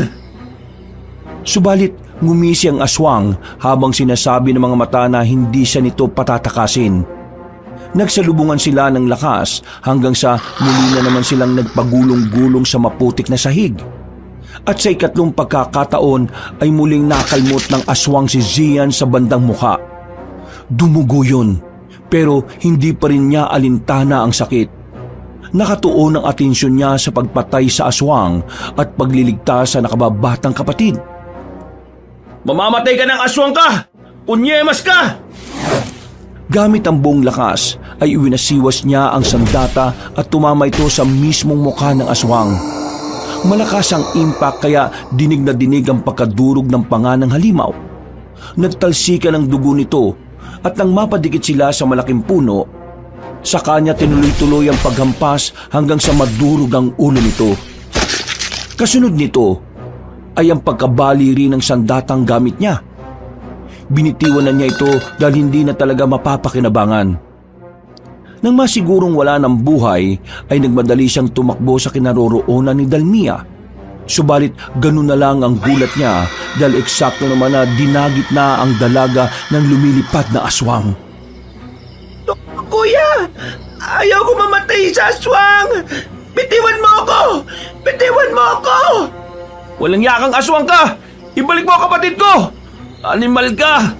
Speaker 1: Subalit ngumisi ang aswang habang sinasabi ng mga mata na hindi siya nito patatakasin. Nagsalubungan sila ng lakas hanggang sa muli na naman silang nagpagulong-gulong sa maputik na sahig. At sa ikatlong pagkakataon ay muling nakalmot ng aswang si Zian sa bandang mukha. Dumugo yun, pero hindi pa rin niya alintana ang sakit. Nakatuon ang atensyon niya sa pagpatay sa aswang at pagliligtas sa nakababatang kapatid.
Speaker 3: Mamamatay ka ng aswang ka! Kunyemas ka!
Speaker 1: Gamit ang buong lakas ay iwinasiwas niya ang sandata at tumama ito sa mismong mukha ng aswang. Malakas ang impact kaya dinig na dinig ang pagkadurog ng panga ng halimaw. Nagtalsika ng dugo nito at nang mapadikit sila sa malaking puno, sa kanya tinuloy-tuloy ang paghampas hanggang sa madurog ang ulo nito. Kasunod nito ay ang pagkabali rin ng sandatang gamit niya. Binitiwan na niya ito dahil hindi na talaga mapapakinabangan. Nang masigurong wala ng buhay, ay nagmadali siyang tumakbo sa kinaroroonan ni Dalmia. Subalit ganun na lang ang gulat niya dahil eksakto naman na dinagit na ang dalaga ng lumilipad na aswang.
Speaker 3: Kuya! Ayaw ko mamatay sa aswang! Bitiwan mo ako! Bitiwan mo ako! Walang yakang aswang ka! Ibalik mo ang kapatid ko! Animal ka!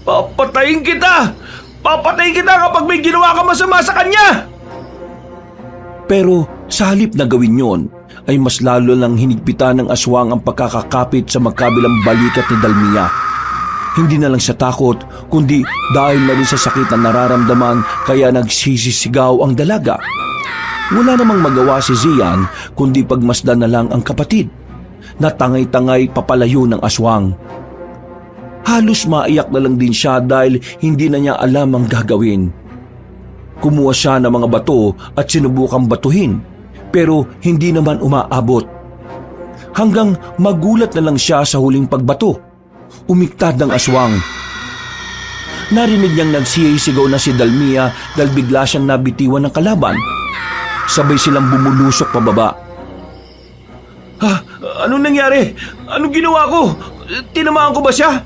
Speaker 3: Papatayin kita! Papatayin kita kapag may ginawa ka masama sa kanya!
Speaker 1: Pero sa halip na gawin yon, ay mas lalo lang hinigpitan ng aswang ang pagkakakapit sa magkabilang balikat ni Dalmia. Hindi na lang siya takot, kundi dahil na rin sa sakit na nararamdaman kaya nagsisisigaw ang dalaga. Wala namang magawa si Zian kundi pagmasdan na lang ang kapatid, na tangay-tangay papalayo ng aswang. Halos maiyak na lang din siya dahil hindi na niya alam ang gagawin. Kumuha siya ng mga bato at sinubukang batuhin, pero hindi naman umaabot. Hanggang magulat na lang siya sa huling pagbato. Umiktad ng aswang. Narinig niyang nagsisigaw na si Dalmia dahil bigla siyang nabitiwan ng kalaban. Sabay silang bumulusok pababa.
Speaker 3: Anong nangyari? Anong ginawa ko? Tinamaan ko ba siya?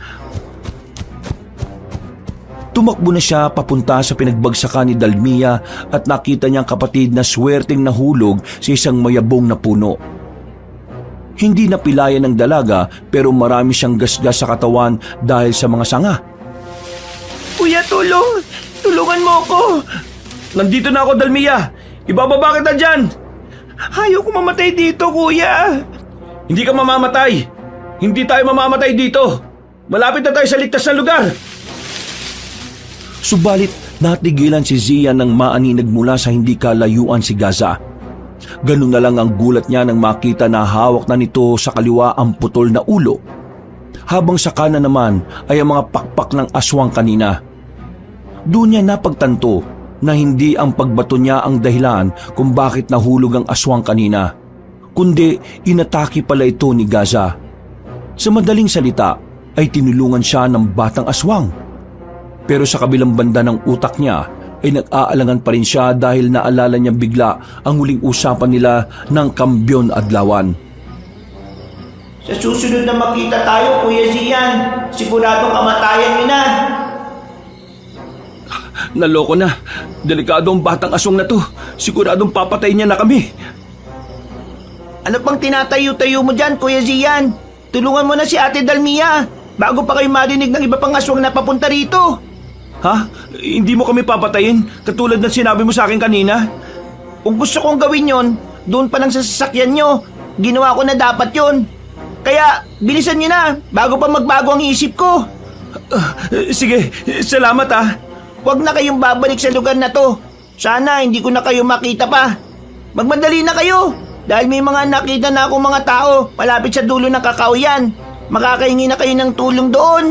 Speaker 1: Tumakbo na siya papunta sa pinagbagsakan ni Dalmia at nakita niyang kapatid na swerteng nahulog sa isang mayabong na puno. Hindi napilayan ng dalaga pero marami siyang gasgas sa katawan dahil sa mga sanga.
Speaker 3: Kuya, tulong! Tulungan mo ako! Nandito na ako, Dalmia! Ibababa kita dyan! Ayaw ko mamatay dito, kuya! Hindi ka mamamatay!
Speaker 1: Hindi tayo mamamatay dito. Malapit na tayo sa ligtas na lugar. Subalit, natigilan si Zian nang maaninag mula sa hindi kalayuan si Gaza. Ganun na lang ang gulat niya nang makita na hawak na nito sa kaliwa ang putol na ulo, habang sa kanan naman ay ang mga pakpak ng aswang kanina. Doon niya napagtanto na hindi ang pagbato niya ang dahilan kung bakit nahulog ang aswang kanina, kundi inatake pala ito ni Gaza. Sa madaling salita ay tinulungan siya ng batang aswang. Pero sa kabilang banda ng utak niya ay nag-aalangan pa rin siya dahil naalala niya bigla ang huling usapan nila ng Kambyon Adlawan.
Speaker 2: Sa susunod na makita tayo, Kuya Zian, siguradong kamatayan niyo na.
Speaker 1: Naloko na. Delikado ang batang aswang na to. Siguradong papatay niya na kami.
Speaker 2: Ano pang tinatayo-tayo mo dyan, Kuya Zian? Tulungan mo na si Ate Dalmia bago pa kayo marinig ng iba pang aswang na papunta rito.
Speaker 1: Ha? Hindi mo kami papatayin katulad ng sinabi mo sa akin kanina?
Speaker 2: Kung gusto kong gawin yon, doon pa lang sa sasakyan nyo. Ginawa ko na dapat yon. Kaya bilisan nyo na bago pa magbago ang isip ko.
Speaker 1: Sige, salamat ah.
Speaker 2: Huwag na kayong babalik sa lugar na to. Sana hindi ko na kayo makita pa. Magmadali na kayo dahil may mga nakita na akong mga tao malapit sa dulo ng kakahuyan. Makakahingi na kayo ng tulong doon.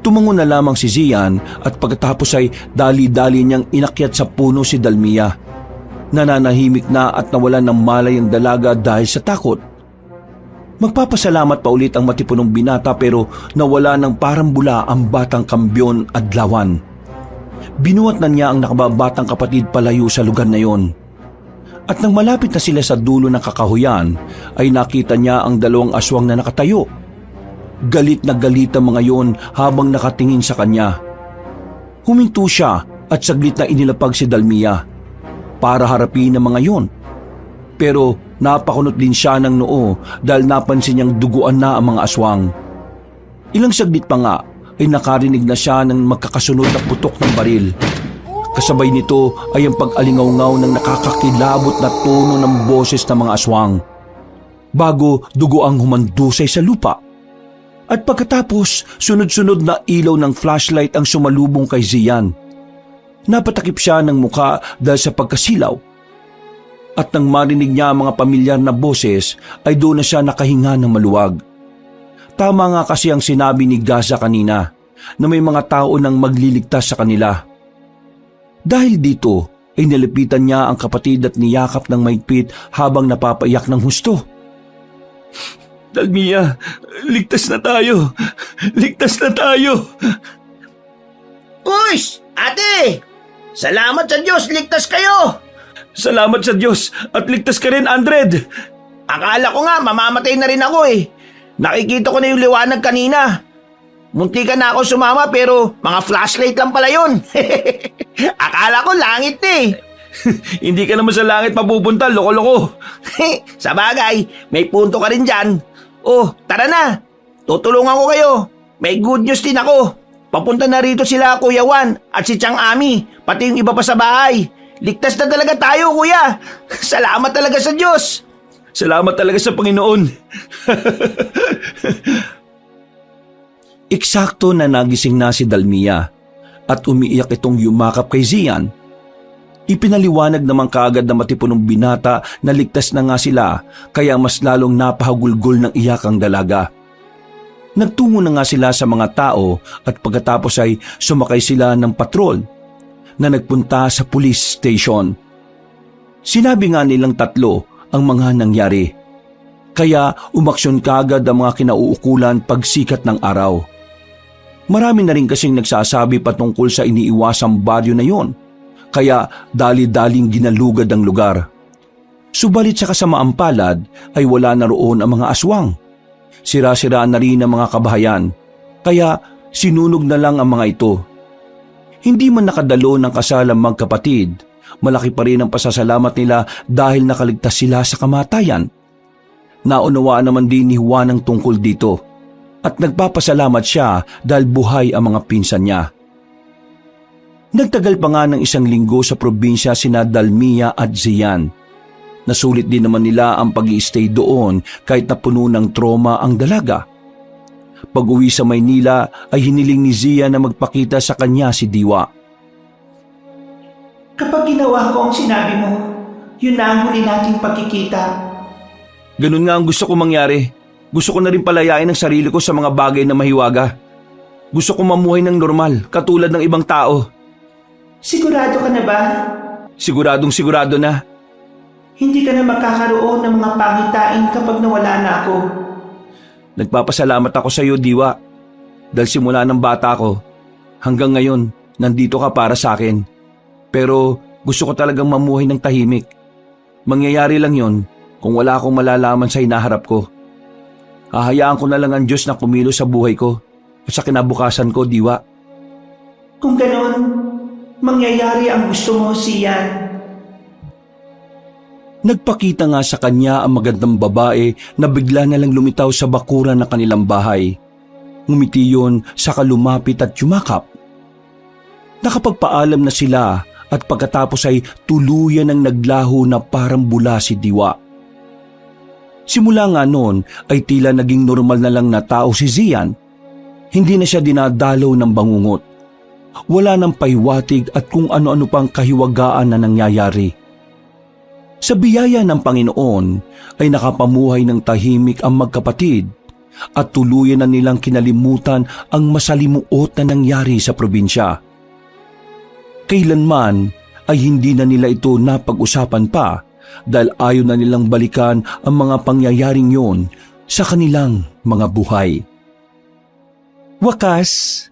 Speaker 1: Tumango na lamang si Zian at pagkatapos ay dali-dali niyang inakyat sa puno si Dalmia. Nananahimik na at nawalan ng malay ang dalaga dahil sa takot. Magpapasalamat pa ulit ang matipunong binata pero nawala ng parang bula ang batang Kambyon Adlawan. Binuhat na niya ang nakababatang kapatid palayo sa lugar na yon. At nang malapit na sila sa dulo ng kakahuyan ay nakita niya ang dalawang aswang na nakatayo. Galit na galit ang mga yon habang nakatingin sa kanya. Huminto siya at saglit na inilapag si Dalmia para harapin ang mga yon. Pero napakunot din siya ng noo dahil napansin niyang duguan na ang mga aswang. Ilang saglit pa nga ay nakarinig na siya ng magkakasunod na putok ng baril. Kasabay nito ay ang pag-alingaw-ngaw ng nakakakilabot na tono ng boses ng mga aswang, bago dugo ang humandusay sa lupa. At pagkatapos, sunod-sunod na ilaw ng flashlight ang sumalubong kay Zian. Napatakip siya ng muka dahil sa pagkasilaw. At nang marinig niya ang mga pamilyar na boses, ay doon na siya nakahinga ng maluwag. Tama nga kasi ang sinabi ni Gaza kanina, na may mga tao nang magliligtas sa kanila. Dahil dito, ay nalapitan niya ang kapatid at niyakap ng mahigpit habang napapaiyak ng husto. Dalmia, ligtas na tayo! Ligtas na tayo!
Speaker 2: Push! Ate! Salamat sa Diyos, ligtas kayo!
Speaker 1: Salamat sa Diyos at ligtas ka rin, Andred!
Speaker 2: Akala ko nga mamamatay na rin ako eh. Nakikita ko na yung liwanag kanina. Munti ka na ako sumama pero mga flashlight lang pala yun. Akala ko langit na eh.
Speaker 1: Hindi ka naman sa langit mapupunta, loko-loko.
Speaker 2: Sa bagay, may punto ka rin dyan. Oh, tara na. Tutulungan ko kayo. May good news din ako. Papunta na rito sila Kuya Juan at si Chang Ami, pati yung iba pa sa bahay. Ligtas na talaga tayo, kuya. Salamat talaga sa Diyos.
Speaker 1: Salamat talaga sa Panginoon. Eksakto na nagising na si Dalmia at umiiyak itong yumakap kay Zian. Ipinaliwanag naman kaagad na matipunong binata na ligtas na nga sila kaya mas lalong napahagulgol ng iyak ang dalaga. Nagtungo na nga sila sa mga tao at pagkatapos ay sumakay sila ng patrol na nagpunta sa police station. Sinabi nga nilang tatlo ang mga nangyari. Kaya umaksyon kaagad ang mga kinauukulan pagsikat ng araw. Marami na rin kasing nagsasabi patungkol sa iniiwasang baryo na yon. Kaya dali-daling ginalugad ang lugar. Subalit sa kasamaang palad ay wala na roon ang mga aswang. Sira-sira na rin ang mga kabahayan. Kaya sinunog na lang ang mga ito. Hindi man nakadalo ng kasal ang magkapatid, malaki pa rin ang pasasalamat nila dahil nakaligtas sila sa kamatayan. Naunawaan naman din ni Juan ang tungkol dito at nagpapasalamat siya dahil buhay ang mga pinsan niya. Nagtagal pa nga ng 1 linggo sa probinsya sina Dalmia at Zian. Nasulit din naman nila ang pag-i-stay doon kahit na puno ng trauma ang dalaga. Pag-uwi sa Maynila ay hiniling ni Zia na magpakita sa kanya si Diwa.
Speaker 2: Kapag ginawa ko ang sinabi mo, yun na ang huli nating pagkikita.
Speaker 1: Ganun nga ang gusto ko mangyari. Gusto ko na rin palayain ang sarili ko sa mga bagay na mahiwaga. Gusto ko mamuhay ng normal, katulad ng ibang tao.
Speaker 2: Sigurado ka na ba?
Speaker 1: Siguradong sigurado na.
Speaker 2: Hindi ka na makakaroon ng mga pangitain kapag nawala na ako.
Speaker 1: Nagpapasalamat ako sa iyo, Diwa. Dahil simula ng bata ko, hanggang ngayon, nandito ka para sa akin. Pero gusto ko talagang mamuhay ng tahimik. Mangyayari lang yon kung wala akong malalaman sa hinaharap ko. Hahayaan ko na lang ang Diyos na kumilos sa buhay ko at sa kinabukasan ko, Diwa.
Speaker 2: Kung ganon, mangyayari ang gusto mo, Sian.
Speaker 1: Nagpakita nga sa kanya ang magandang babae na bigla na lang lumitaw sa bakuran ng kanilang bahay. Ngumiti yun saka lumapit at yumakap. Nakapagpaalam na sila at pagkatapos ay tuluyan ng naglaho na parang bula si Diwa. Simula nga noon ay tila naging normal na lang na tao si Zian. Hindi na siya dinadalaw ng bangungot. Wala nang pahiwatig at kung ano-ano pang kahiwagaan na nangyayari. Sa biyaya ng Panginoon ay nakapamuhay ng tahimik ang magkapatid at tuluyan na nilang kinalimutan ang masalimuot na nangyari sa probinsya. Kailanman ay hindi na nila ito napag-usapan pa dahil ayaw na nilang balikan ang mga pangyayaring yon sa kanilang mga buhay.
Speaker 2: Wakas,